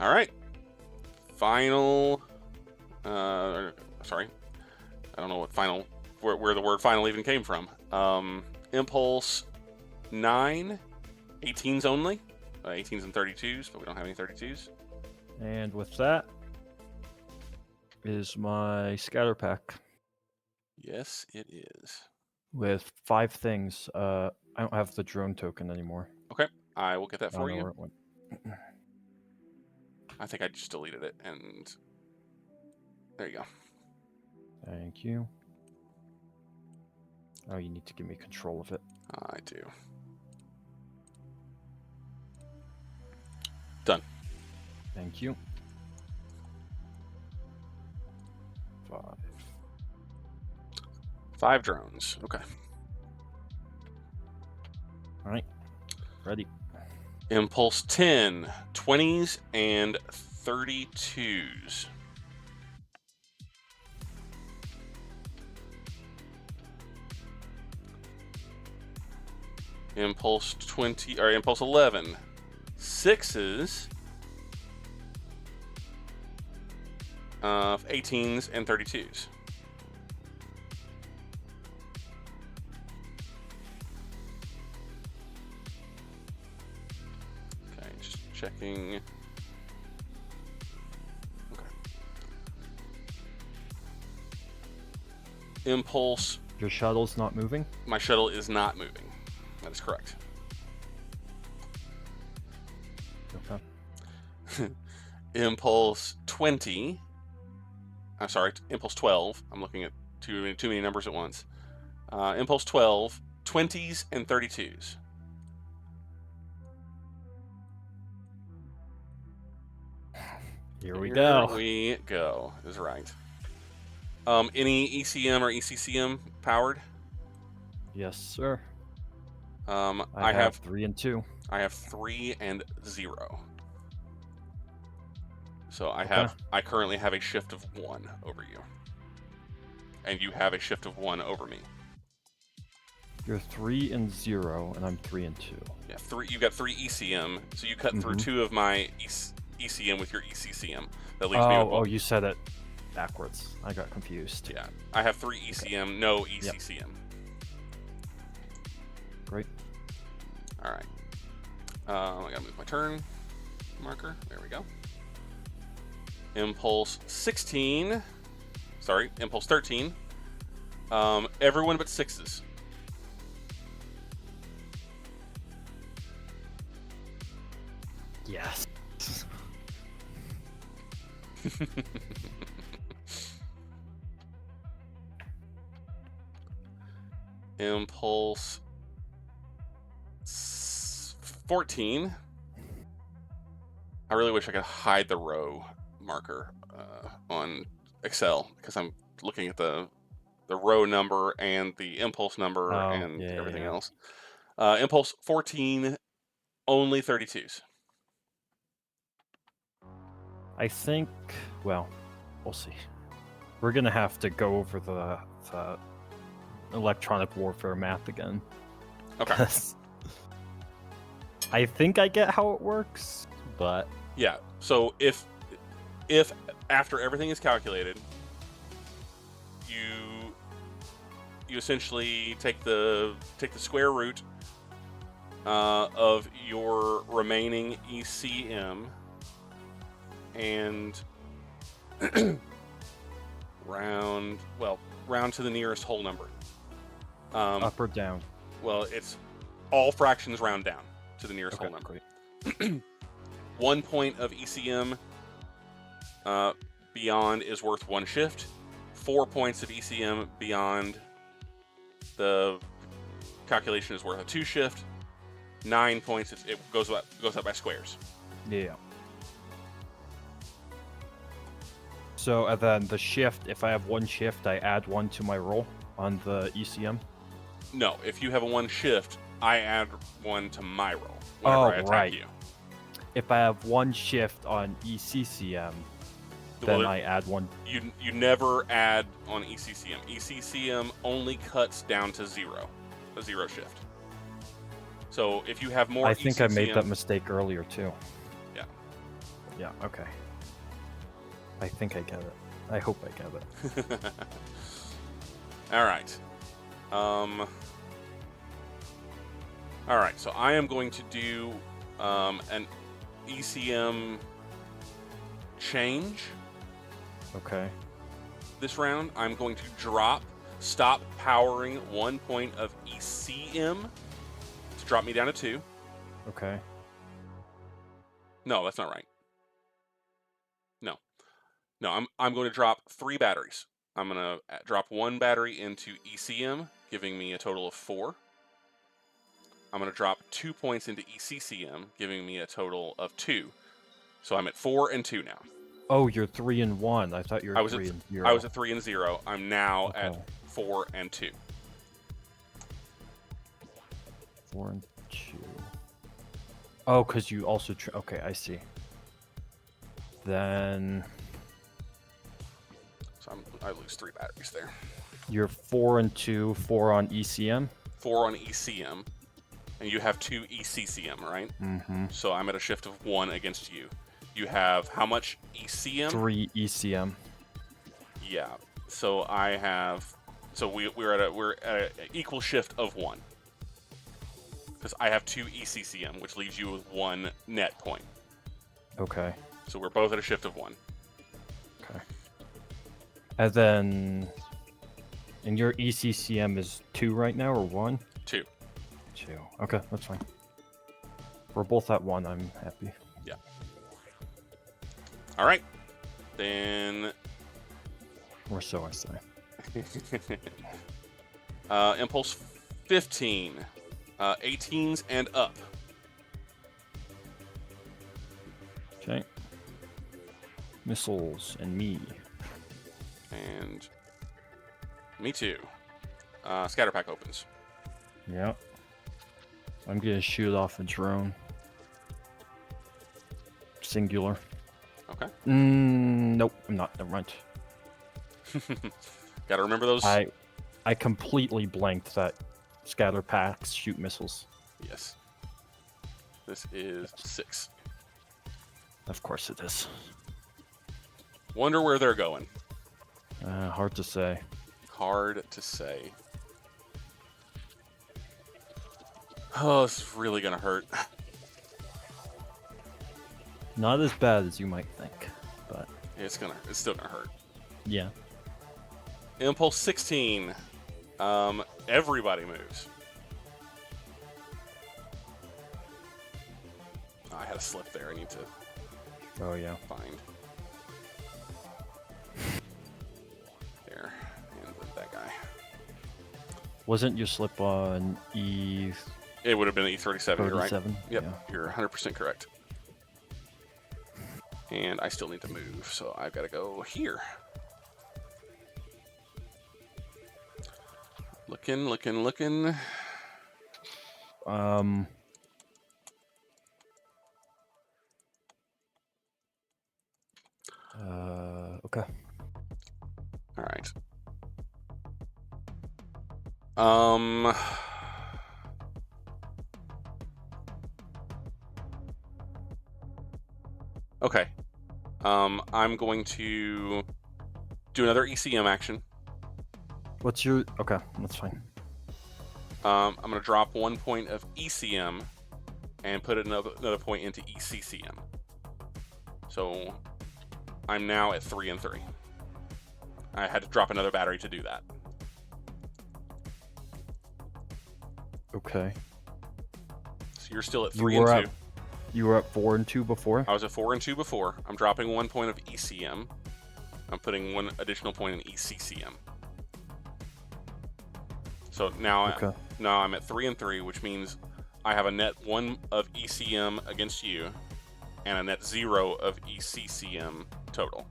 Alright. Final... sorry. I don't know what final... Where the word final even came from. Impulse 9. 18s only. 18s and 32s, but we don't have any 32s. And with that is my scatter pack Yes, it is. with 5 things. I don't have the drone token anymore. Okay, I will get that I for don't know you. where it went. I think I just deleted it, and there you go. Thank you. Oh, you need to give me control of it. I do. Done. Thank you. 5. 5 drones. Okay. All right. Ready. Impulse 10, 20s and 32s. Impulse 20 or Impulse 11, 6s, 18s and 32s. Okay, just checking. Okay. Impulse. Your shuttle's not moving? My shuttle is not moving. That is correct. Okay. Impulse 20. I'm sorry, Impulse 12. I'm looking at too many numbers at once. Impulse 12, 20s and 32s. Here we go. Here we go. Is right. Any ECM or ECCM powered? Yes, sir. I have 3 and 2. I have 3 and 0. So Okay. I currently have a shift of 1 over you, and you have a shift of 1 over me. You're 3 and 0, and I'm 3 and 2. Yeah, 3. You got 3 ECM, so you cut through 2 of my ECM with your ECCM. That leaves me with 1. Oh, you said it backwards. I got confused. Yeah, I have 3 ECM, no ECCM. Yep. Great. All right. I gotta move my turn marker. There we go. Impulse 16. Sorry, Impulse 13. Everyone but 6s. Yes. Impulse 14. I really wish I could hide the row marker on Excel, because I'm looking at the row number and the impulse number and everything else. Impulse 14, only 32s. I think, well, we'll see. We're going to have to go over the electronic warfare map again. Okay. I think I get how it works, but... Yeah, so if after everything is calculated, you essentially take the square root of your remaining ECM and round to the nearest whole number. Up or down? Well, it's all fractions round down to the nearest whole number. 1 point of ECM beyond is worth 1 shift. 4 points of ECM beyond the calculation is worth a 2 shift. 9 points. It goes up by squares. Yeah. So, and then the shift, if I have 1 shift, I add 1 to my roll on the ECM? No, if you have a 1 shift, I add 1 to my roll whenever I attack you. If I have 1 shift on ECCM, then I add 1. You never add on ECCM. ECCM only cuts down to 0, a 0 shift. So if you have more I think ECCM, I made that mistake earlier too. Yeah. Yeah, okay. I think I get it. I hope I get it. All right. All right, so I am going to do an ECM change. Okay. This round, I'm going to stop powering 1 point of ECM to drop me down to 2. Okay. No, that's not right. No, I'm going to drop 3 batteries. I'm going to drop 1 battery into ECM, giving me a total of 4. I'm going to drop 2 points into ECCM, giving me a total of 2. So I'm at 4 and 2 now. Oh, you're 3 and 1. I thought you were 3 and 0. I was at 3 and 0. I'm now at 4 and 2. 4 and 2. Oh, because you also... okay, I see. Then... So I lose 3 batteries there. You're 4 and 2, 4 on ECM? 4 on ECM. And you have 2 ECCM, right? Mm-hmm. So I'm at a shift of 1 against you. You have how much ECM? 3 ECM. Yeah. So I have... So we're at an equal shift of 1. Because I have 2 ECCM, which leaves you with 1 net point. Okay. So we're both at a shift of 1. Okay. And then... And your ECCM is 2 right now, or 1? 2. 2. Okay, that's fine. We're both at 1, I'm happy. Yeah. All right. Then... Or so I say. Impulse 15. 18s and up. Okay. Missiles and me. And me too. Scatter pack opens. Yep. I'm gonna shoot off a drone. Singular. Okay. Nope, I'm not. Never mind. Gotta remember those. I completely blanked that scatter packs shoot missiles. Yes. This is 6. Of course it is. Wonder where they're going. Hard to say. Hard to say. Oh, this is really gonna hurt. Not as bad as you might think, but It's still gonna hurt. yeah. Impulse 16. Everybody moves. Oh, I had a slip there. I need to Oh yeah. find. There. And that guy. Wasn't your slip on E37? It would have been E37, you're right? Yep, Yeah. you're 100% correct. And I still need to move, so I've got to go here. Looking. Okay. All right. Okay. I'm going to do another ECM action. What's your... Okay, that's fine. I'm going to drop 1 point of ECM and put another point into ECCM. So I'm now at 3 and 3. I had to drop another battery to do that. Okay. So you're still at 3 and 2. You were at 4 and 2 before? I was at 4 and 2 before. I'm dropping 1 point of ECM. I'm putting 1 additional point in ECCM. So now, now I'm at 3 and 3, which means I have a net 1 of ECM against you, and a net 0 of ECCM total.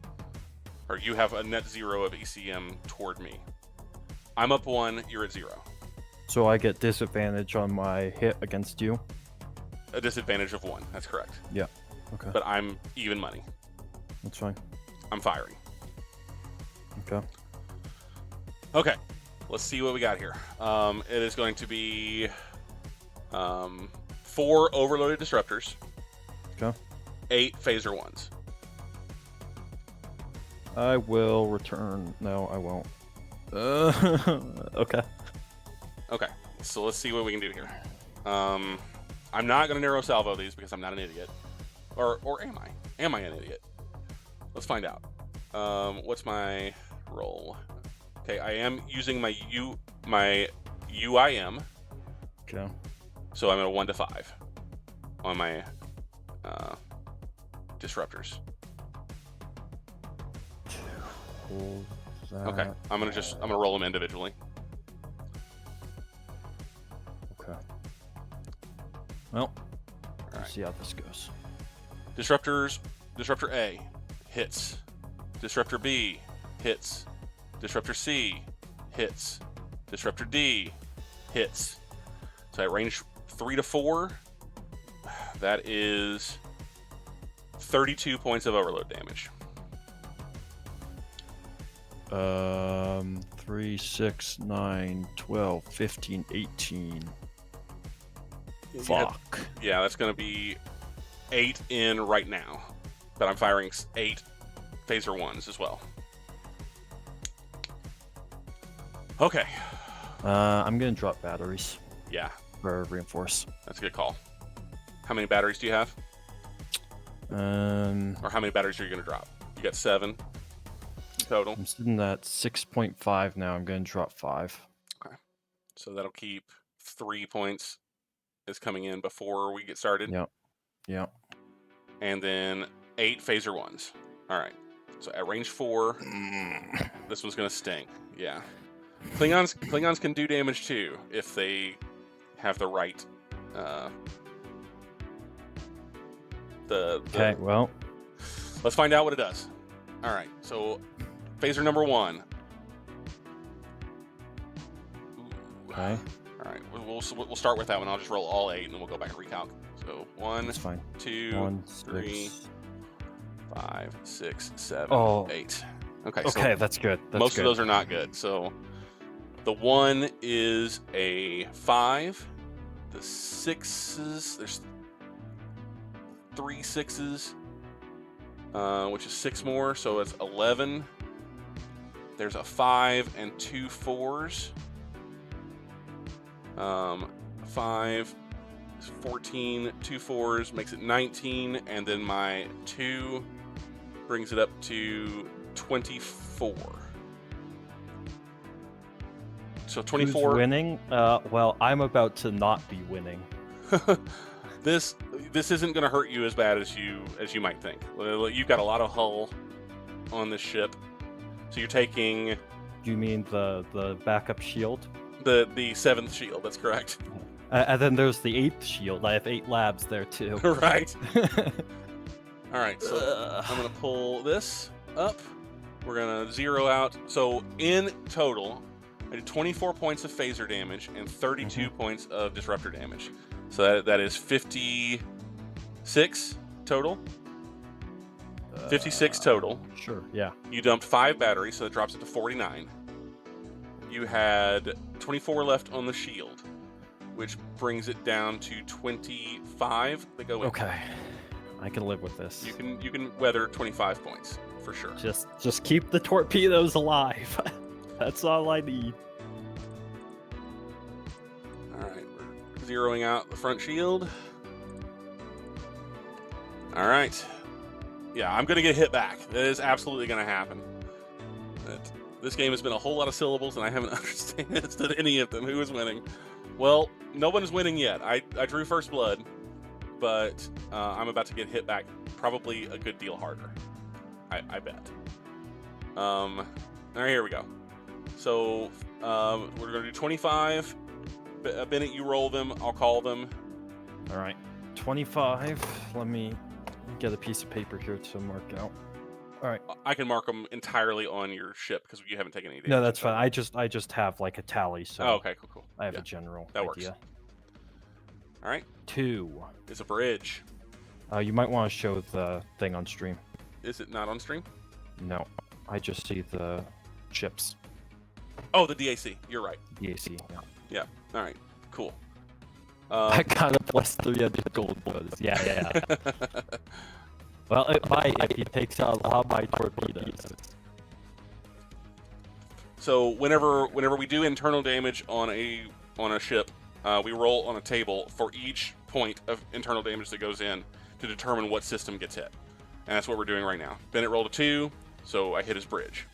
Or you have a net 0 of ECM toward me. I'm up 1, you're at 0. So I get disadvantage on my hit against you? A disadvantage of 1, that's correct. Yeah. Okay. But I'm even money. That's fine. I'm firing. Okay. Okay, let's see what we got here. It is going to be 4 overloaded disruptors. Okay. 8 phaser 1s. I will return. No, I won't. Okay. Okay, so let's see what we can do here. I'm not going to narrow salvo these because I'm not an idiot. Or am I? Am I an idiot? Let's find out. What's my roll? Okay, I am using my UIM. Okay. So I'm at a 1 to 5 on my disruptors. Okay, I'm gonna roll them individually. Okay. Well, All let's right. see how this goes. Disruptors. Disruptor A hits. Disruptor B hits. Disruptor C hits. Disruptor D hits. So at range 3 to 4, that is 32 points of overload damage. 3, 6, 9, 12, 15, 18. Fuck. Yeah, that's going to be 8 in right now. But I'm firing 8 phaser 1s as well. Okay. I'm gonna drop batteries Yeah, for reinforce. that's a good call. How many batteries do you have? Or how many batteries are you going to drop? You got 7 total. I'm sitting at 6.5 now. I'm gonna drop 5. So that'll keep 3 points is coming in before we get started. Yep. Yep. And then 8 phaser 1s. All right. So at range 4, this one's going to sting. Yeah. Klingons can do damage too if they have the right Okay, well, let's find out what it does. All right. So phaser number 1. okay, All right. We'll start with that one. I'll just roll all 8 and then we'll go back and recalc. So 1, that's fine. 2, 1, 3, 6. 5, 6, 7, Oh. 8. Okay. Okay, So that's good. That's most good. of those are not good. So the 1 is a 5. The 6s, there's 3 6s, which is 6 more, so it's 11. There's a 5 and 2 4s. 5 is 14, 2 4s makes it 19, and then my 2 brings it up to 24. So 24. Who's winning? Well, I'm about to not be winning. This isn't going to hurt you as bad as you might think. You've got a lot of hull on this ship, so you're taking. You mean the backup shield? The 7th shield. That's correct. And then there's the 8th shield. I have 8 labs there too. Right. All right. So I'm going to pull this up. We're going to zero out. So in total, I did 24 points of phaser damage and 32 points of disruptor damage. So that is 56 total. 56 total. Sure. Yeah. You dumped 5 batteries, so that drops it to 49. You had 24 left on the shield, which brings it down to 25. They go in. Okay. I can live with this. You can weather 25 points for sure. Just keep the torpedoes alive. That's all I need. All right, we're zeroing out the front shield. All right. Yeah, I'm gonna get hit back. That is absolutely gonna happen. This game has been a whole lot of syllables, and I haven't understood any of them. Who is winning? Well, no one is winning yet. I drew first blood, but I'm about to get hit back probably a good deal harder. I bet. All right, here we go. So we're going to do 25. Bennett, you roll them. I'll call them. All right, 25. Let me get a piece of paper here to mark out. All right. I can mark them entirely on your ship because you haven't taken any damage. No, that's fine. I just have like a tally, so Oh, okay, cool. I have Yeah, a general that works. idea. All right. 2. It's a bridge. You might want to show the thing on stream. Is it not on stream? No, I just see the chips. Oh, the DAC. You're right. DAC. Yeah. Yeah. All right. Cool. I got a plus 300 gold bonus. Yeah. Well, it might if he takes out all my torpedoes. So whenever we do internal damage on a ship, we roll on a table for each point of internal damage that goes in to determine what system gets hit, and that's what we're doing right now. Bennett rolled a 2, so I hit his bridge.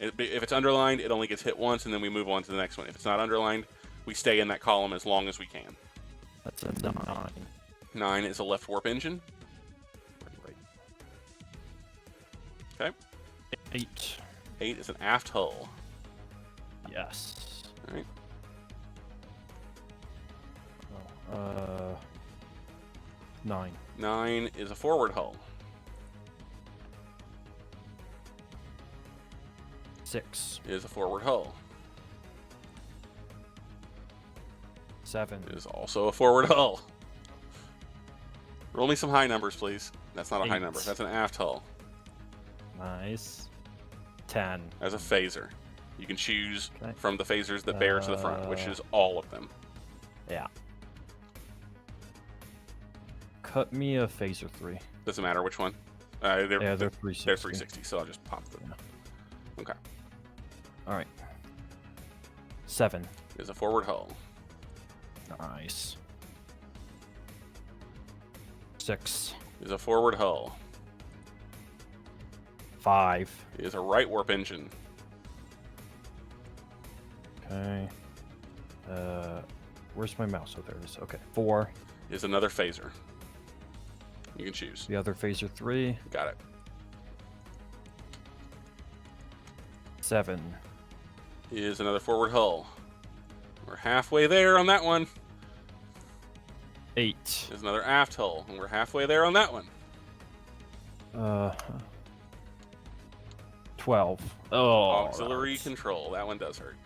If it's underlined, it only gets hit once, and then we move on to the next one. If it's not underlined, we stay in that column as long as we can. That's a 9. 9 is a left warp engine. Right. Okay. 8. 8 is an aft hull. Yes. All right. Oh, 9. 9 is a forward hull. 6. Is a forward hull. 7. Is also a forward hull. Roll me some high numbers, please. That's not a high 8. number. That's an aft hull. Nice. 10. As a phaser. You can choose Okay. from the phasers that bear to the front, which is all of them. Yeah. Cut me a phaser 3. Doesn't matter which one. They're 360. They're 360, so I'll just pop them. Yeah. Okay. All right. 7. Is a forward hull. Nice. 6. Is a forward hull. 5. Is a right warp engine. Okay. Where's my mouse? Oh, there it is. Okay. 4. Is another phaser. You can choose. The other phaser 3. Got it. 7. Is another forward hull. We're halfway there on that one. 8. Is another aft hull, and we're halfway there on that one. 12. Oh. Auxiliary control. That one does hurt.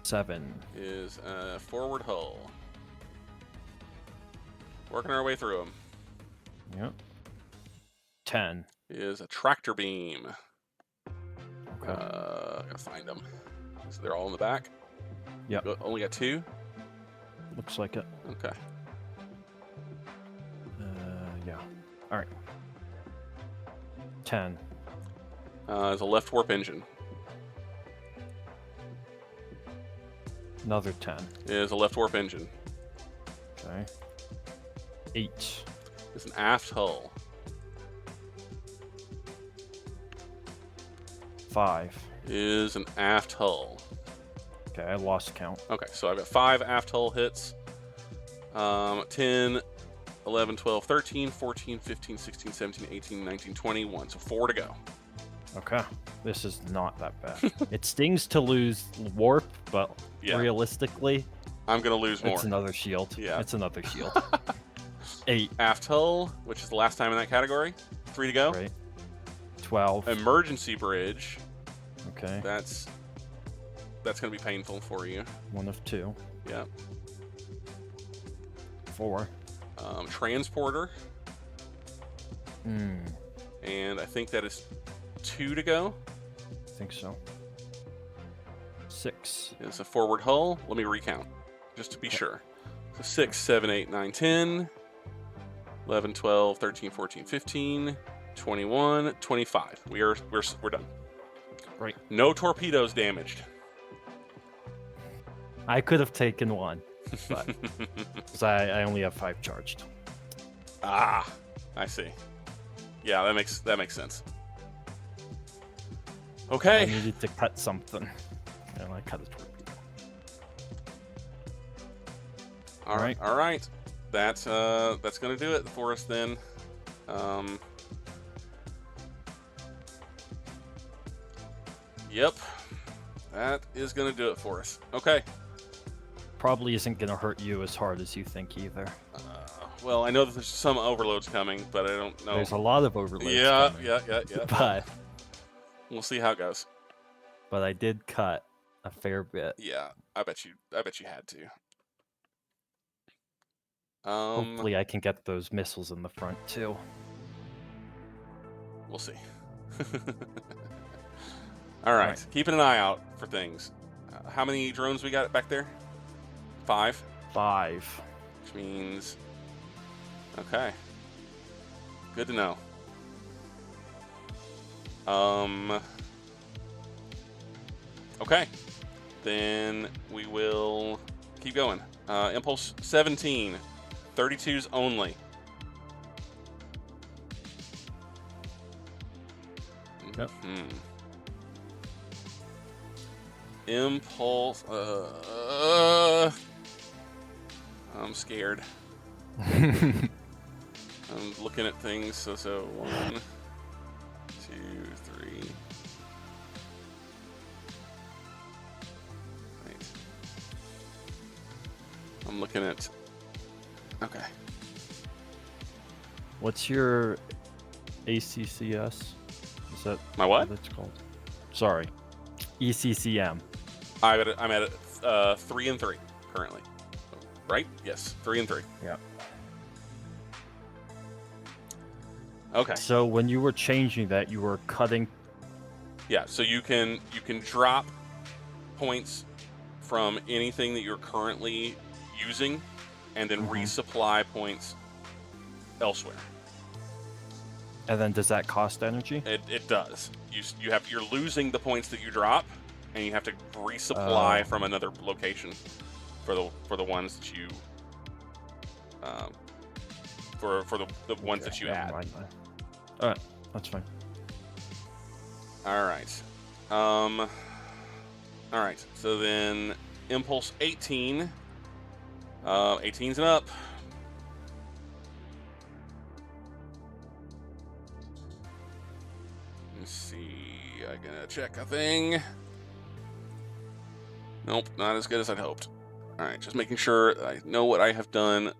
7. Is a forward hull. Working our way through them. Yep. 10. Is a tractor beam. Okay. Gotta find them. So they're all in the back. Yep. Only got 2. Looks like it. Okay. Yeah. All right. 10. Is a left warp engine. Another 10. Is a left warp engine. Okay. 8. Is an aft hull. 5. Is an aft hull. Okay, I lost count. Okay, so I've got 5 aft hull hits. 10, 11, 12, 13, 14, 15, 16, 17, 18, 19, 21. So 4 to go. Okay. This is not that bad. It stings to lose warp, but Yeah. realistically, I'm going to lose more. it's another shield. Yeah. It's another shield. 8. Aft hull, which is the last time in that category. 3 to go. Right. 12. Emergency bridge. Okay. That's going to be painful for you. 1 of 2. Yeah. 4. Transporter. And I think that is 2 to go. I think so. 6. It's a forward hull. Let me recount, just to be sure. So 6, 7, 8, 9, 10, 11, 12, 13, 14, 15, 21, 25. We're done. Right. No torpedoes damaged. I could have taken 1, but 'cause I only have 5 charged. Ah, I see. Yeah, that makes sense. I Okay. needed to cut something, and I cut a torpedo. All right. All right. That's gonna do it for us then. Yep. That is going to do it for us. Okay. Probably isn't gonna hurt you as hard as you think either. Well, I know that there's some overloads coming, but I don't know. There's a lot of overloads Yeah, coming. yeah. But We'll see how it goes. I did cut a fair bit. Yeah, I bet you had to. Hopefully I can get those missiles in the front too. We'll see. All right, keeping an eye out for things. How many drones we got back there? 5? 5. Which means... Okay. Good to know. Okay. Then we will keep going. Impulse 17. 32s only. Yep. Impulse. I'm scared. I'm looking at things. So 1, 2, 3. Wait. I'm looking at. Okay. What's your ACCS? Is that My what? it's called? Sorry, ECCM. I'm at 3 and 3 currently. Right? Yes, 3 and 3. Yeah. Okay. So when you were changing that, you were cutting. Yeah. So you can drop points from anything that you're currently using, and then resupply points elsewhere. And then does that cost energy? It does. You're losing the points that you drop, and you have to resupply from another location for the ones that you for the ones that you add. All right, that's fine. All right. All right. So then Impulse 18. 18s and up. Let's see. I gotta check a thing. Nope, not as good as I'd hoped. All right, just making sure that I know what I have done.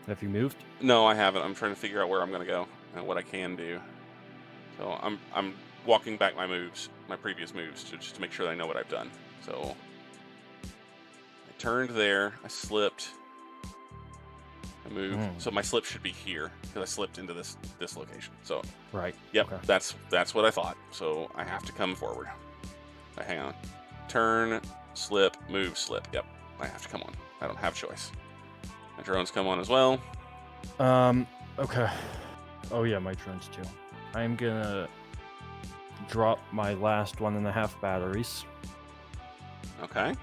Have you moved? No, I haven't. I'm trying to figure out where I'm going to go and what I can do. So I'm walking back my moves, my previous moves, just to make sure that I know what I've done. So I turned there. I slipped. I moved. So my slip should be here because I slipped into this location. So right. Yep. Okay. That's what I thought. So I have to come forward. Hang on. Turn, slip, move, slip. Yep. I have to come on. I don't have a choice. My drones come on as well. Okay. Oh yeah, my drones too. I'm gonna drop my last 1.5 batteries. Okay.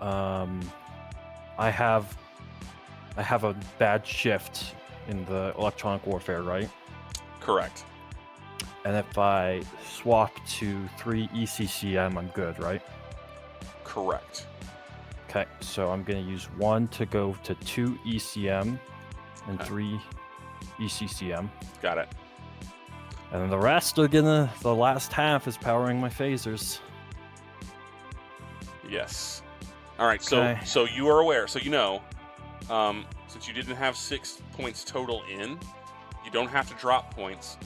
I have a bad shift in the electronic warfare, right? Correct. And if I swap to 3 ECCM, I'm good, right? Correct. Okay, so I'm going to use 1 to go to 2 ECM and 3 ECCM. Got it. And then the rest are the last half is powering my phasers. Yes. All right, Okay. so you are aware, so you know, since you didn't have 6 points total in, you don't have to drop points.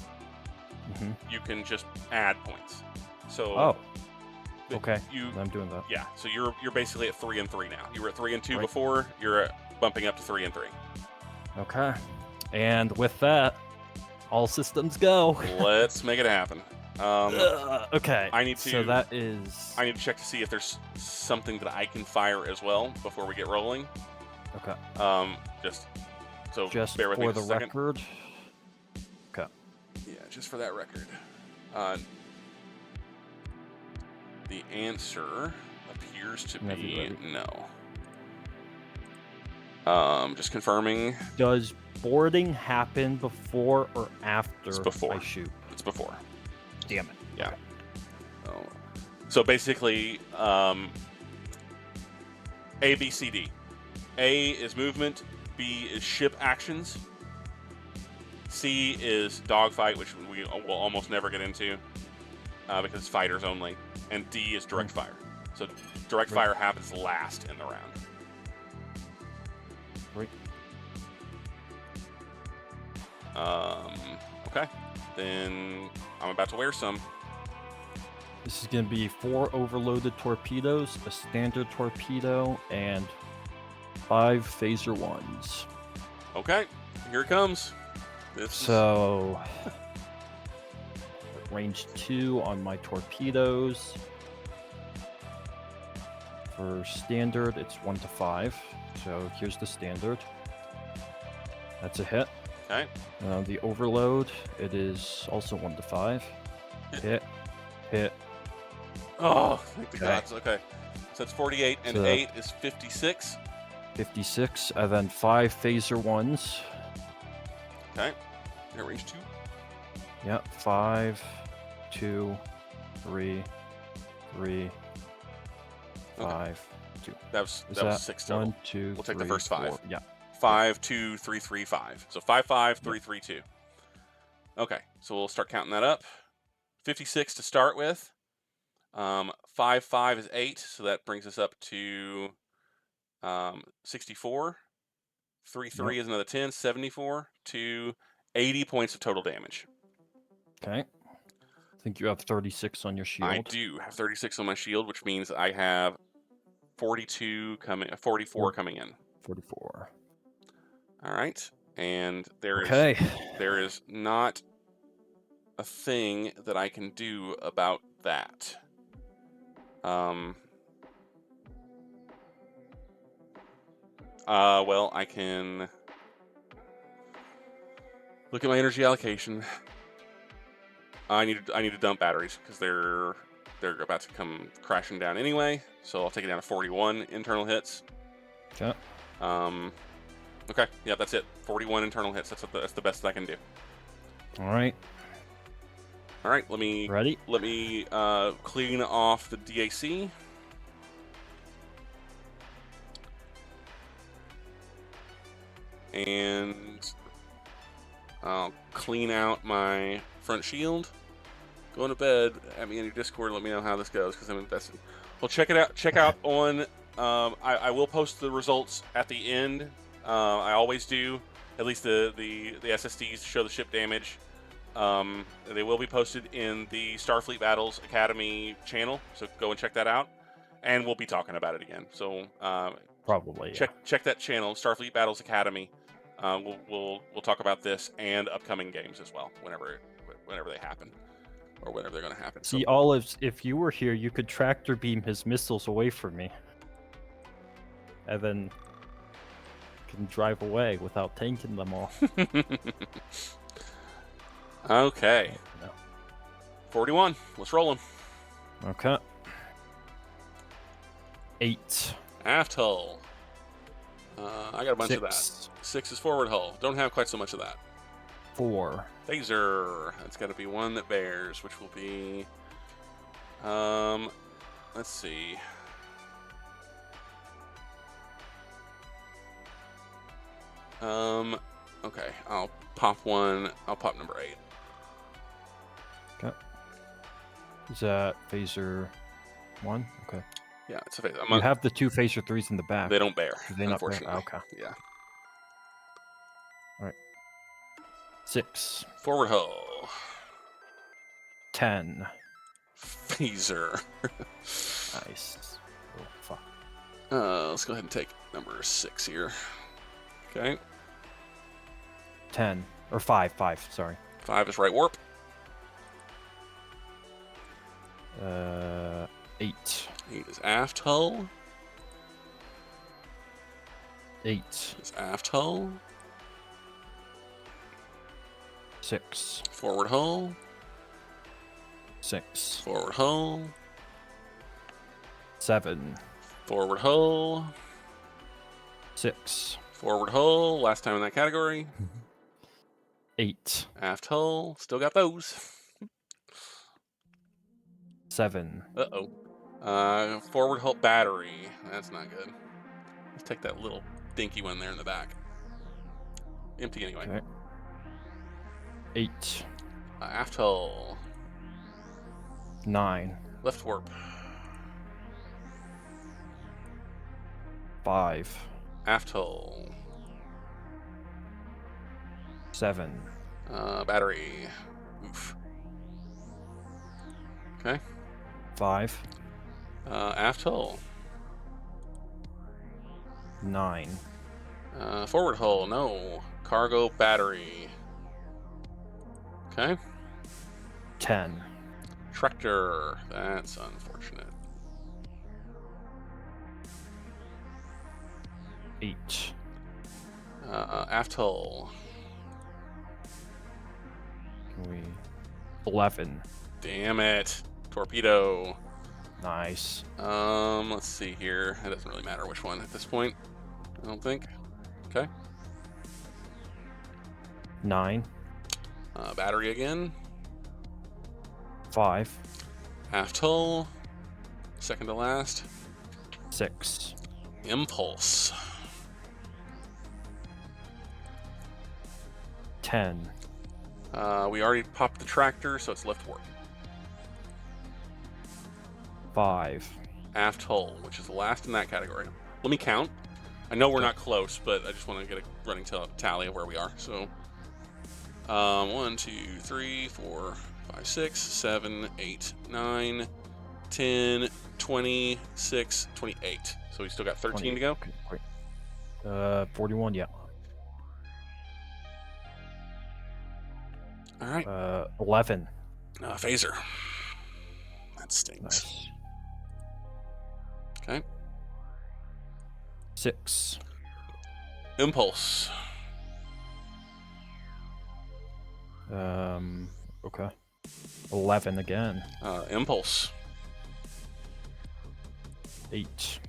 You can just add points. So okay. I'm doing that. Yeah, so you're basically at 3 and 3 now. You were at 3 and 2 before. You're bumping up to 3 and 3. Okay. And with that, all systems go. Let's make it happen. Okay. I need to. So that is. I need to check to see if there's something that I can fire as well before we get rolling. Okay. Just bear with me for just the a second. record. Okay. Yeah, just for that record. The answer appears to be no. Just confirming. Does boarding happen before or after It's before. I shoot? It's before. Damn it. Yeah. So basically, A, B, C, D. A is movement. B is ship actions. C is dogfight, which we will almost never get into because it's fighters only. And D is direct fire. So direct fire happens last in the round. Right. Okay. Then I'm about to wear some. This is going to be 4 overloaded torpedoes, a standard torpedo, and 5 phaser ones. Okay, here it comes. So, range 2 on my torpedoes. For standard, it's 1 to 5. So here's the standard. That's a hit. Okay. The overload, it is also 1 to 5. Hit. Hit. Oh, thank the gods. Okay. So it's 48, and 8 is 56. 56, and then 5 phaser ones. Okay. Here, range 2. Yep, 5, 2, 3, 3, 5, 2. That was 6 total. 1, 2, We'll take 3, the first 5. 4. Yeah. 5, 2, 3, 3, 5. So 5, 5, 3, 3, 2. Okay, so we'll start counting that up. 56 to start with. 5, 5 is 8, so that brings us up to 64. 3, 3 is another 10, 74 to 80 points of total damage. Okay. I think you have 36 on your shield. I do have 36 on my shield, which means I have 44 coming in. 44. All right, and there is not a thing that I can do about that. Well, I can look at my energy allocation. I need to dump batteries because they're about to come crashing down anyway. So I'll take it down to 41 internal hits. Okay. Okay. Yeah, that's it. 41 internal hits. That's the best I can do. All right. All right. Let me clean off the DAC. And I'll clean out my front shield. Going to bed. At me in your Discord. Let me know how this goes because I'm invested. Well, check it out. Check out on. I will post the results at the end. I always do. At least the SSDs show the ship damage. They will be posted in the Starfleet Battles Academy channel. So go and check that out. And we'll be talking about it again. So probably check that channel, Starfleet Battles Academy. We'll talk about this and upcoming games as well whenever they happen. Or whenever they're going to happen. See, Olives, if you were here, you could tractor beam his missiles away from me. And then can drive away without tanking them all. Okay. No. 41. Let's roll them. Okay. 8. Aft hull. I got a bunch of that. 6 is forward hull. Don't have quite so much of that. 4. Phaser. That's got to be one that bears, which will be. Let's see. Okay. I'll pop one. I'll pop number 8. Okay. Is that phaser 1? Okay. Yeah, it's a phaser. You have the 2 phaser 3s in the back. They don't bear. They unfortunately. Not bear? Okay. Yeah. All right. 6. Forward hull. 10. Phaser. Nice. Oh, fuck. Let's go ahead and take number 6 here. Okay. 10. Or 5. 5, sorry. 5 is right warp. 8. 8 is aft hull. 8 is aft hull. 6. Forward hull. 6. Forward hull. 7. Forward hull. 6. Forward hull. Last time in that category. 8. Aft hull. Still got those. 7. Forward halt battery. That's not good. Let's take that little dinky one there in the back. Empty anyway. Okay. 8. Aft hull. 9. Left warp. 5. Aft hull. 7. Battery. Oof. Okay. 5. Aft hull. 9. Forward hull. No. Cargo battery. Okay. 10. Tractor. That's unfortunate. 8. Aft hull. Can we? 11. Damn it. Torpedo. Nice. Let's see here. It doesn't really matter which one at this point, I don't think. Okay. 9. Battery again. 5. Aft hull. Second to last. 6. Impulse. 10. We already popped the tractor, so it's left warp. 5. Aft hull, which is the last in that category. Let me count. I know we're not close, but I just want to get a running tally of where we are. So, 1, 2, 3, 4, 5, 6, 7, 8, 9, 10, 26, 28. So we still got 13 to go. Okay, great. 41, yeah. All right. 11. Phaser. That stinks. Nice. Okay. 6. Impulse. Okay. 11 again. Impulse. 8.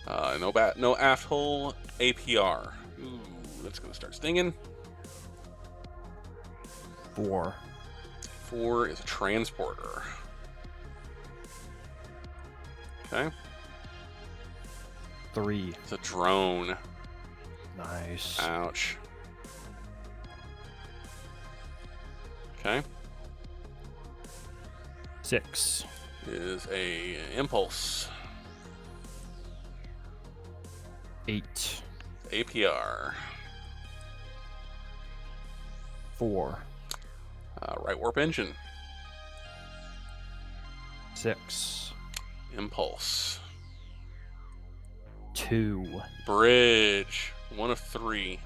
No aft hull. APR. Ooh, that's gonna start stinging. 4. 4 is a transporter. Okay. 3. It's a drone. Nice. Ouch. Okay. 6. Is a impulse. 8. APR. 4. Right warp engine. 6. Impulse. 2. Bridge. 1 of 3.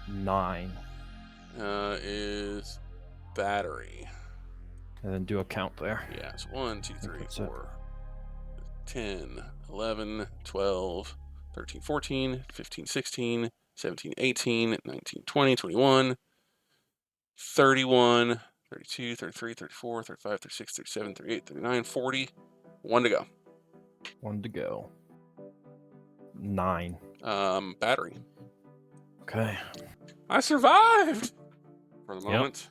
9. Is battery. And then do a count there. Yeah, it's 1, 2, 3, that's it. 4, 10, 11, 12, 13, 14, 15, 16, 17, 18, 19, 20, 21, 31, 32, 33, 34, 35, 36, 37, 38, 39, 40. 1 to go. 1 to go. 9. Battery. Okay. I survived! For the moment.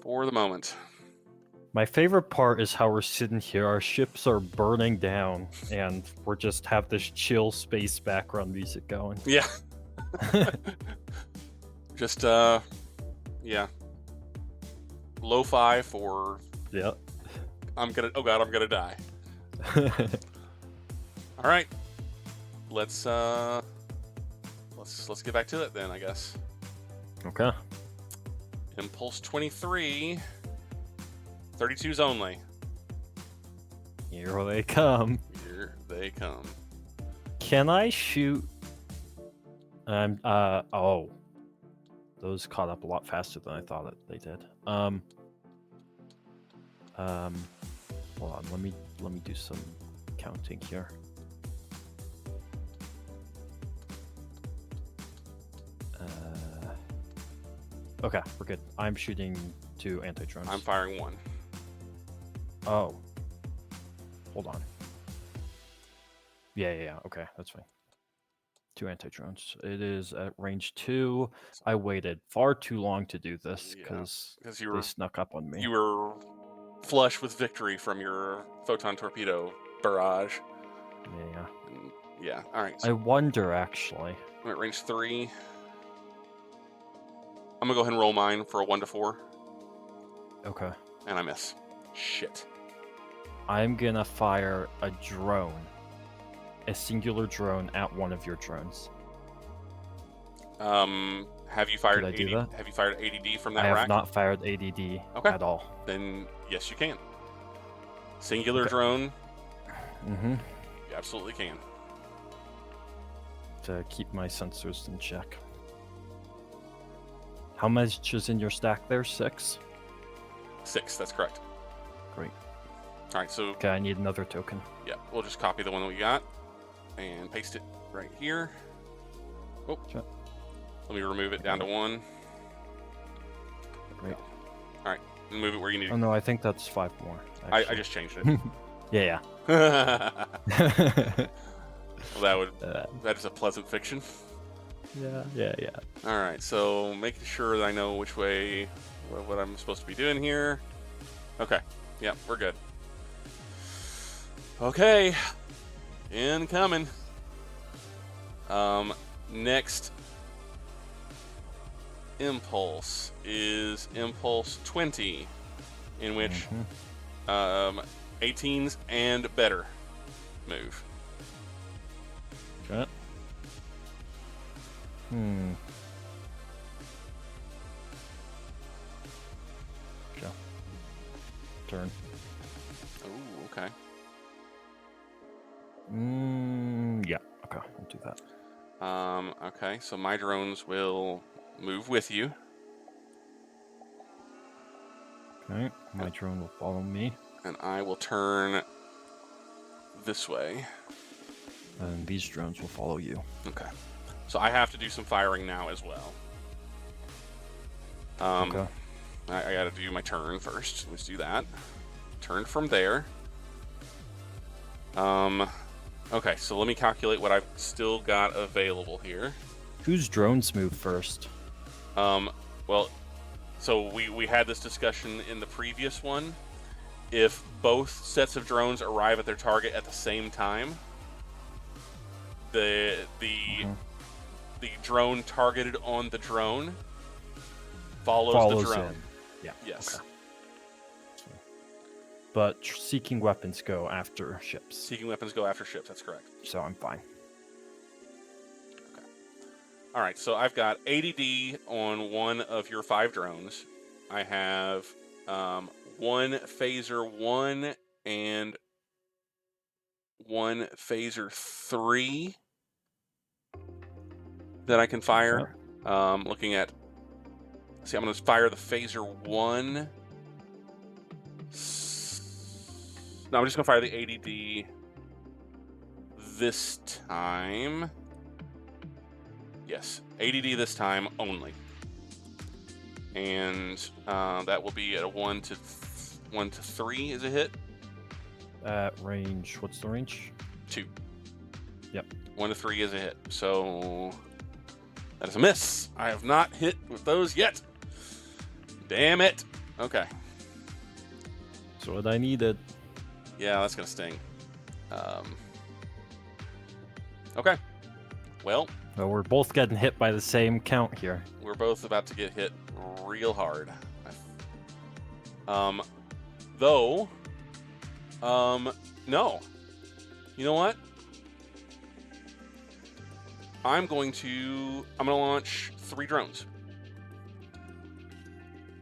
For the moment. My favorite part is how we're sitting here, our ships are burning down, and we're just have this chill space background music going. Yeah. Just, yeah. Lo-fi for... Yep. oh god, I'm gonna die. All right. Let's get back to it then, I guess. Okay. Impulse 23. 32s only. Here they come. Here they come. Can I shoot? Oh. Those caught up a lot faster than I thought they did. Hold on, let me do some counting here. Okay, we're good. I'm shooting 2 anti-drones. I'm firing 1. Oh. Hold on. Yeah, okay, that's fine. 2 anti-drones. It is at range 2. I waited far too long to do this Yeah, because because they snuck up on me. you were flush with victory from your photon torpedo barrage. Yeah. And yeah. All right. I So wonder, actually. I'm at range 3. I'm gonna go ahead and roll mine for a 1 to 4, Okay. and I miss. Shit. I'm gonna fire a drone. A singular drone at one of your drones. Have you fired Did I do 80? that? Have you fired ADD from that I have rack? not fired ADD Okay. at all. Then yes, you can. Singular Okay. drone. Mm-hmm. You absolutely can. To keep my sensors in check. How much is in your stack there? 6? 6. That's correct. Great. All right. So Okay, I need another token. yeah, we'll just copy the one that we got and paste it right here. Oh. Sure. Let me remove it down to 1. Great. All right. And move it where you need Oh it. no, I think that's 5 more. I just changed it. Yeah. Well, that is a pleasant fiction. Yeah. All right, so making sure that I know which way, what I'm supposed to be doing here. Okay, yeah, we're good. Okay, incoming. Next impulse is impulse 20, in which 18s and better move. Okay. Okay. Turn. Oh, okay. Yeah. Okay, I'll do that. Okay, so my drones will move with you. Okay, my drone will follow me. And I will turn this way. And these drones will follow you. Okay. So I have to do some firing now as well. Okay. I got to do my turn first. Let's do that. Turn from there. Okay, so let me calculate what I've still got available here. Whose drones move first? Well, so we had this discussion in the previous one. If both sets of drones arrive at their target at the same time, the drone targeted on the drone follows the drone. In. Yeah. Yes. Okay. But seeking weapons go after ships. Seeking weapons go after ships. That's correct. So I'm fine. Okay. All right. So I've got ADD on one of your 5 drones. I have 1 phaser 1 and 1 phaser 3 that I can fire. Okay. Looking at. See, I'm going to fire the phaser 1. No, I'm just going to fire the ADD this time. Yes, ADD this time only. And that will be at a 1 to 3 is a hit. At range, what's the range? 2. Yep. 1 to 3 is a hit. So that is a miss. I have not hit with those yet. Damn it. Okay. That's what I needed. Yeah, that's going to sting. Okay. Well, we're both getting hit by the same count here. we're both about to get hit real hard. Though, no. You know what? I'm going to launch 3 drones.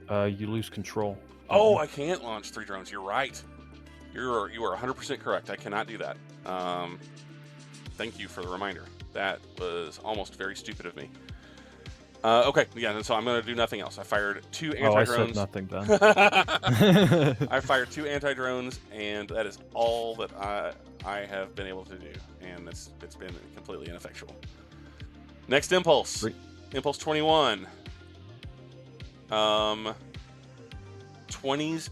You lose control. Oh, I can't launch 3 drones. You're right. You are 100% correct. I cannot do that. Thank you for the reminder. That was almost very stupid of me. Okay, yeah, and so I'm going to do nothing else. I fired 2 anti-drones. I said nothing then. I fired 2 anti-drones, and that is all that I have been able to do, and it's been completely ineffectual. Next impulse. Great. Impulse 21. 20s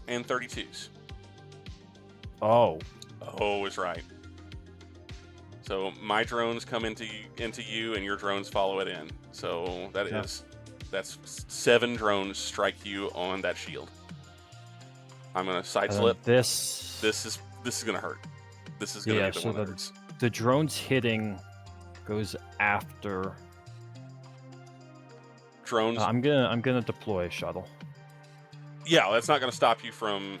and 32s. Oh. Oh is right. So my drones come into you, and your drones follow it in. So that's 7 drones strike you on that shield. I'm gonna side slip. This is gonna hurt. This is gonna be the one that hurts. The drones hitting goes after. Drones. I'm gonna deploy a shuttle. Yeah, that's not gonna stop you from.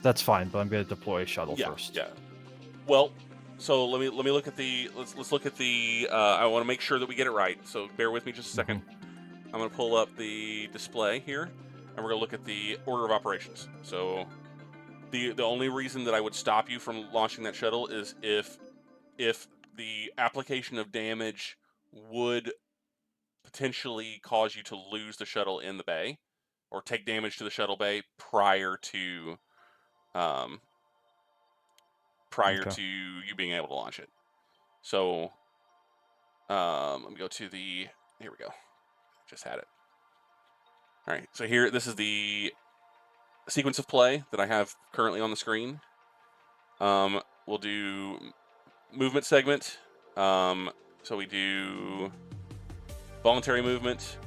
That's fine, but I'm gonna deploy a shuttle first. Yeah. Well, so let me look at the let's look at the. I want to make sure that we get it right. So bear with me just a second. I'm gonna pull up the display here, and we're gonna look at the order of operations. So the only reason that I would stop you from launching that shuttle is if the application of damage would potentially cause you to lose the shuttle in the bay, or take damage to the shuttle bay prior to to you being able to launch it. So let me go to the. Here we go. Just had it. All right. So here, this is the sequence of play that I have currently on the screen. We'll do movement segment. So we do voluntary movement.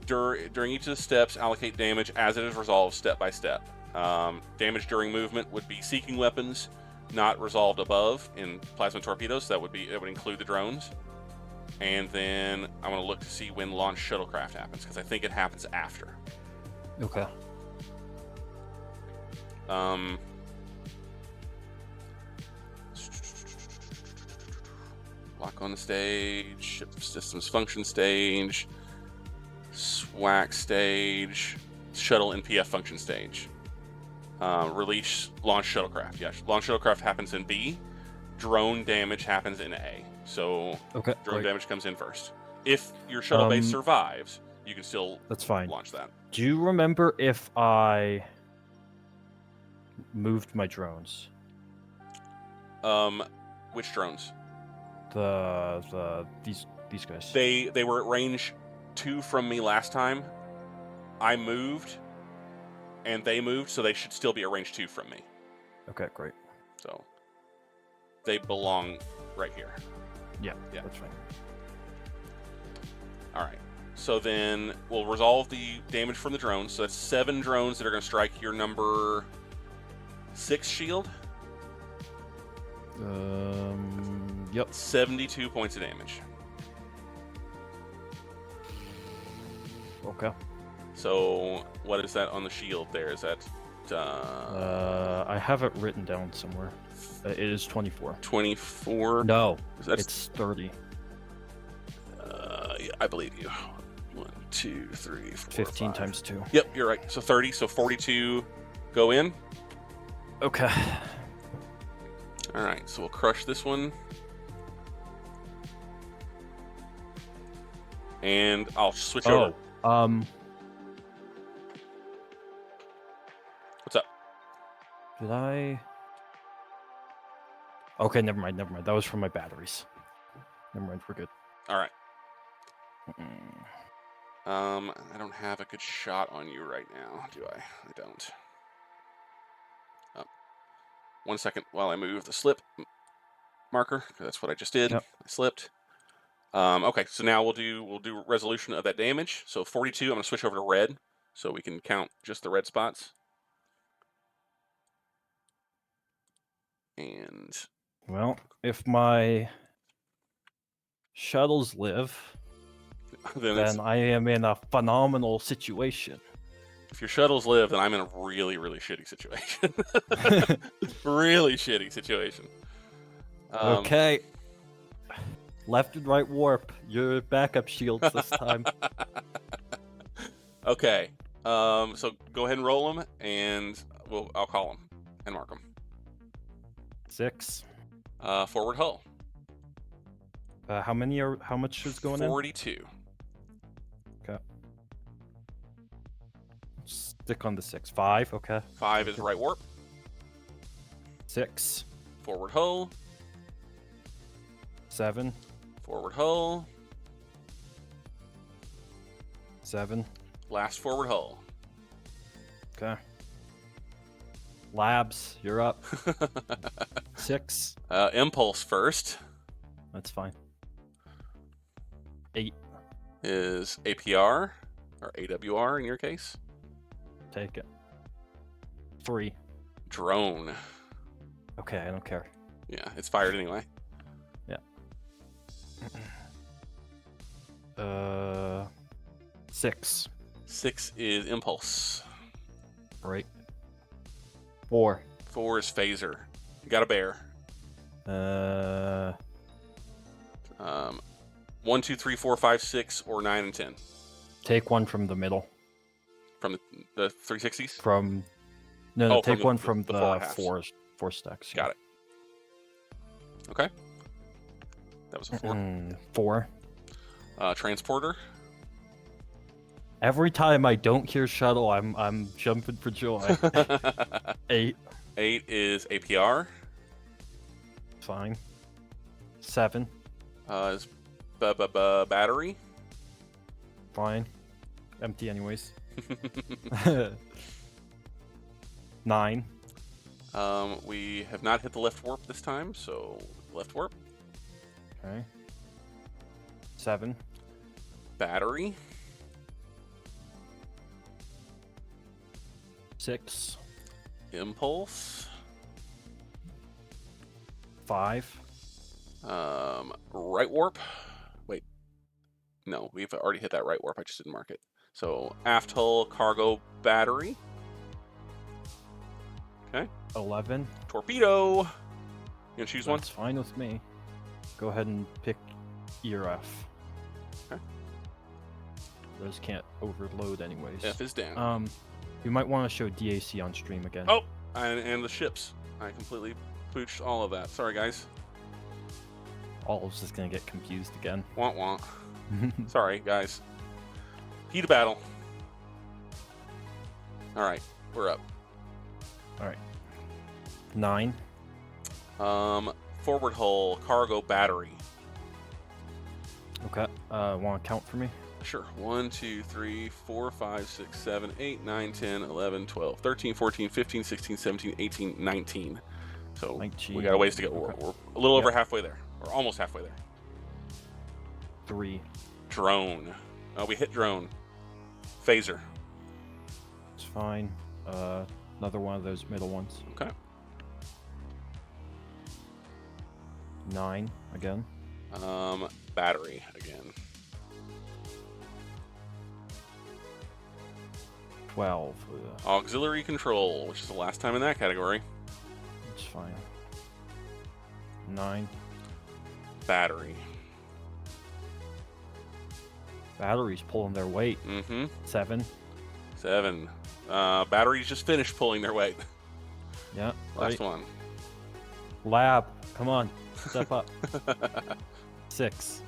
During each of the steps, allocate damage as it is resolved step by step. Damage during movement would be seeking weapons not resolved above in plasma torpedoes. That would include the drones. And then I want to look to see when launch shuttlecraft happens, because I think it happens after. Okay. Lock on the stage, ship systems function stage, SWAC stage, shuttle and PF function stage. Release launch shuttlecraft. Yeah, launch shuttlecraft happens in B. Drone damage happens in A. So drone damage comes in first. If your shuttle base survives, you can still launch that. Do you remember if I moved my drones? Which drones? These guys. They were at range 2 from me last time. I moved, and they moved, so they should still be at range 2 from me. Okay, great. So they belong right here. Yeah, that's fine. All right. So then we'll resolve the damage from the drones. So that's 7 drones that are going to strike your number 6 shield. Yep. 72 points of damage. Okay. So what is that on the shield there? Is that... I have it written down somewhere. It is 24. 24? No, it's 30. Yeah, I believe you. 1, 2, 3, 4, 15 5. times 2. Yep, you're right. So 30, so 42 go in. Okay. All right, so we'll crush this one. And I'll switch over. What's up? Did I? Okay, never mind. That was from my batteries. Never mind, we're good. All right. I don't have a good shot on you right now, do I? I don't. Oh. 1 second while I move the slip marker, because that's what I just did. Yep. I slipped. Okay, so now we'll do resolution of that damage. So 42, I'm going to switch over to red, so we can count just the red spots. And well, if my shuttles live, then I am in a phenomenal situation. If your shuttles live, then I'm in a really, really shitty situation. Really shitty situation. Okay. Left and right warp. Your backup shields this time. Okay. So go ahead and roll them, and I'll call them and mark them. 6. Forward hull. How much is going 42. in? 42. Okay. Stick on the 6. 5, okay. 5 is right warp. 6. Forward hull. 7. Forward hull. 7. Last forward hull. Okay. Labs, you're up. 6. Impulse first That's fine. 8. is APR, or AWR in your case. Take it. 3. Drone. Okay, I don't care. Yeah, it's fired anyway. Yeah. 6. 6 is Impulse. Right. 4. 4 is Phaser. You got a bear. 1, 2, 3, 4, 5, 6, or 9 and 10 Take one from the middle. from the 360s. From no, Oh, take from one the from four the halves. four stacks. Got it. Okay. That was a 4. 4. Transporter. Every time I don't hear shuttle, I'm jumping for joy. 8. 8 is APR. Fine. 7. Is battery. Fine. Empty anyways. 9. We have not hit the left warp this time, so left warp. Okay. 7. Battery. 6. Impulse. 5. Right warp. Wait. No, we've already hit that right warp. I just didn't mark it. So aft hull, cargo, battery. Okay. 11. Torpedo. You gonna choose one? That's fine with me. Go ahead and pick E or F. Okay. Those can't overload anyways. F is down. You might want to show DAC on stream again. Oh, and the ships. I completely pooched all of that. Sorry, guys. All of us is gonna get confused again. Want. Sorry, guys. Heat of battle. All right, we're up. All right. 9. Forward hull, cargo, battery. Okay. Want to count for me? Sure. 1, 2, 3, 4, 5, 6, 7, 8, 9, 10, 11, 12, 13, 14, 15, 16, 17, 18, 19. So 19. we got a ways to go. Okay. We're a little over halfway there. Or almost halfway there. 3. Drone. We hit drone. Phaser. It's fine. Another one of those middle ones. Okay. 9 again. Battery again. 12. Auxiliary control, which is the last time in that category. It's fine. 9. Battery. Batteries pulling their weight. 7. 7. Batteries just finished pulling their weight. Yeah. Last Right. one. Lab. Come on. Step up. 6.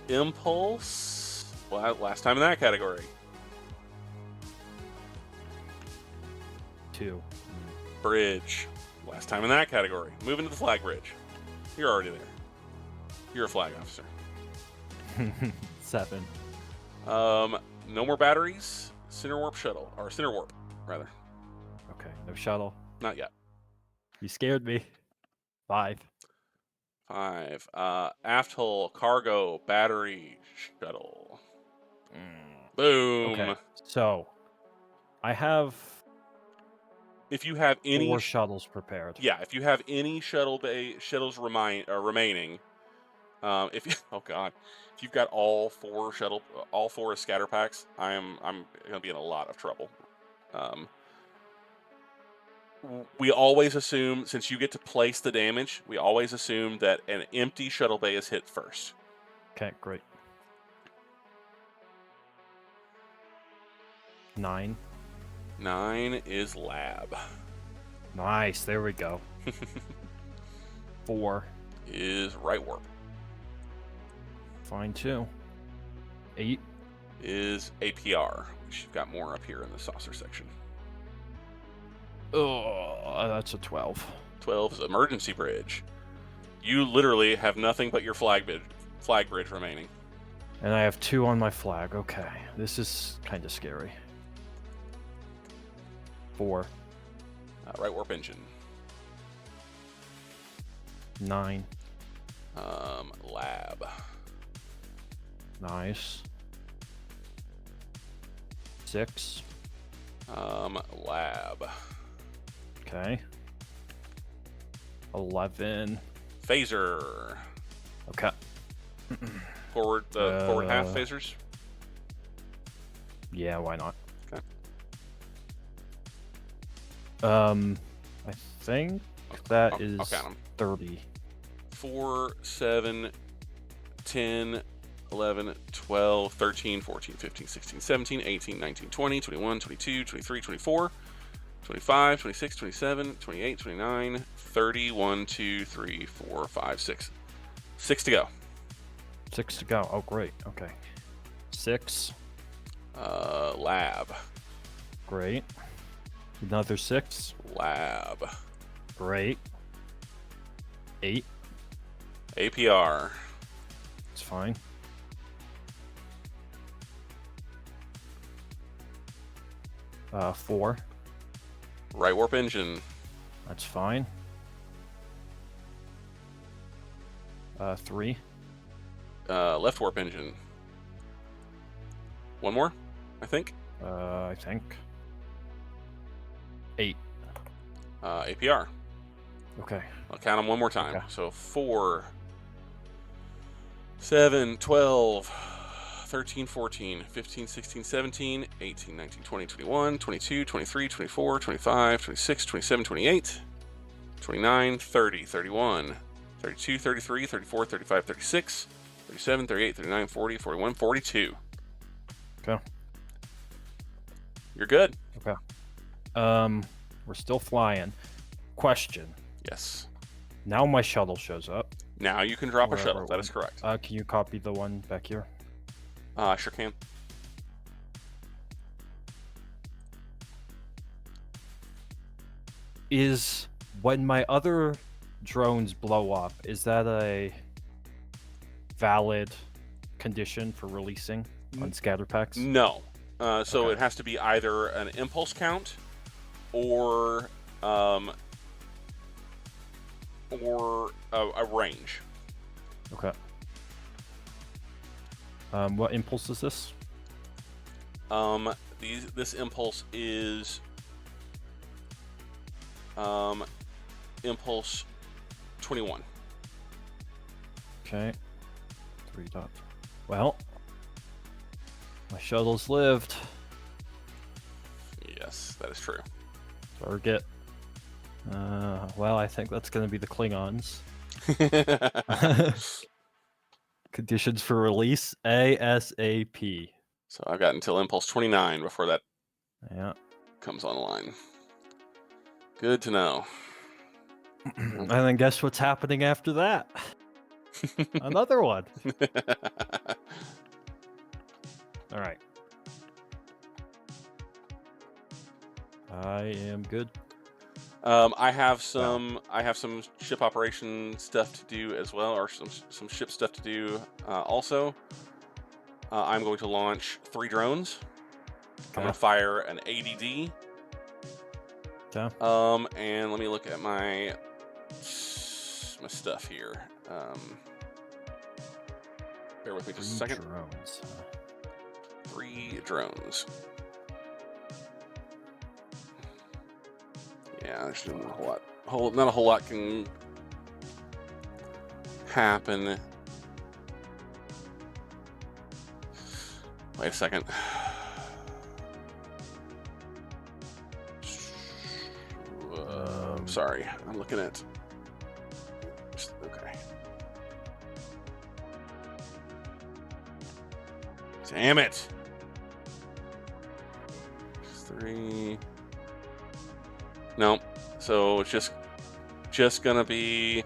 Impulse. Well, last time in that category. 2. Bridge. Last time in that category. Moving to the flag bridge. You're already there. You're a flag officer. 7. No more batteries. Center warp shuttle. Or center warp, rather. Okay. No shuttle. Not yet. You scared me. 5. 5. Aft hull, cargo, battery, shuttle. Boom. Okay. So, I have If you have any 4 shuttles prepared. Yeah, if you have any shuttles remaining, if you, oh god, if you've got all 4 scatter packs, I'm gonna be in a lot of trouble. We always assume, since you get to place the damage, we always assume that an empty shuttle bay is hit first. Okay, great. 9. 9 is lab. Nice. There we go. 4. Is right warp. Fine too. 8. Is APR, which you've got more up here in the saucer section. Oh, that's a 12. 12 is emergency bridge. You literally have nothing but your flag bridge remaining. And I have 2 on my flag. Okay. This is kind of scary. 4. Right warp engine. 9. Lab. Nice. 6. Lab. Okay. 11. Phaser. Okay. Forward half phasers. Yeah, why not? Okay. I think that is I'll count them. 30. 4, 7, 10, 11, 12, 13, 14, 15, 16, 17, 18, 19, 20, 21, 22, 23, 24, 25, 26, 27, 28, 29, 30, 1, 2, 3, 4, 5, 6. 6 to go. 6 to go. Oh, great. Okay. 6. Lab. Great. Another 6. Lab. Great. 8. APR. It's fine. Uh, 4. Right warp engine. That's fine. 3. Left warp engine. One more, I think. I think. 8. APR. Okay. I'll count them one more time. Okay. So 4, 7, 12, 13, 14, 15, 16, 17, 18, 19, 20, 21, 22, 23, 24, 25, 26, 27, 28, 29, 30, 31, 32, 33, 34, 35, 36, 37, 38, 39, 40, 41, 42. Okay. You're good. Okay. We're still flying. Question. Yes. Now my shuttle shows up. Now you can drop a Wherever shuttle. it That went. is correct. Can you copy the one back here? I sure can. Is when my other drones blow up, is that a valid condition for releasing on scatter packs? No. So Okay. it has to be either an impulse count or a range. Okay. What impulse is this? This impulse is impulse 21. Okay. 3 dot. Well, my shuttles lived. Yes, that is true. Target. Well, I think that's going to be the Klingons. Conditions for release ASAP. So I've got until impulse 29 before that Yeah. comes online. Good to know. And then guess what's happening after that? Another one. All right. I am good. I have some ship operation stuff to do as well, or some ship stuff to do also. I'm going to launch 3 drones. I'm going to fire an ADD. Okay. And let me look at my stuff here. Bear with me just a second. Drones. 3 drones. Yeah, there's not a whole lot. Not a whole lot can happen. Wait a second. Sorry, I'm looking at. Okay. Damn it. 3. No, so it's just gonna be.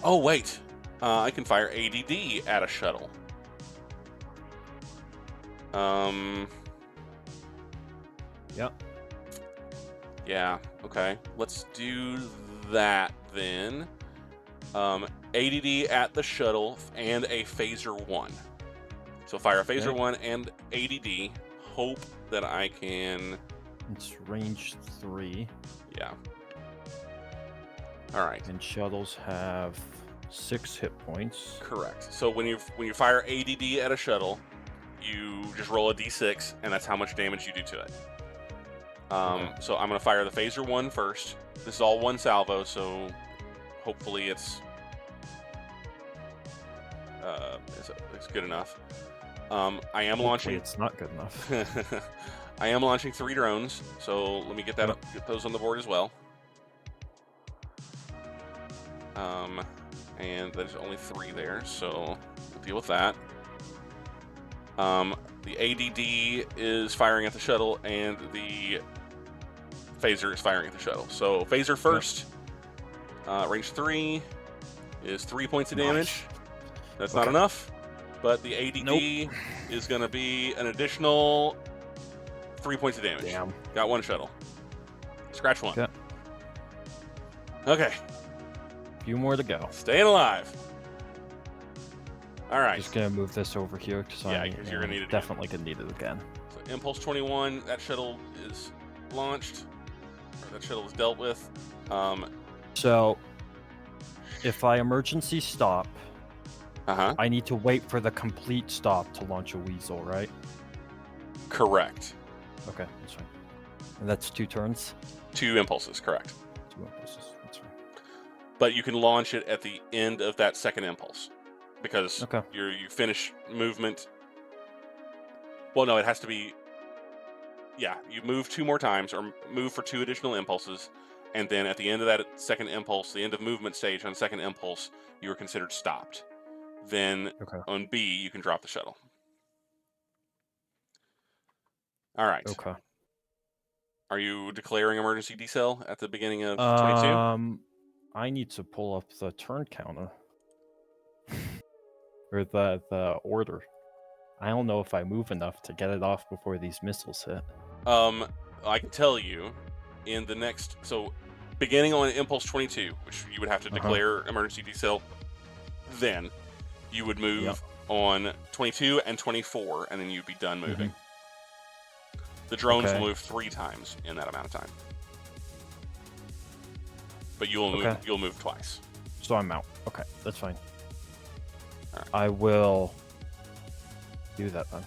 Oh wait, I can fire ADD at a shuttle. Yep. Yeah. Okay. Let's do that then. ADD at the shuttle and a phaser 1. So fire a phaser 1 and ADD. Hope that I can It's range 3, Yeah. All right. and shuttles have 6 hit points. Correct. So when you fire ADD at a shuttle, you just roll a d6, and that's how much damage you do to it. Okay. So I'm going to fire the phaser 1 first. This is all one salvo, so hopefully it's good enough. I am Hopefully launching. it's not good enough. I am launching 3 drones, so let me get those on the board as well. And there's only 3 there, so we'll deal with that. The ADD is firing at the shuttle, and the phaser is firing at the shuttle. So phaser first, range 3 is 3 points of damage. That's not enough, but the ADD is going to be an additional 3 points of damage. Damn. Got 1 shuttle. Scratch 1. Okay. Okay. Few more to go. Staying alive. All right. Just gonna move this over here because because you're gonna need it. Definitely gonna need it again. So Impulse 21. That shuttle is launched. Or that shuttle is dealt with. So, if I emergency stop, Uh-huh. I need to wait for the complete stop to launch a weasel, right? Correct. Okay, that's fine. And that's 2 turns. 2 impulses. Correct. 2 impulses. That's fine. But you can launch it at the end of that second impulse, because Okay. you finish movement. Well, no, it has to be. Yeah, you move 2 more times, or move for 2 additional impulses, and then at the end of that second impulse, the end of movement stage on second impulse, you are considered stopped. Then on B, you can drop the shuttle. All right. Okay. Are you declaring emergency decel at the beginning of 22? I need to pull up the turn counter. Or the order. I don't know if I move enough to get it off before these missiles hit. I can tell you in the next, so beginning on impulse 22, which you would have to declare emergency decel, then you would move on 22 and 24, and then you'd be done moving. The drones will move 3 times in that amount of time, but you'll move twice. So I'm out. Okay, that's fine. All right. I will do that then.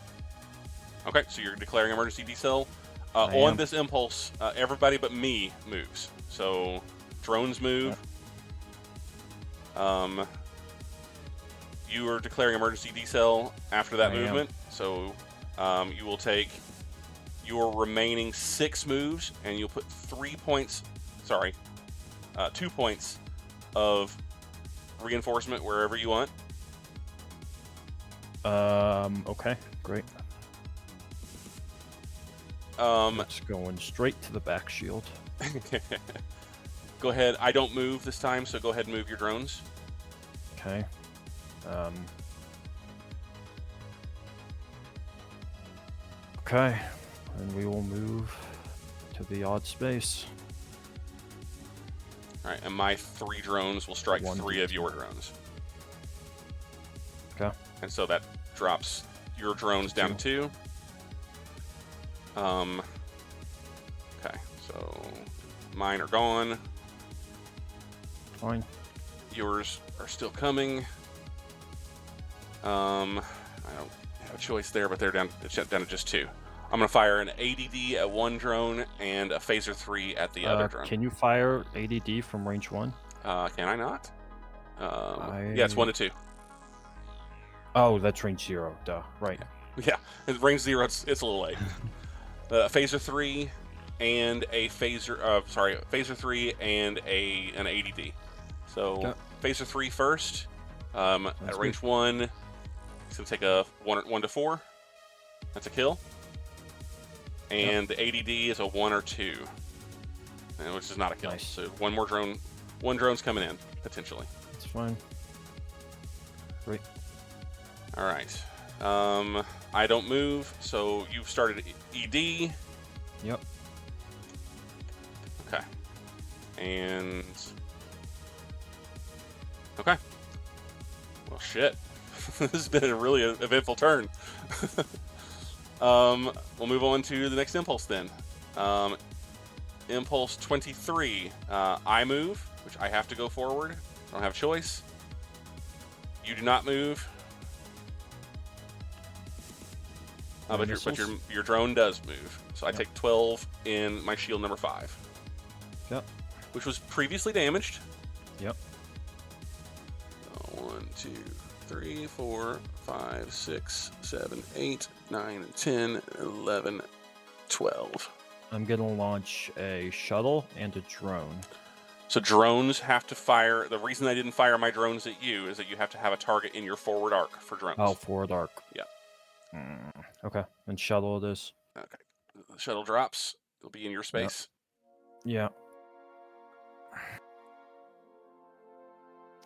Okay, so you're declaring emergency decel. On this impulse, everybody but me moves. So drones move. You are declaring emergency decel after that movement. So you will take your remaining 6 moves, and you'll put 2 points of reinforcement wherever you want. Okay, great. It's going straight to the back shield. Go ahead. I don't move this time, so go ahead and move your drones. Okay. Okay, and we will move to the odd space. All right, and my 3 drones will strike 3 of your drones. Okay. And so that drops your drones down to 2. Okay, so mine are gone. Fine. Yours are still coming. I don't have a choice there, but they're down to just 2. I'm going to fire an ADD at 1 drone and a phaser 3 at the other drone. Can you fire ADD from range 1? Can I not? Yeah, it's 1 to 2. Oh, that's range 0. Duh. Right. Yeah, it's range 0. It's a little late. Phaser 3 and a phaser. Phaser 3 and an ADD. So phaser 3 first. At range 1, it's gonna take a 1 to 4. That's a kill. And the ADD is a 1 or 2, which is not a kill. Nice. So one drone's coming in potentially. That's fine. Great. All right. I don't move, so you've started ED. Yep. Okay. And okay. Well, shit. This has been a really eventful turn. We'll move on to the next impulse then. Impulse 23. I move, which I have to go forward. I don't have a choice. You do not move. But your drone does move. So I take 12 in my shield number 5. Yep. Which was previously damaged. Yep. 1, 2, 3, 4, 5, 6, 7, 8, 9, 10, 11, 12. I'm going to launch a shuttle and a drone. So drones have to fire. The reason I didn't fire my drones at you is that you have to have a target in your forward arc for drones. Oh, forward arc. Yeah. Okay. And shuttle it is. Okay. The shuttle drops. It'll be in your space. Yeah.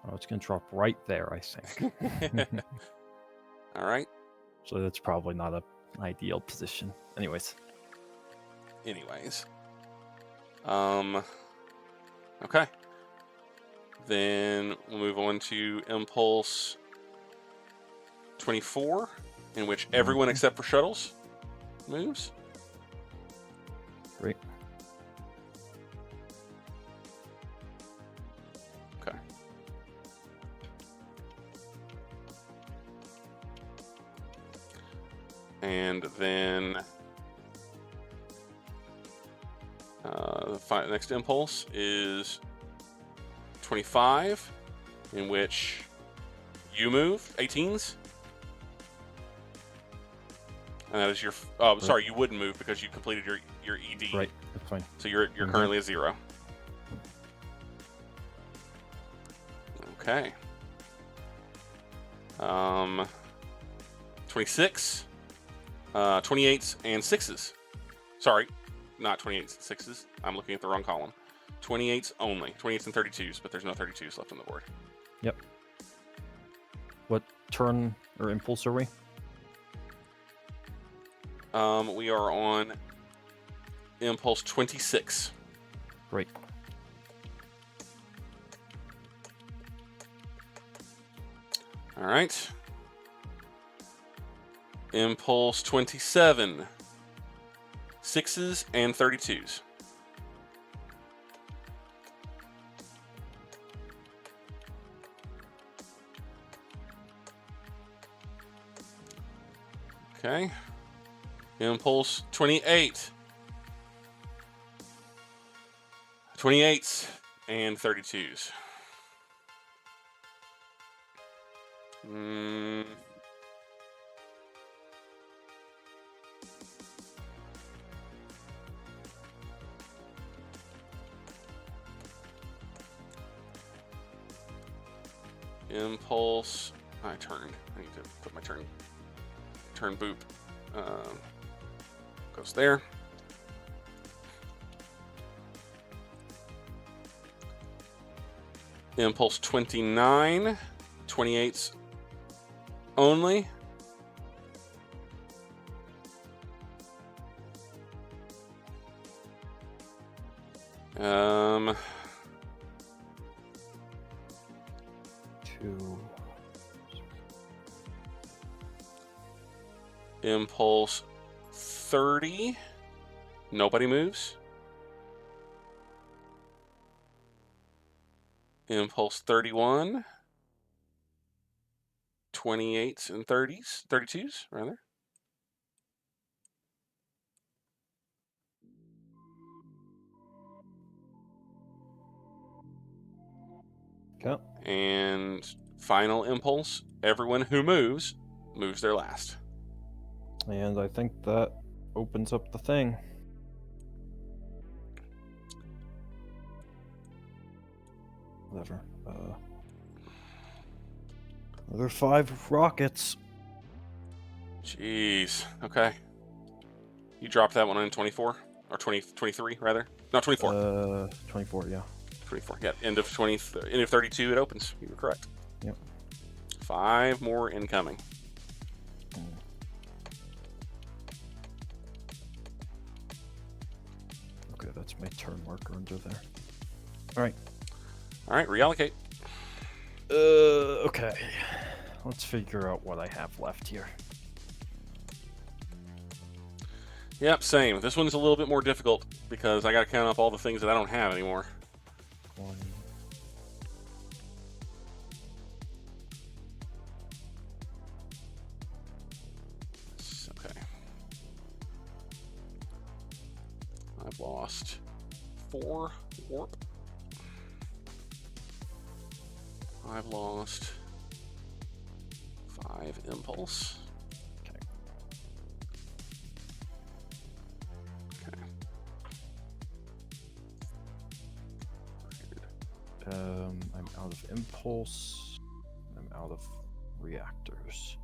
Oh, it's going to drop right there, I think. All right. So that's probably not an ideal position. Anyways. Okay. Then we'll move on to Impulse 24, in which everyone except for shuttles moves. Great. Okay. And then the next impulse is 25, in which you move 18s. And that is your. Oh, sorry, you wouldn't move because you completed your ED. Right, that's fine. So you're currently at 0. Okay. 26, 28s, and 6s. Sorry, not 28s and 6s. I'm looking at the wrong column. 28s only. 28s and 32s, but there's no 32s left on the board. Yep. What turn or impulse are we? We are on Impulse 26. Great. All right. Impulse 27. 6s and 32s. Okay. Impulse 28. 28s and 32s. Impulse. I turned. I need to put my turn boop. Goes there. Impulse 29. 28s only. Impulse 30. Nobody moves. Impulse 31. 28s and 30s. 32s, rather. Okay. And final impulse. Everyone who moves their last. And I think that opens up the thing. Whatever. Another 5 rockets. Jeez. Okay. You dropped that one on 24? Or 23, rather? No, 24. 24, yeah. 24. Yeah, end of 32, it opens. You were correct. Yep. 5 more incoming. Okay, that's my turn marker under there. Alright. Alright, reallocate. Okay. Let's figure out what I have left here. Yep, same. This one's a little bit more difficult because I got to count up all the things that I don't have anymore. 20. Okay. I've lost 4 warp. I've lost 5 impulse. Okay. I'm out of impulse. I'm out of reactors.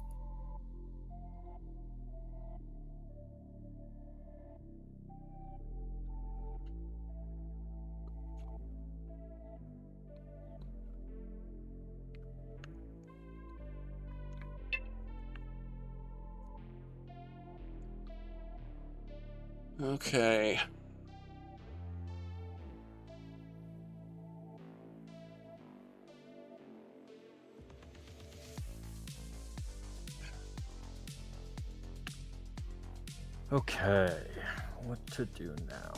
Okay. Okay, what to do now?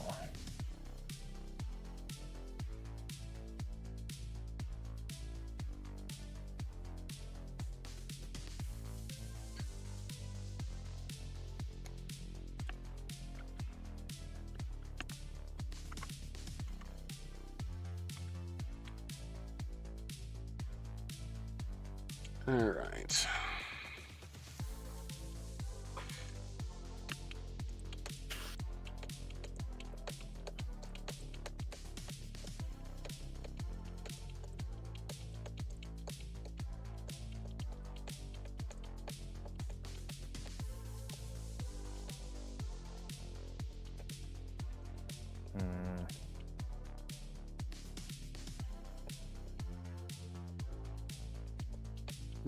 All right.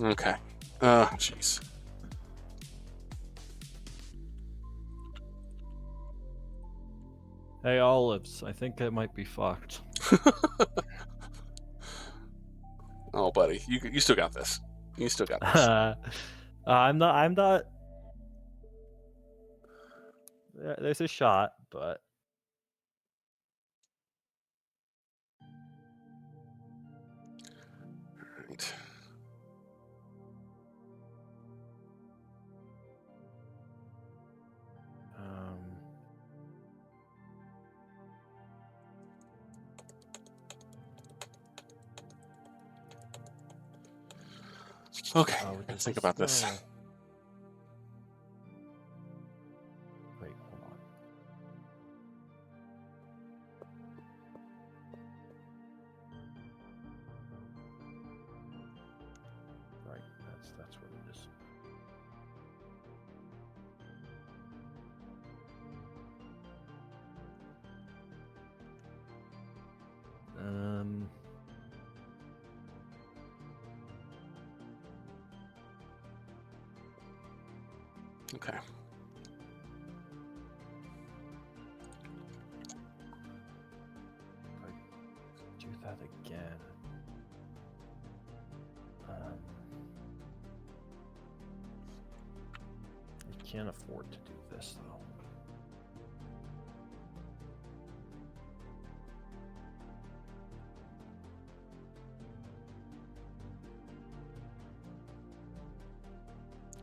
Okay. Jeez. Hey, Olives, I think I might be fucked. Oh, buddy, you still got this. You still got this. I'm not. There's a shot, but Right. Okay. Let's think about this. Wait, hold on. Right, that's what it is. Okay. Do that again. I can't afford to do this though.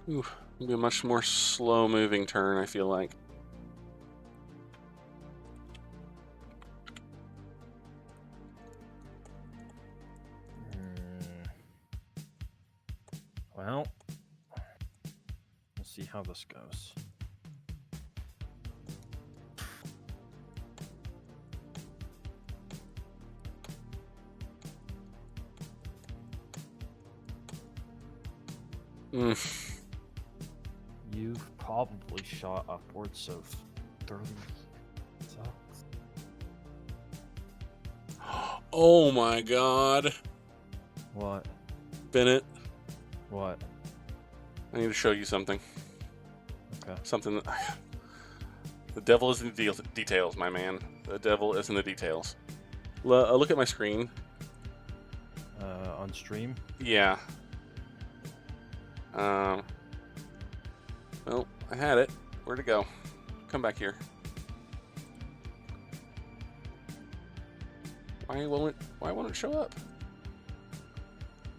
Ooh, it'll be a much more slow-moving turn, I feel like. Well, we'll see how this goes. You've probably shot upwards of 30 sucks. Oh my god. What? Bennett, What? I need to show you something. Okay. Something that... The devil is in the details, my man. The devil is in the details. Look at my screen. On stream? Yeah. Well, I had it. Where'd it go? Come back here. Why won't it show up?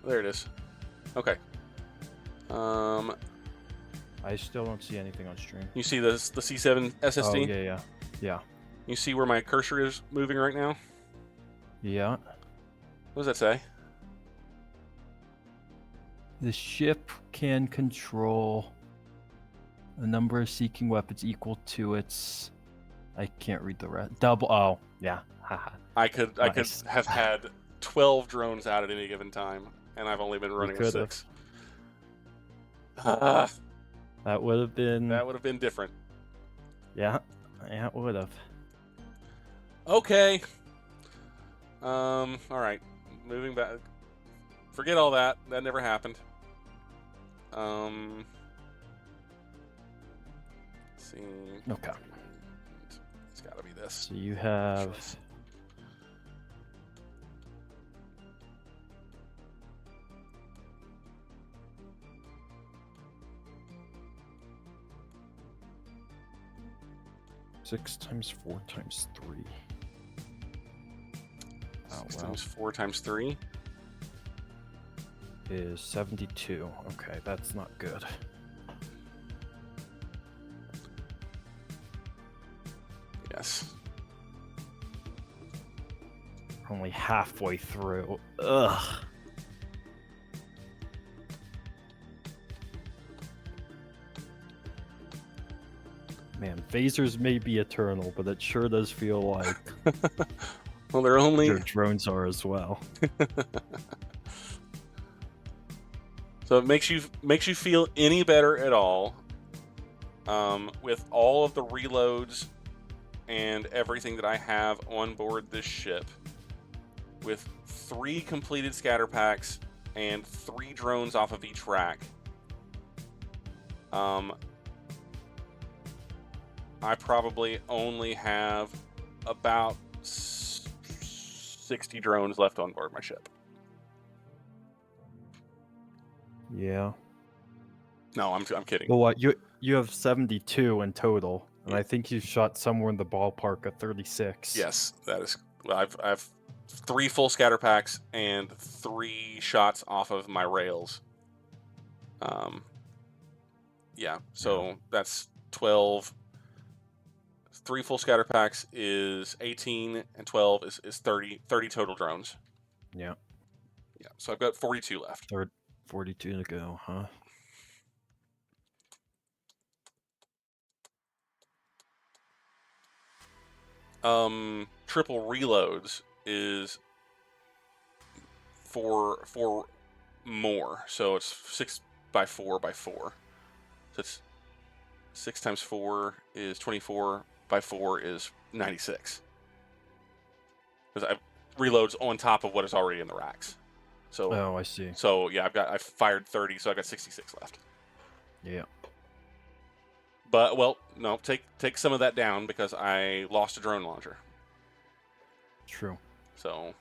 There it is. Okay. I still don't see anything on stream. You see the C7 SSD? Oh, yeah. You see where my cursor is moving right now? Yeah. What does that say? The ship can control a number of seeking weapons equal to its... I can't read the rest. Double... Oh, yeah. Haha. I could Nice. have had 12 drones out at any given time, and I've only been running a 6. That would have been... That would have been different. Yeah, it would have. Okay. All right. Moving back. Forget all that. That never happened. Let's see. Okay. It's got to be this. So you have... Choice. Six times 4 times 3. Oh, 6 well. times 4 times 3 Is 72. Okay, that's not good. Yes. Only halfway through. Ugh. Man, phasers may be eternal, but it sure does feel like Well, they're only... your drones are as well. So it makes you feel any better at all, with all of the reloads and everything that I have on board this ship, with 3 completed scatter packs and 3 drones off of each rack. I probably only have about 60 drones left on board my ship. Yeah. No, I'm kidding. Well, what you have 72 in total, and I think you shot somewhere in the ballpark of 36. Yes, that is. Well, I've 3 full scatter packs and 3 shots off of my rails. Yeah. So that's 12. 3 full scatter packs is 18, and 12 is 30 total drones. Yeah. Yeah. So I've got 42 left. 42 to go, huh? Triple reloads is for more, so it's 6 by 4 by 4. So it's 6 times 4 is 24 by 4 is 96. Because I have reloads on top of what is already in the racks. So Oh, I see. So yeah, I've fired 30, so I got 66 left. Yeah. But well, no, take some of that down because I lost a drone launcher. True. So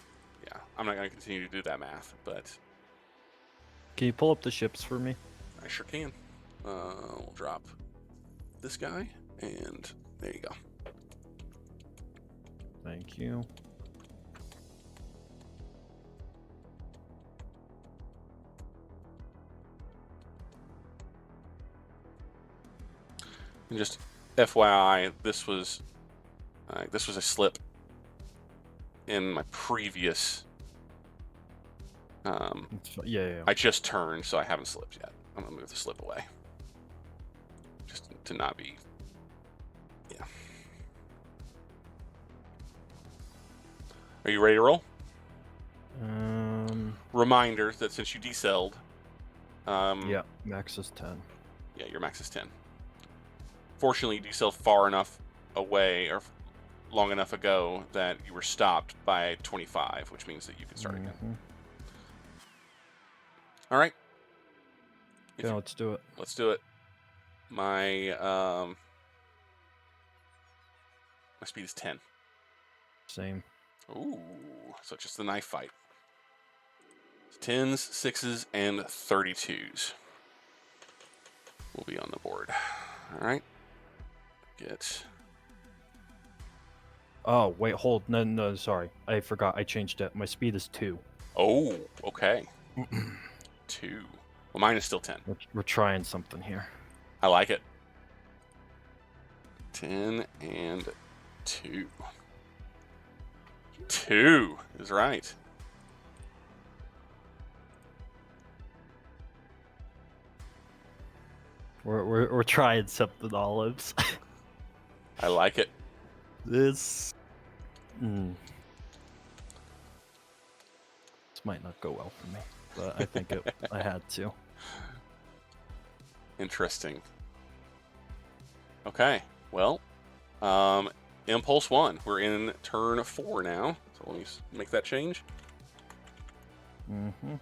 yeah, I'm not going to continue to do that math, but Can you pull up the ships for me? I sure can. We'll drop this guy, and there you go. Thank you. And just FYI, this was a slip in my previous. Yeah. I just turned, so I haven't slipped yet. I'm gonna move the slip away, just to not be. Yeah. Are you ready to roll? Reminder that since you decelled. Yeah, max is 10. Yeah, your max is 10. Fortunately, you decelled far enough away or long enough ago that you were stopped by 25, which means that you can start again. All right. Yeah, let's do it. Let's do it. My speed is 10. Same. Ooh, so just the knife fight. 10s, 6s, and 32s will be on the board. All right. get. Oh, wait, hold. No, sorry. I forgot. I changed it. My speed is 2. Oh, okay. 2. Well, mine is still 10. We're trying something here. I like it. 10 and 2. 2 is right. We're trying something, Olives. I like it. This might not go well for me, but I think I had to. Interesting. Okay, well, Impulse 1. We're in turn 4 now, so let me make that change. Mm-hmm.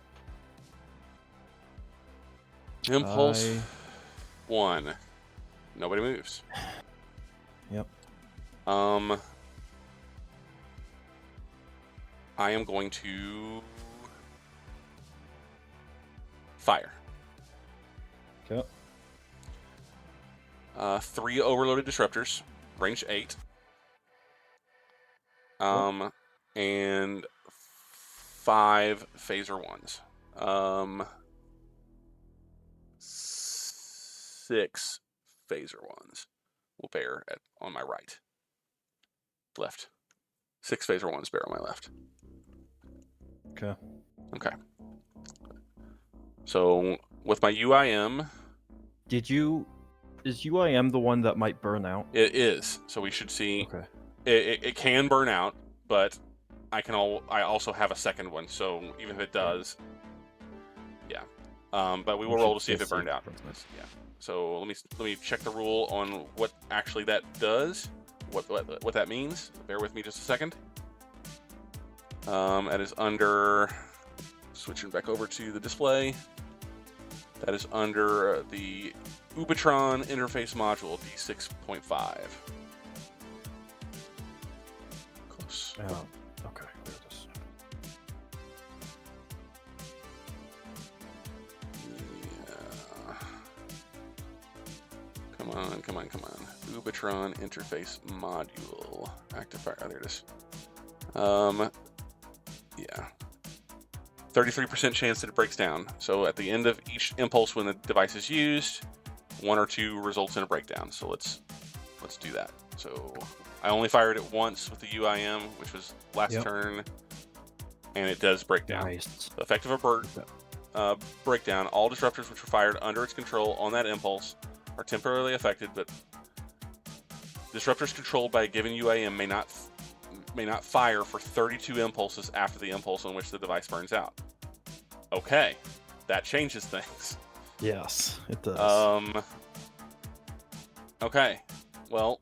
Impulse 1. Nobody moves. Yep. I am going to fire. Okay. 3 overloaded disruptors, range 8. And 5 phaser 1s. 6 phaser 1s will bear on my right. Left. 6 phaser 1s bear on my left. Okay. Okay. So with my UIM, is UIM the one that might burn out? it is. So we should see. Okay. It can burn out, but I also have a second one. So even if it does, yeah. But we will roll to see if it burned out. Yeah. So let me check the rule on what actually that does. What that means. Bear with me just a second. That is under. Switching back over to the display. That is under the Ubatron interface module D6.5. Close. Oh, okay. There it is. Yeah. Come on. Ubatron interface module. Active fire. Oh, there it is. Yeah. 33% chance that it breaks down. So at the end of each impulse when the device is used, 1 or 2 results in a breakdown. So let's do that. So I only fired it once with the UIM, which was last turn, and it does break down. Nice. The effect of a breakdown, all disruptors which were fired under its control on that impulse are temporarily affected, but disruptors controlled by a given UIM may not fire for 32 impulses after the impulse on which the device burns out. Okay, that changes things. Yes, it does. Okay, well,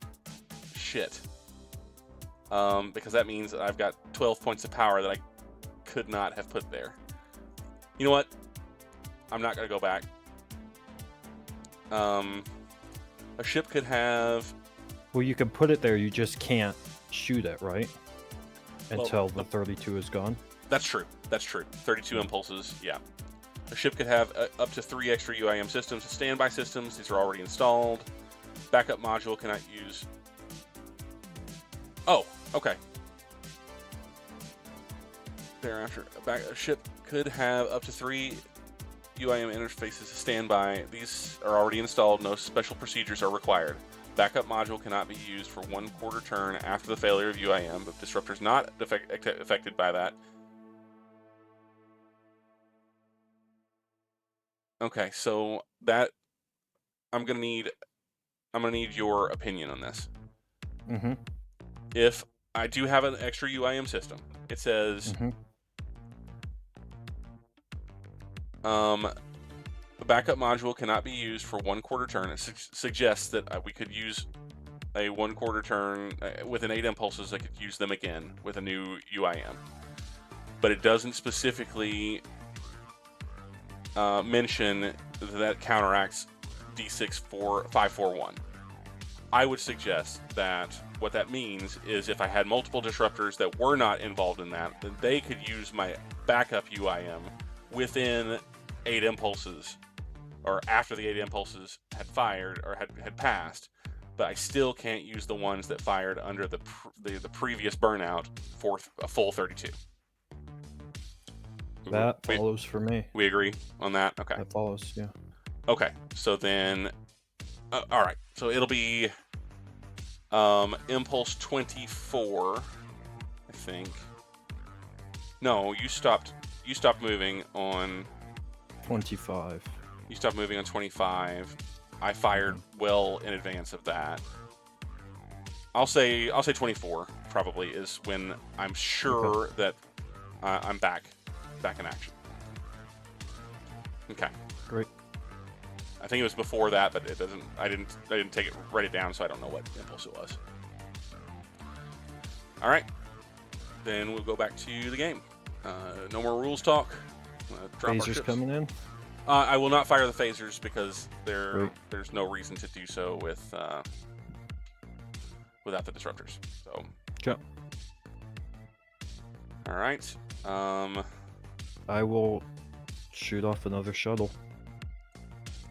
shit. Because that means that I've got 12 points of power that I could not have put there. You know what? I'm not going to go back. A ship could have... Well, you can put it there, you just can't shoot it, right? Until the 32 is gone? That's true. 32 impulses, yeah. A ship could have up to 3 extra UIM systems. Standby systems, these are already installed. Backup module cannot use... Oh, okay. Thereafter, a ship could have up to 3 UIM interfaces to standby. These are already installed. No special procedures are required. Backup module cannot be used for 1 quarter turn after the failure of UIM, but disruptors not affected by that. Okay, so that I'm gonna need your opinion on this. Mm-hmm. If I do have an extra UIM system, it says the backup module cannot be used for 1 quarter turn. It suggests that we could use a 1 quarter turn with an 8 impulses. I could use them again with a new UIM, but it doesn't specifically mention that counteracts D6 541. I would suggest that what that means is if I had multiple disruptors that were not involved in that, then they could use my backup UIM within 8 impulses, or after the 8 impulses had fired or had passed, but I still can't use the ones that fired under the previous burnout for a full 32. That follows for me. We agree on that? Okay. That follows, yeah. Okay, so then, all right. So it'll be Impulse 24, I think. No, you stopped moving on 25. You stopped moving on 25. I fired well in advance of that. I'll say 24 probably is when I'm sure that I'm back in action. Okay. Great. I think it was before that, but it doesn't. I didn't write it down, so I don't know what impulse it was. All right. Then we'll go back to the game. No more rules talk. Drop our Phasers ships. coming in. I will not fire the phasers because there's no reason to do so without the disruptors. So. Okay. All right. I will shoot off another shuttle.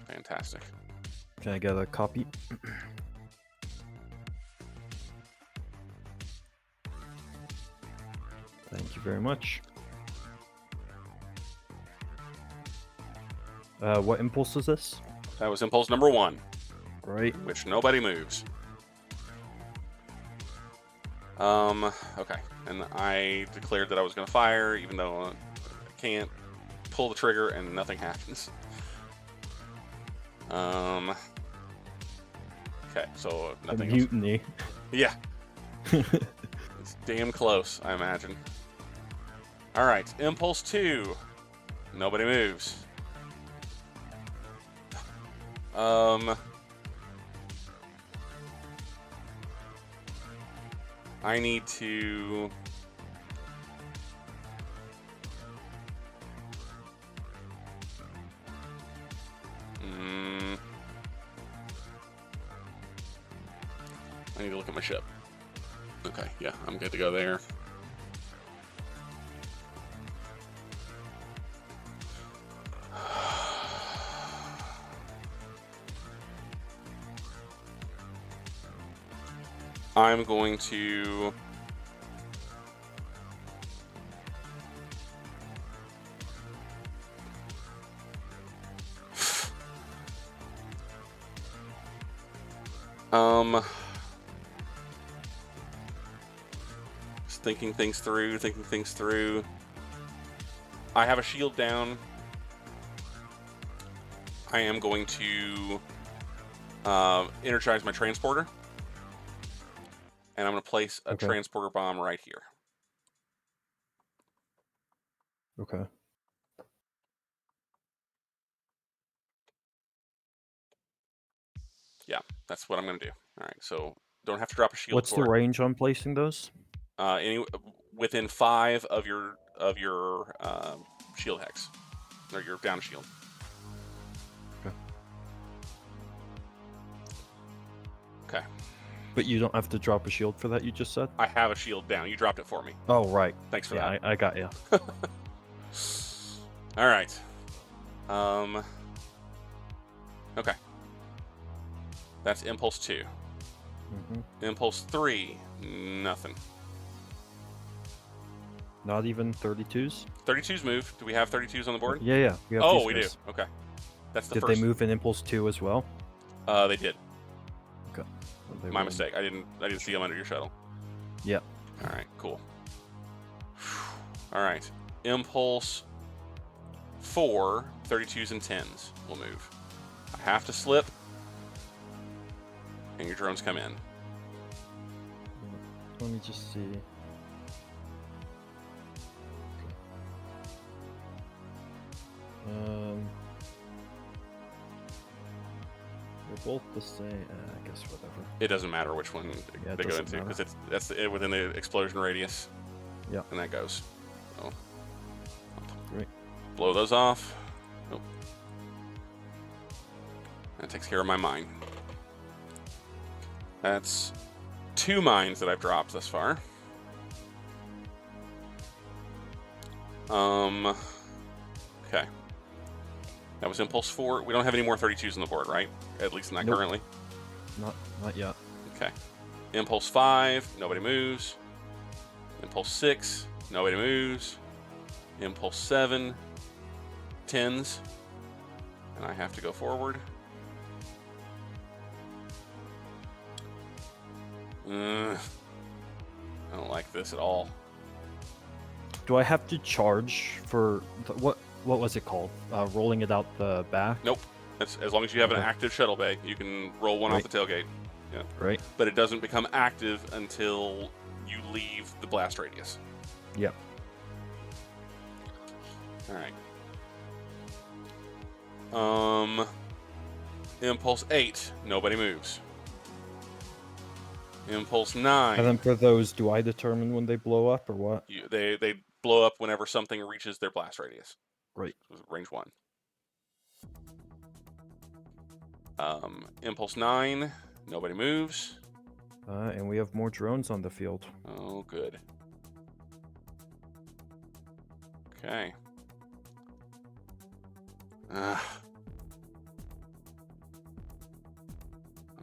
Fantastic. Can I get a copy? Thank you very much. What impulse is this? That was impulse number 1. Right. Which nobody moves. Okay. And I declared that I was going to fire, even though I can't pull the trigger and nothing happens. Okay, so nothing. A mutiny. Yeah. It's damn close, I imagine. All right, impulse 2. Nobody moves. I need to. I need to look at my ship. Okay, yeah, I'm good to go there. I'm going to just thinking things through. I have a shield down. I am going to energize my transporter. And I'm going to place a transporter bomb right here. Okay. Yeah, that's what I'm going to do. All right, so don't have to drop a shield. What's the range on placing those? Within 5 of your shield hex, or your down shield. Okay. Okay. But you don't have to drop a shield for that, you just said? I have a shield down. You dropped it for me. Oh, right. Thanks for that. I got you. All right. Okay. That's impulse 2. Impulse 3, nothing. Not even 32s? 32s move. Do we have 32s on the board? Yeah. We have we do. Okay. That's the did first. Did they move in impulse 2 as well? They did. Okay. Well, My mistake. I didn't see them under your shuttle. Yeah. All right. Cool. All right. Impulse 4, 32s and 10s will move. I have to slip, and your drones come in. Let me just see. They're both the same. I guess whatever. It doesn't matter which one they go into because that's within the explosion radius. Yeah. And that goes. So, great. Blow those off. Nope. That takes care of my mine. That's 2 mines that I've dropped thus far. Okay. That was impulse 4. We don't have any more 32s on the board, right? At least not currently. not yet. Okay. Impulse 5, nobody moves. Impulse 6, nobody moves. Impulse 7, 10s. And I have to go forward. I don't like this at all. Do I have to charge for what was it called? Rolling it out the back? Nope. As long as you have an Okay. active shuttle bay, you can roll one off the tailgate. Yeah. Right. But it doesn't become active until you leave the blast radius. Yep. All right. Impulse 8, nobody moves. Impulse 9. And then for those, do I determine when they blow up or what? They blow up whenever something reaches their blast radius. Right. Range 1. Impulse 9, nobody moves. And we have more drones on the field. Oh, good. Okay. I'm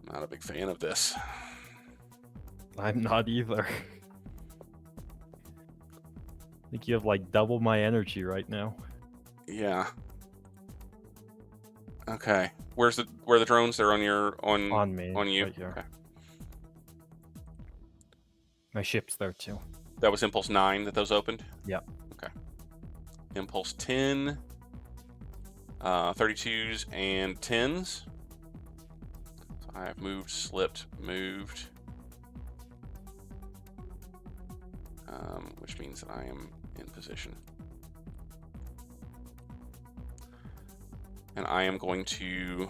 not a big fan of this. I'm not either. I think you have like double my energy right now. Yeah. Okay. Where the drones? They're on Me. on you. Right here. Okay. My ship's there too. That was Impulse 9 that those opened? Yep. Okay. Impulse 10, 32s and 10s. So I have moved, slipped, moved. Which means that I am in position. And I am going to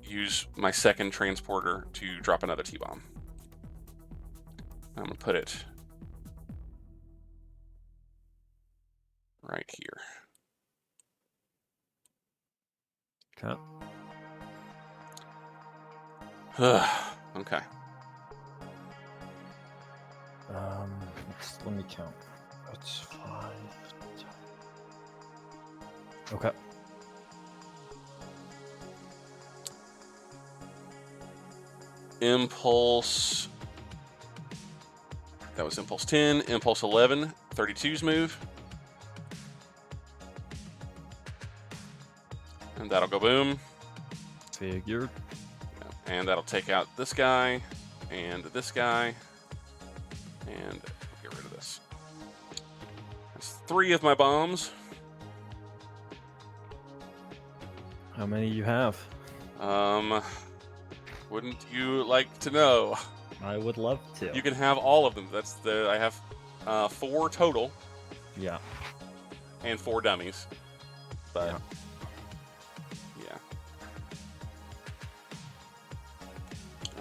use my second transporter to drop another T-bomb. I'm going to put it right here. Okay. Okay. Let me count. That's 5. Okay. Impulse. That was Impulse 10. Impulse 11. 32s move. And that'll go boom. Figured. And that'll take out this guy. And this guy. And get rid of this. That's 3 of my bombs. How many you have? Wouldn't you like to know? I would love to. You can have all of them. I have 4 total. Yeah. And 4 dummies. But yeah.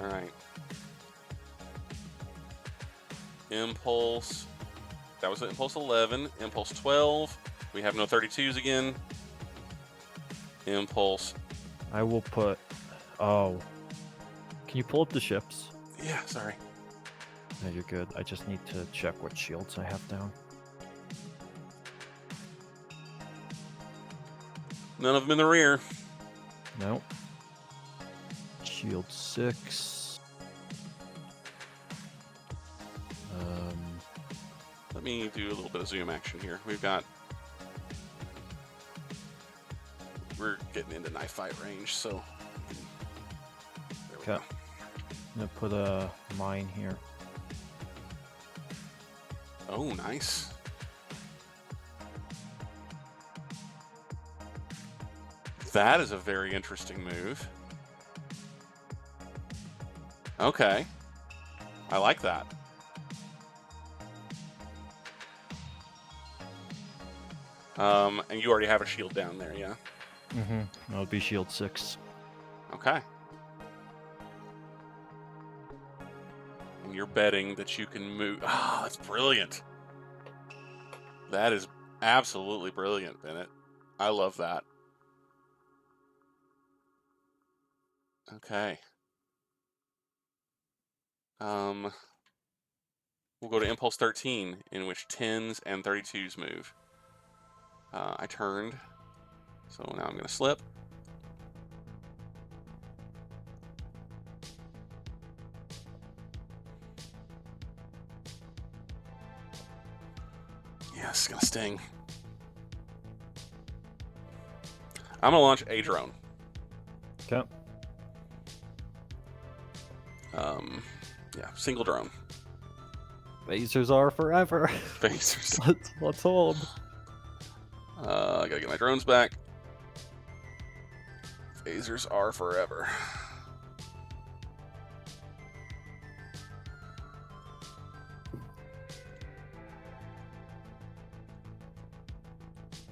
All right. Impulse. That was Impulse 11. Impulse 12. We have no 32s again. Impulse. I will put. Oh. Can you pull up the ships? Yeah, sorry. No, you're good. I just need to check what shields I have down. None of them in the rear. Nope. Shield 6. Let me do a little bit of zoom action here. We're getting into knife fight range, so. There we go. I'm gonna put a mine here. Oh, nice. That is a very interesting move. Okay. I like that. And you already have a shield down there, yeah? Mm-hmm. That'll be shield 6. Okay. And you're betting that you can move. Ah, that's brilliant. That is absolutely brilliant, Bennett. I love that. Okay. We'll go to Impulse 13, in which 10s and 32s move. I turned, so now I'm going to slip. this is gonna sting. I'm gonna launch a drone. Okay. Yeah, single drone. Phasers are forever. Phasers. Let's hold. I gotta get my drones back. Phasers are forever.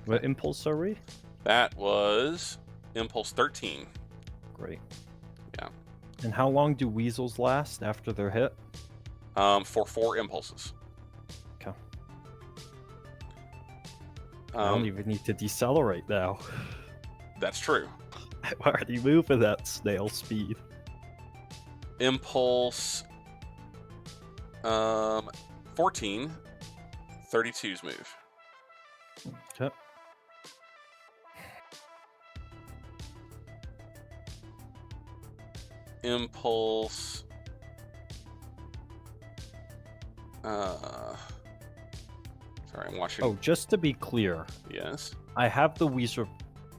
What impulse are we? That was Impulse 13. Great. Yeah. And how long do weasels last after they're hit? For 4 impulses. Okay. I don't even need to decelerate now. That's true. I'm already moving at snail speed. Impulse 14. 32's move. Okay. Impulse. Sorry, I'm watching. Oh, just to be clear, Yes, I have the weasel.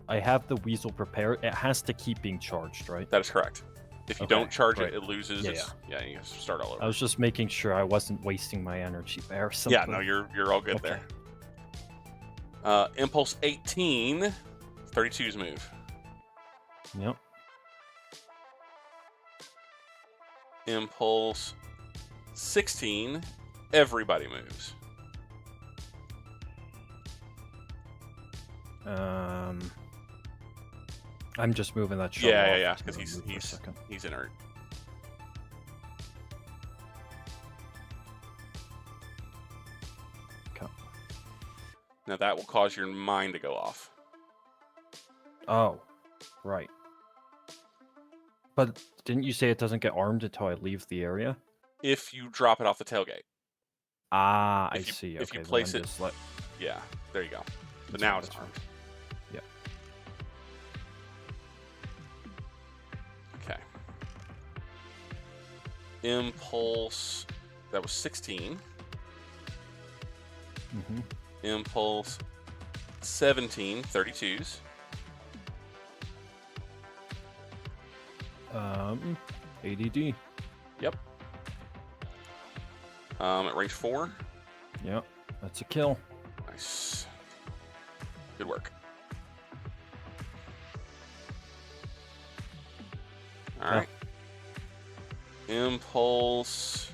I have the weasel prepared. It has to keep being charged, right? that is correct. If you Okay, don't charge great. it, it loses. Yeah, Yeah, you have to start all over. I was just making sure I wasn't wasting my energy there or something. Yeah, no, you're all good Okay. there. Impulse 18. 32's move. Yep. Impulse 16. Everybody moves. I'm just moving that shuttle. Yeah, off. because Just gonna move for a second. he's inert. Okay. Now that will cause your mine to go off. Oh, right. But didn't you say it doesn't get armed until I leave the area? If you drop it off the tailgate. Ah, If I you- see. if Okay, you then place I'm it- just let- Yeah, there you go. But That's now fine, it's that's armed. fine. Yep. Okay. Impulse. That was 16. Mm-hmm. Impulse 17. 32's. ADD. Yep. At range 4. Yep, that's a kill. Nice. Good work. All right. Impulse.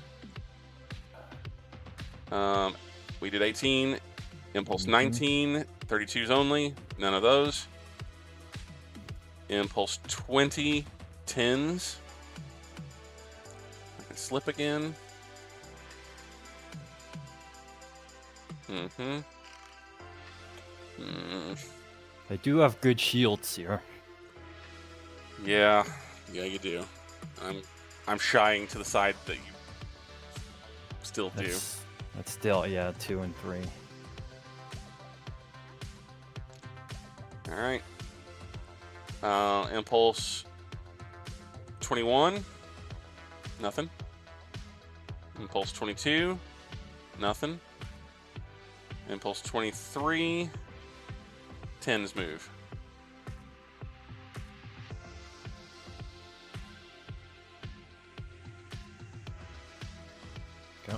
We did 18. Impulse 19. 32's only. None of those. Impulse 20. 10's. I can slip again. I do have good shields here. Yeah, you do. I'm shying to the side that you still do. That's still, yeah, 2 and 3. All right. Impulse 21. Nothing. Impulse 22. Nothing. Impulse 23. 10's move. Okay.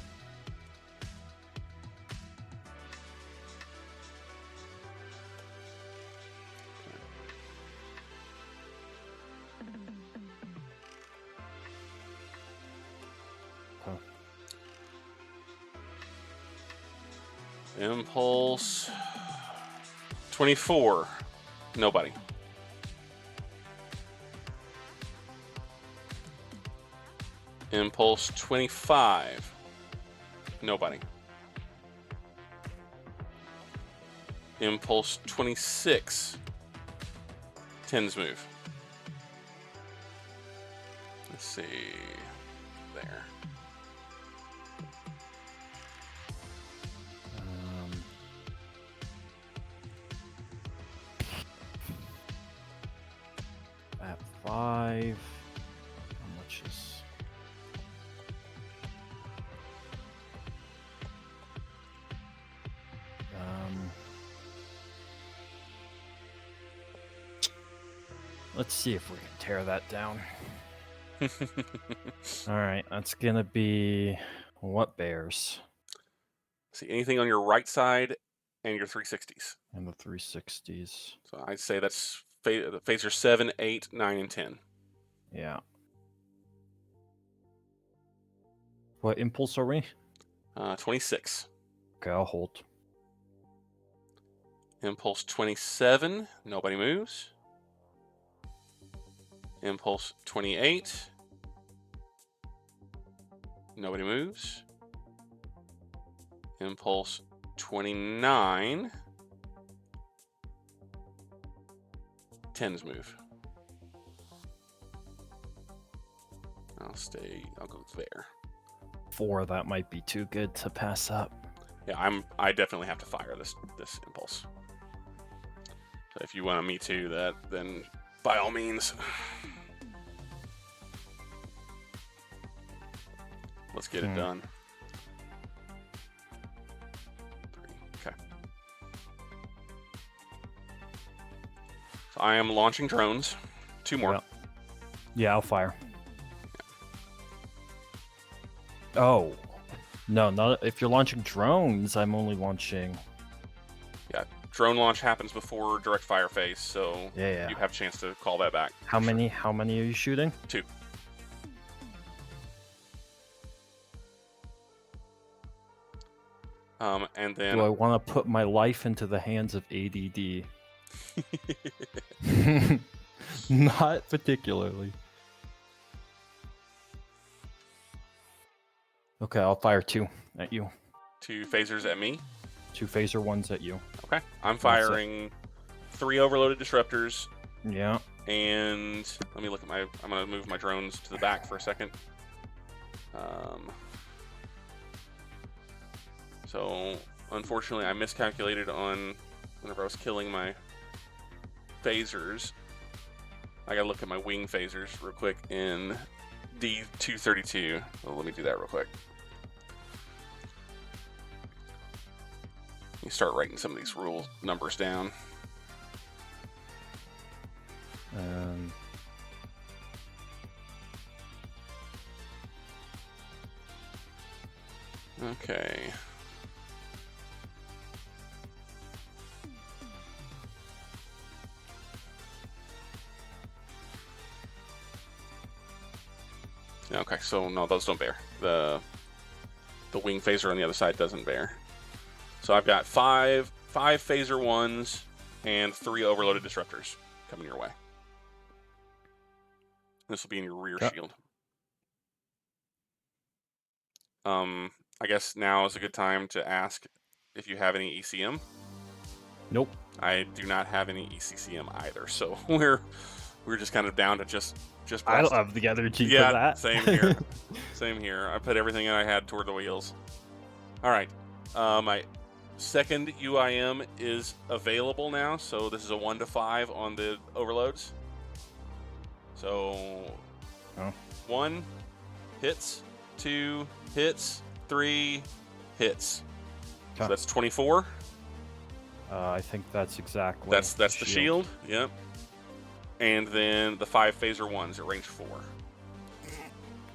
Impulse 24. Nobody. Impulse 25. Nobody. Impulse 26. 10's move. Let's see. There. At 5. How much is... Let's see if we can tear that down. All right, that's gonna be what bears See, anything on your right side and your 360s. and the 360s. So I'd say that's phaser 7, 8, 9, and 10. Yeah. What impulse are we? 26. Okay, I'll hold. Impulse 27, nobody moves. Impulse 28, nobody moves. Impulse 29, 10s move. I'll go there. 4, that might be too good to pass up. Yeah, I definitely have to fire this impulse. So if you want me to that, then by all means. Let's get it done. 3, okay. So I am launching drones. 2 more. Yeah, I'll fire. Oh. No, not if you're launching drones, I'm only launching. Yeah, drone launch happens before direct fire phase, so Yeah. you have a chance to call that back. How many are you shooting? 2. And then Do I want to put my life into the hands of ADD? Not particularly. Okay, I'll fire 2 at you. 2 phasers at me. 2 phaser 1s at you. Okay, I'm firing 3 overloaded disruptors. Yeah. And let me look at I'm gonna move my drones to the back for a second. So unfortunately, I miscalculated on whenever I was killing my phasers. I gotta look at my wing phasers real quick in D232. Well, let me do that real quick. You start writing some of these rule numbers down. Okay. Okay, so no, those don't bear. The wing phaser on the other side doesn't bear. So I've got five phaser 1s and 3 overloaded disruptors coming your way. This will be in your rear shield. I guess now is a good time to ask if you have any ECM. Nope. I do not have any ECCM either, so we're just kind of down to just. I don't have the energy for that. Same here. Same here. I put everything I had toward the wheels. All right. My second UIM is available now, so this is a 1 to 5 on the overloads. So 1 hits, 2 hits, 3 hits. So that's 24. I think that's exactly. That's the shield. Yep. And then the 5 phaser 1s at range 4.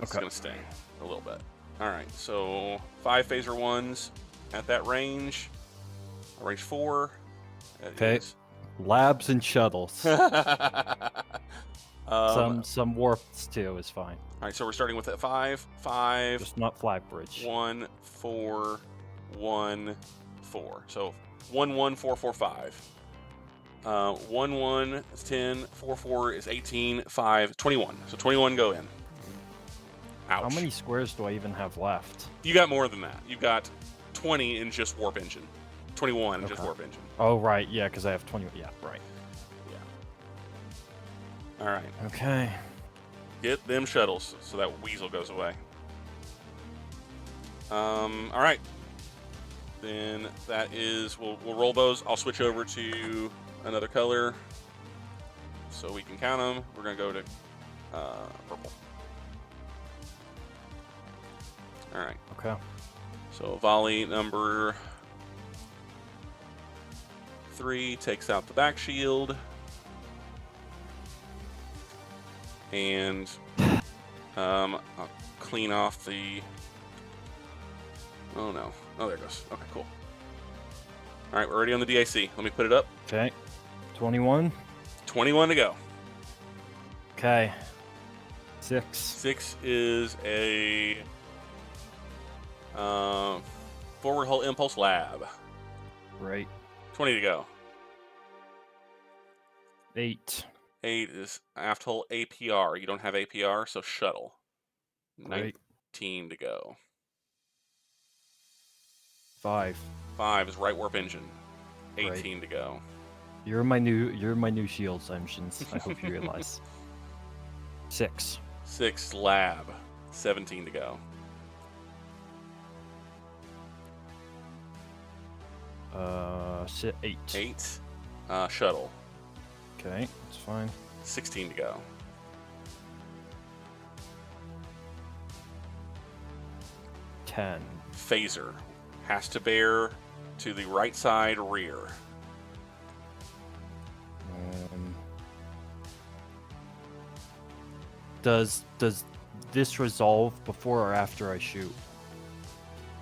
It's gonna stay a little bit. All right. So 5 phaser 1s at that range. Range 4. Okay. Labs and shuttles. Some warps too is fine. All right, so we're starting with that 5, 5. Just not flag bridge. 1, 4, 1, 4. So 1, 1, 4, 4, 5. 1, 1 is 10. 4, 4 is 18. 5, 21. So 21 go in. Ouch. How many squares do I even have left? You got more than that. You've got 20 in just warp engine. 21 in just warp engine. Oh, right. Yeah, because I have 20. Yeah, right. Yeah. All right. Okay. Get them shuttles so that weasel goes away. All right. Then that is, we'll roll those. I'll switch over to another color so we can count them. We're going to go to purple. All right. Okay. So volley number 3 takes out the back shield. And I'll clean off the... Oh, no. Oh, there it goes. Okay, cool. All right, we're ready on the DIC. Let me put it up. Okay. 21. 21 to go. Okay. 6. 6 is a forward hull impulse lab. Right. 20 to go. 8. 8 is aft hull APR. You don't have APR, so shuttle. Right. 19 to go. 5. 5 is right warp engine. 18 Right. to go. You're my new shields engines. I hope you realize. 6. 6 lab. 17 to go. 8. 8 shuttle. Okay, that's fine. 16 to go. 10. Phaser has to bear to the right side rear. Does this resolve before or after I shoot?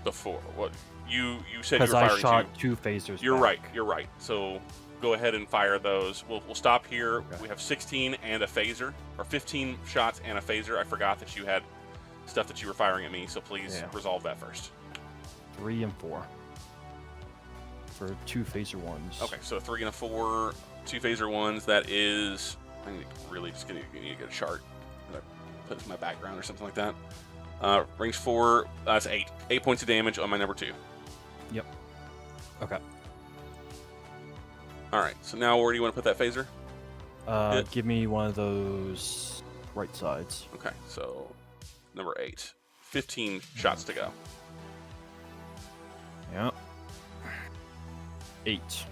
Before what you said you Because were I firing shot two. 2 phasers. You're back. right. You're right. So go ahead and fire those. We'll stop here. Okay. We have 16 and a phaser, or 15 shots and a phaser. I forgot that you had stuff that you were firing at me. So please resolve that first. 3 and 4 for 2 phaser ones. Okay, so 3 and a 4, 2 phaser ones. That is, I need to really just need to get a chart. I'm gonna put this in my background or something like that. Range 4. That's 8. 8 points of damage on my number 2. Yep. Okay. All right. So now where do you want to put that phaser? Give me one of those right sides. Okay. So number 8. 15 shots to go. Yeah. 8.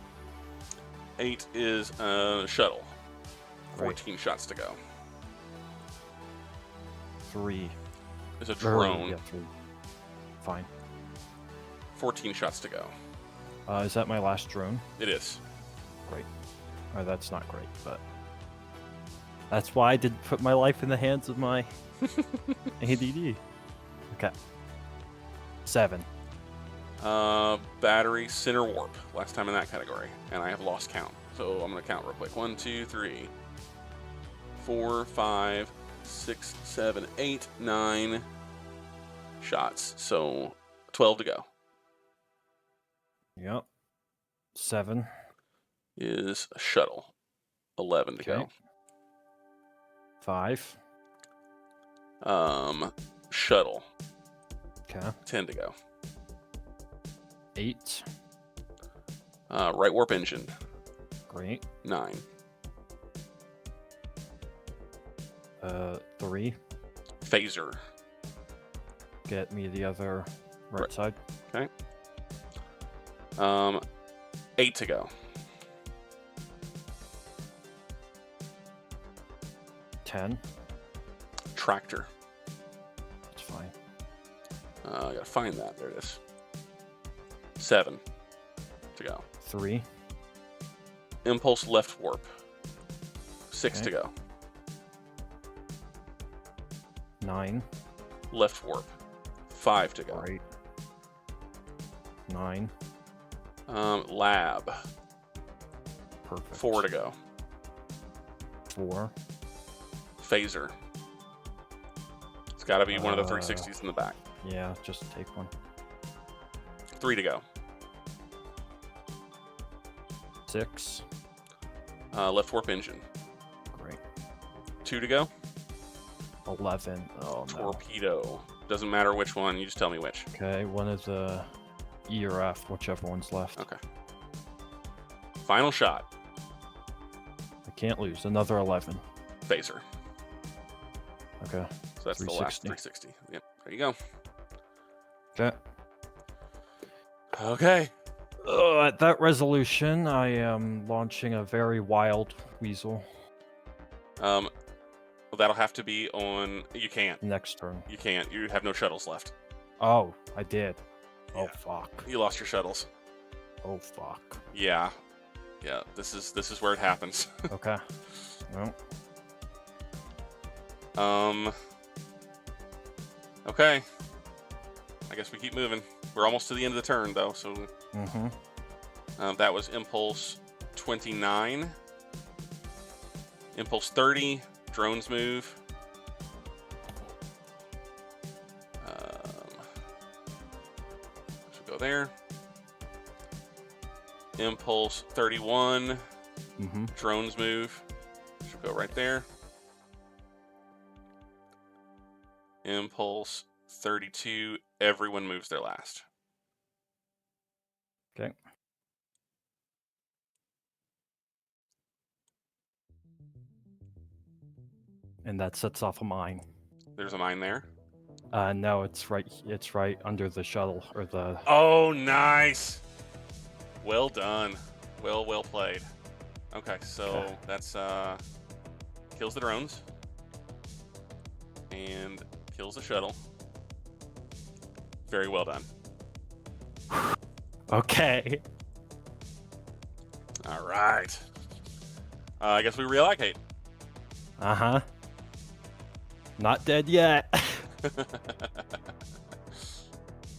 8 is shuttle. 14 shots to go. 3. Is a drone. Yeah, 3. Fine. 14 shots to go. Is that my last drone? It is. Great. Or that's not great, but that's why I didn't put my life in the hands of my ADD. Okay. 7. Battery center warp. Last time in that category, and I have lost count. So I'm gonna count real quick. 1, 2, 3, 4, 5, 6, 7, 8, 9 shots. So 12 to go. Yep. 7 is a shuttle. 11 to go. 5. Shuttle. Okay. 10 to go. 8. Right warp engine. Great. 9. 3. Phaser. Get me the other right side. Okay. 8 to go. 10. Tractor. That's fine. I gotta find that. There it is. 7 to go. 3. Impulse left warp. 6 Okay. to go. 9. Left warp. 5 to go. Right. 9. Lab. Perfect. 4 to go. 4. Phaser. It's got to be one of the 360s in the back. Yeah, just take one. 3 to go. 6. Left warp engine. Great. 2 to go. 11. Oh no. Torpedo. Doesn't matter which one. You just tell me which. Okay, one is E or F, whichever one's left. Okay. Final shot. I can't lose. Another 11. Phaser. Okay. So that's the last 360. Yep. There you go. Okay. Okay. At that resolution, I am launching a very wild weasel. Well, that'll have to be on. You can't. Next turn. You can't. You have no shuttles left. Oh, I did. Oh Yeah. fuck. You lost your shuttles. Oh fuck. Yeah. Yeah. This is where it happens. Okay. Well. Okay. I guess we keep moving. We're almost to the end of the turn, though, so... that was Impulse 29. Impulse 30. Drones move. Should go there. Impulse 31. Drones move. Should go right there. Impulse 32. Everyone moves their last. Okay. And that sets off a mine. There's a mine there. No, it's right. It's right under the shuttle or the. Oh, nice. Well done. Well played. Okay, so that's kills the drones and kills the shuttle. Very well done. Okay. All right. I guess we reallocate. Not dead yet.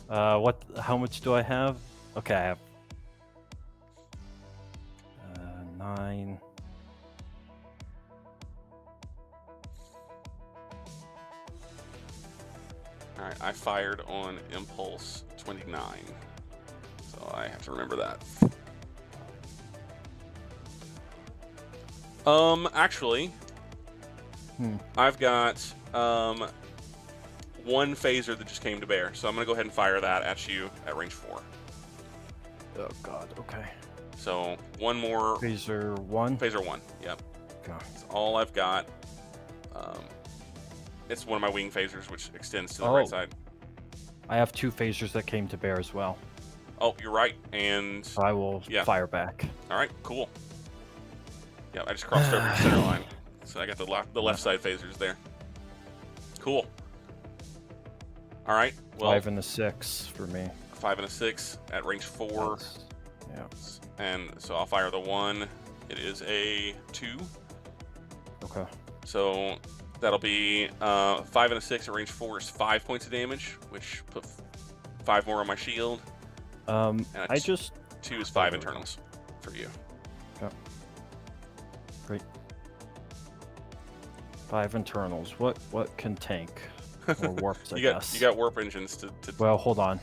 What? How much do I have? Okay, I have 9. All right, I fired on Impulse 29, so I have to remember that. Actually, I've got one phaser that just came to bear, so I'm gonna go ahead and fire that at you at range 4. Oh God. Okay. So one more. Phaser 1. Phaser 1. Yep. Okay. That's all I've got. It's one of my wing phasers, which extends to the right side. I have 2 phasers that came to bear as well. Oh, you're right. And I will fire back. All right, cool. Yeah, I just crossed over the center line, so I got the left side phasers there. Cool. All right. Well, 5 and a 6 for me. 5 and a 6 at range 4. Yeah. And so I'll fire the 1. It is a 2. Okay. So that'll be 5 and a 6 at range 4 is 5 points of damage, which put 5 more on my shield. And I just 2 is 5 internals for you. Okay. Great. 5 internals. What can tank? Or warps, I guess. You got warp engines to Well, hold on.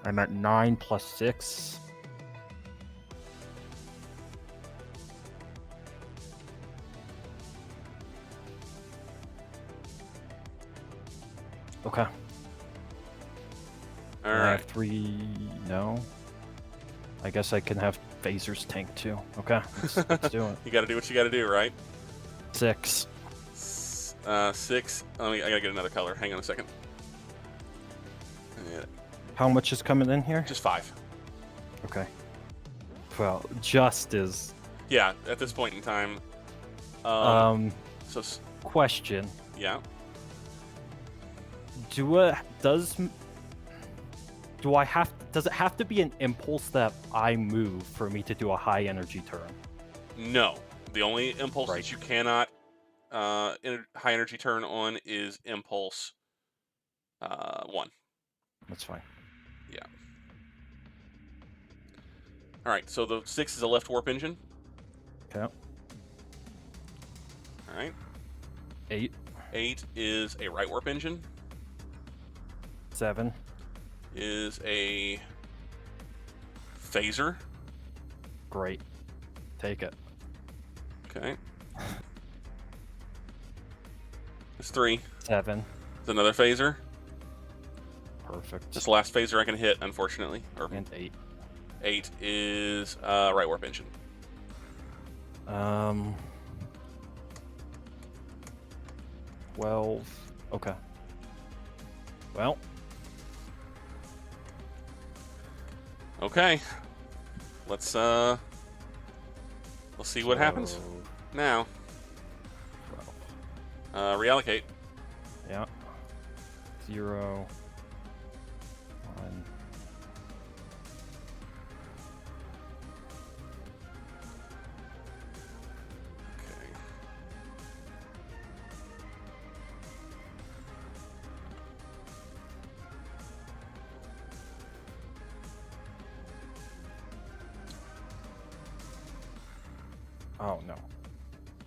I'm at 9 plus 6. Okay. All I right. have 3. No. I guess I can have phasers tank too. Okay. Let's do it. You got to do what you got to do, right? 6. 6. I gotta get another color. Hang on a second. Yeah, How much is coming in here? just 5. Okay. Well, just is. Yeah, at this point in time. So Question. yeah. Does it have to be an impulse that I move for me to do a high energy turn? No. The only impulse Right. that you cannot high energy turn on is impulse 1. That's fine. Yeah. All right. So the 6 is a left warp engine. Okay. All right. 8. 8 is a right warp engine. 7. Is a phaser. Great. Take it. Okay. It's 3. 7. It's another phaser. Perfect. Just the last phaser I can hit, unfortunately. Or And 8. 8 is right warp engine. 12. Okay. Well. Okay. Let's see what happens now. 12. Reallocate. Yeah. 0. 1. Oh no.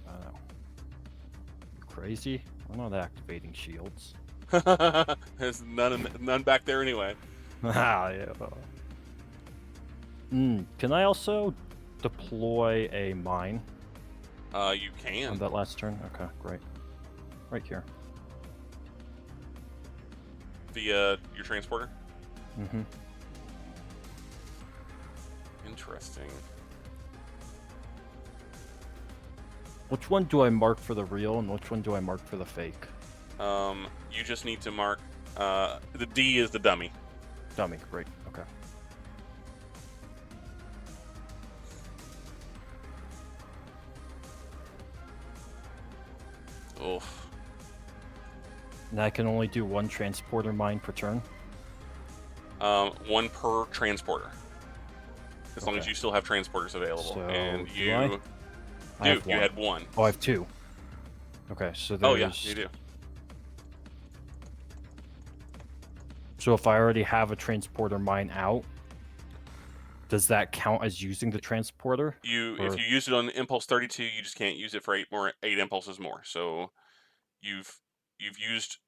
No. You crazy? We're not activating shields. There's none back there anyway. Ah, yeah. Can I also deploy a mine You on can. that last turn? Okay, great. Right here. Via your transporter? Mm-hmm. Interesting. Which one do I mark for the real and which one do I mark for the fake? You just need to mark, the D is the dummy. Dummy, great, okay. Oof. And I can only do one transporter mine per turn? One per transporter. As long as Okay. you still have transporters available. So, And do you... I? I have you one. had one. Oh, I have two. Okay, so there's... Oh, yeah, you do. So if I already have a transporter mine out, does that count as using the transporter? If you use it on Impulse 32, you just can't use it for 8 impulses more. So you used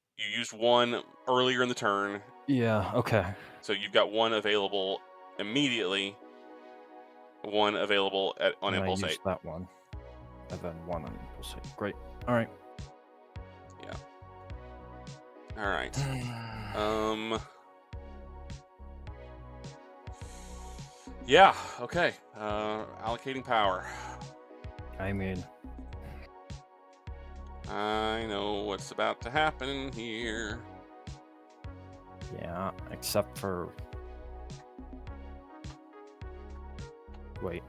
one earlier in the turn. Yeah, okay. So you've got one available immediately, one available on And Impulse I 8. used that one. And then one on Impulse 8. Great. Alright. Yeah. All right. Yeah. Okay. Allocating power. I mean, I know what's about to happen here. yeah, except for... Wait.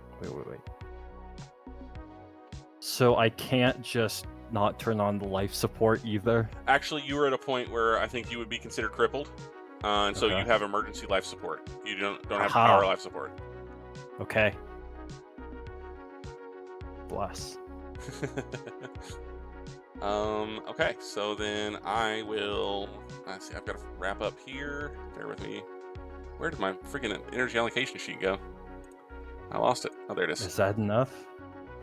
So I can't just not turn on the life support either? Actually, you were at a point where I think you would be considered crippled, and so Okay. you have emergency life support. You don't have Aha. power life support. Okay. Bless. Okay, so then I will... Let's see, I've got to wrap up here. Bear with me. Where did my freaking energy allocation sheet go? I lost it. Oh, there it is. Is that enough?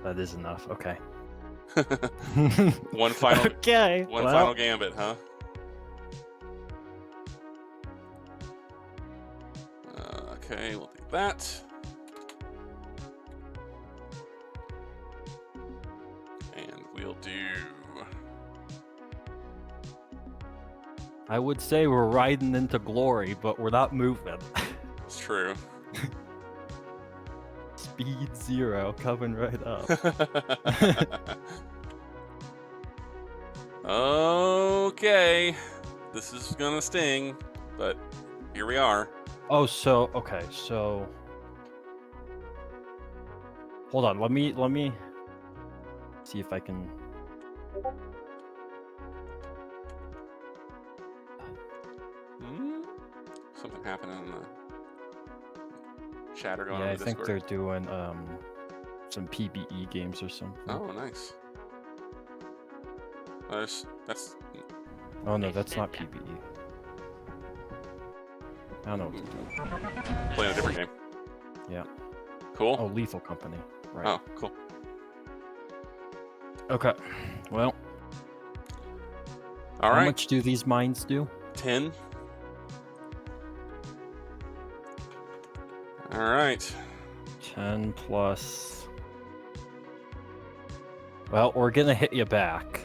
That is enough. Okay. One final... Okay. One final gambit, huh? Okay, we'll do that. And we'll do... I would say we're riding into glory, but we're not moving. It's true. Speed 0, coming right up. Okay. This is gonna sting, but here we are. Oh, so okay, so hold on. Let me see if I can. Something happening in the chatter going Yeah, on I in the think Discord. they're doing some PBE games or something. Oh, nice. That's... Oh no, that's not PBE. I don't know what they're doing. Playing a different game. Yeah. Cool. Oh, Lethal Company. Right. Oh, cool. Okay. Well. All how right. much do these mines do? 10. All right. 10 plus. Well, we're gonna hit you back.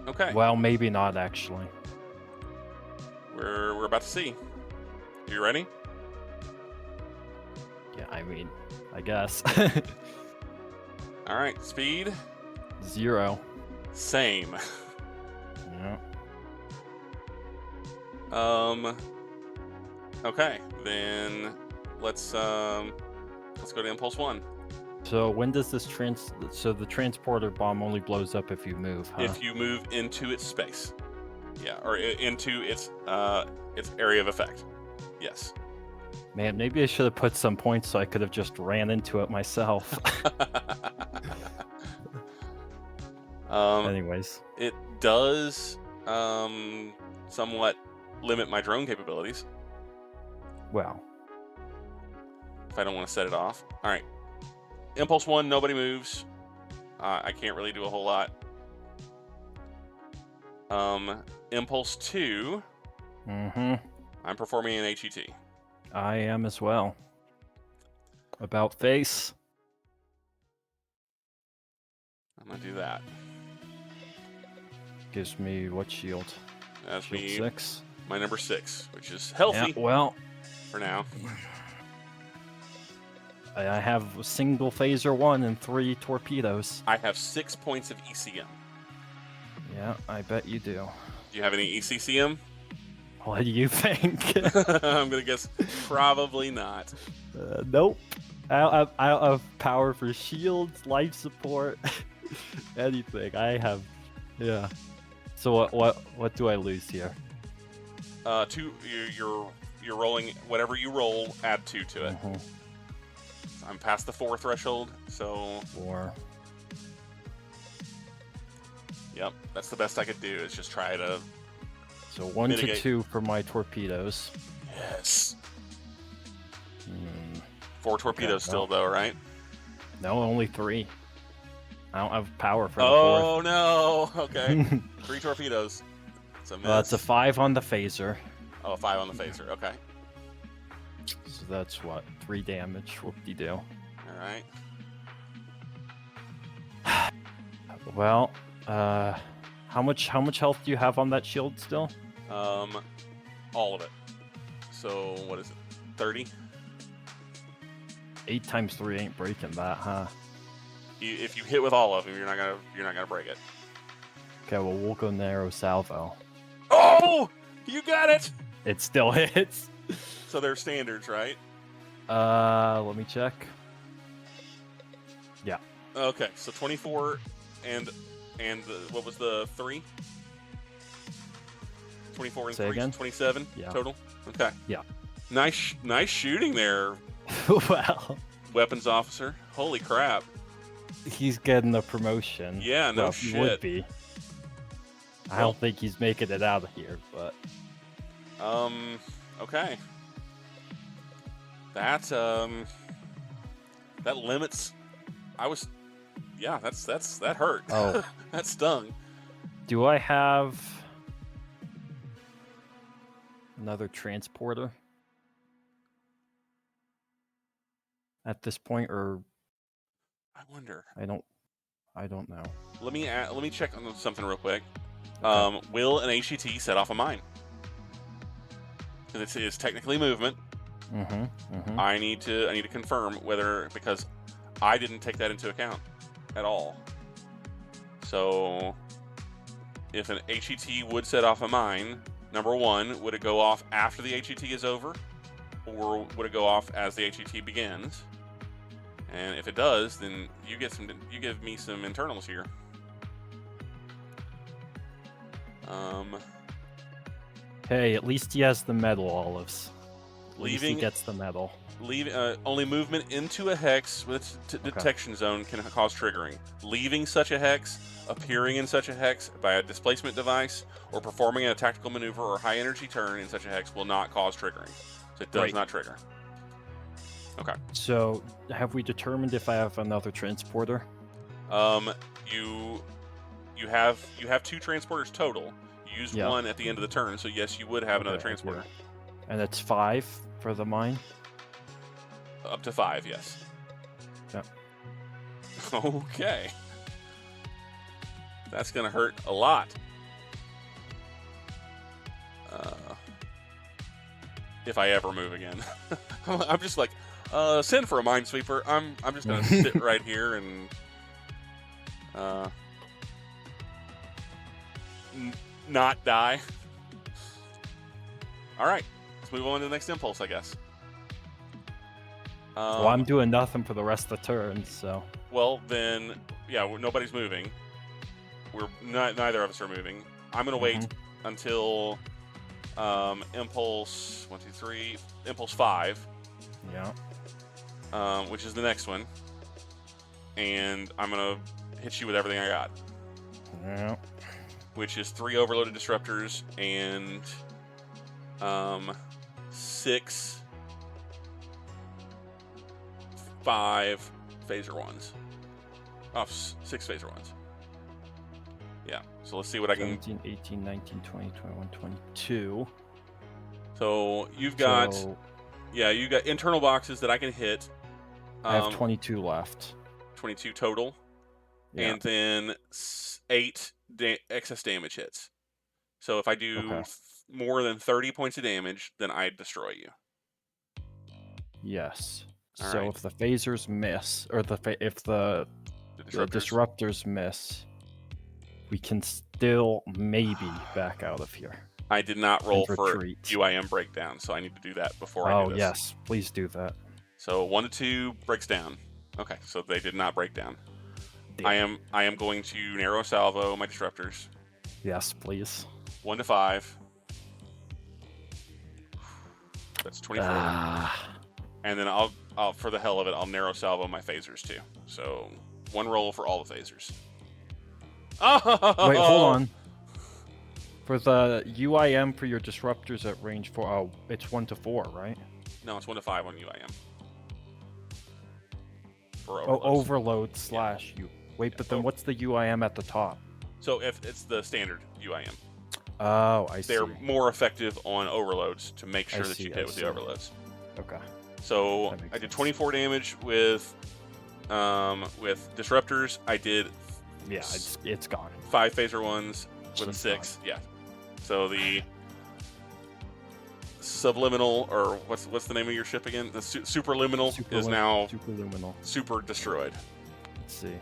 Okay. Well, maybe not actually. We're about to see. You ready? Yeah, I mean, I guess. All right. Speed. 0. Same. Yeah. Okay. Then let's go to Impulse 1. So when does this so the transporter bomb only blows up if you move, huh? If you move into its space. Yeah, or into its area of effect. Yes. Man, maybe I should have put some points so I could have just ran into it myself. Anyways. It does somewhat limit my drone capabilities. Well. if I don't want to set it off. All right. Impulse 1, nobody moves. I can't really do a whole lot. Impulse 2, I'm performing an HET. I am as well. About face. I'm going to do that. Gives me what shield? That's Shield me, 6. my number 6, which is healthy Yeah, well, for now. I have a single phaser 1 and 3 torpedoes. I have 6 points of ECM. Yeah, I bet you do. Do you have any ECCM? What do you think? I'm going to guess probably not. Nope. I have power for shields, life support, anything. I have, yeah. So what do I lose here? 2. You're rolling whatever you roll. Add 2 to it. I'm past the 4 threshold, so 4. Yep, that's the best I could do. Is just try to. So 1 mitigate. to 2 for my torpedoes. Yes. 4 torpedoes still, though, right? No, only 3. I don't have power for the Oh no! Okay, 3 torpedoes. It's a miss. It's a 5 on the phaser. Oh, a 5 on the phaser. Okay. So that's what, 3 damage. Whoop-de-doo. All right. Well, how much health do you have on that shield still? All of it. So what is it? 30. 8 times 3 ain't breaking that, huh? If you hit with all of them, you're not gonna break it. Okay, well we'll go narrow salvo. Oh, you got it. It still hits. So they're standards, right? Let me check. Yeah. Okay, so 24 and what was the 3? 24 and Say 3, again? 27 Yeah. total. Okay. Yeah. Nice shooting there, Well, weapons officer. Holy crap. he's getting a promotion. Yeah, no well, he shit. would be. I don't think he's making it out of here, but okay. That limits. That hurt. Oh. That stung. do I have another transporter at this point, or I wonder. I don't know. Let me check on something real quick. Okay. Will an HET set off a mine? Because it's technically movement. I need to confirm whether, because I didn't take that into account at all. So if an HET would set off a mine, number 1, would it go off after the HET is over, or would it go off as the HET begins? And if it does, then you give me some internals here. Hey, at least he has the medal, Olives. At least he Leaving gets the medal. only movement into a hex with detection zone can cause triggering. Leaving such a hex, appearing in such a hex by a displacement device, or performing a tactical maneuver or high energy turn in such a hex will not cause triggering. So it does not trigger. Okay. So, have we determined if I have another transporter? You have 2 transporters total. You used 1 at the end of the turn, so yes, you would have another transporter. And it's 5 for the mine? Up to 5, yes. Yeah. Okay. That's gonna hurt a lot. If I ever move again. I'm just like, send for a minesweeper. I'm just gonna sit right here and not die. All right, let's move on to the next impulse, I guess. Well, I'm doing nothing for the rest of the turn, so. Well, then, yeah, nobody's moving. Neither of us are moving. I'm gonna wait until impulse 1, 2, 3, impulse 5. Yeah. Which is the next one, and I'm gonna hit you with everything I got. Yeah. Which is 3 overloaded disruptors and 6 5 phaser ones. Oh, 6 phaser ones. Yeah. So let's see what I can. 17, 18, 19, 20, 21, 22. So you've got, So yeah, you got internal boxes that I can hit. I have 22 left. 22 total, Yeah. and then 8 excess damage hits. So if I do more than 30 points of damage, then I destroy you. Yes. All So right. if the phasers miss, or if the disruptors miss, we can still maybe back out of here. I did not roll and for retreat. UIM breakdown, so I need to do that before I do this. Oh, yes. Please do that. So 1 to 2 breaks down. Okay, so they did not break down. Damn. I am going to narrow salvo my disruptors. Yes, please. 1 to 5. That's 24. And then I'll for the hell of it, I'll narrow salvo my phasers too. So 1 roll for all the phasers. Oh! Wait, hold on. For the UIM for your disruptors at range 4, oh, it's 1 to 4, right? No, it's 1 to 5 on UIM. For overload slash U. Wait, Yeah, but then what's the UIM at the top? So if it's the standard UIM. Oh, I see. They're more effective on overloads to make sure that you hit with the overloads. Okay. So I did 24 damage with disruptors. I did it's gone. 5 phaser ones with a She's 6. Yeah. So the subliminal, or what's the name of your ship again? The superluminal is now superluminal. super destroyed. Let's see.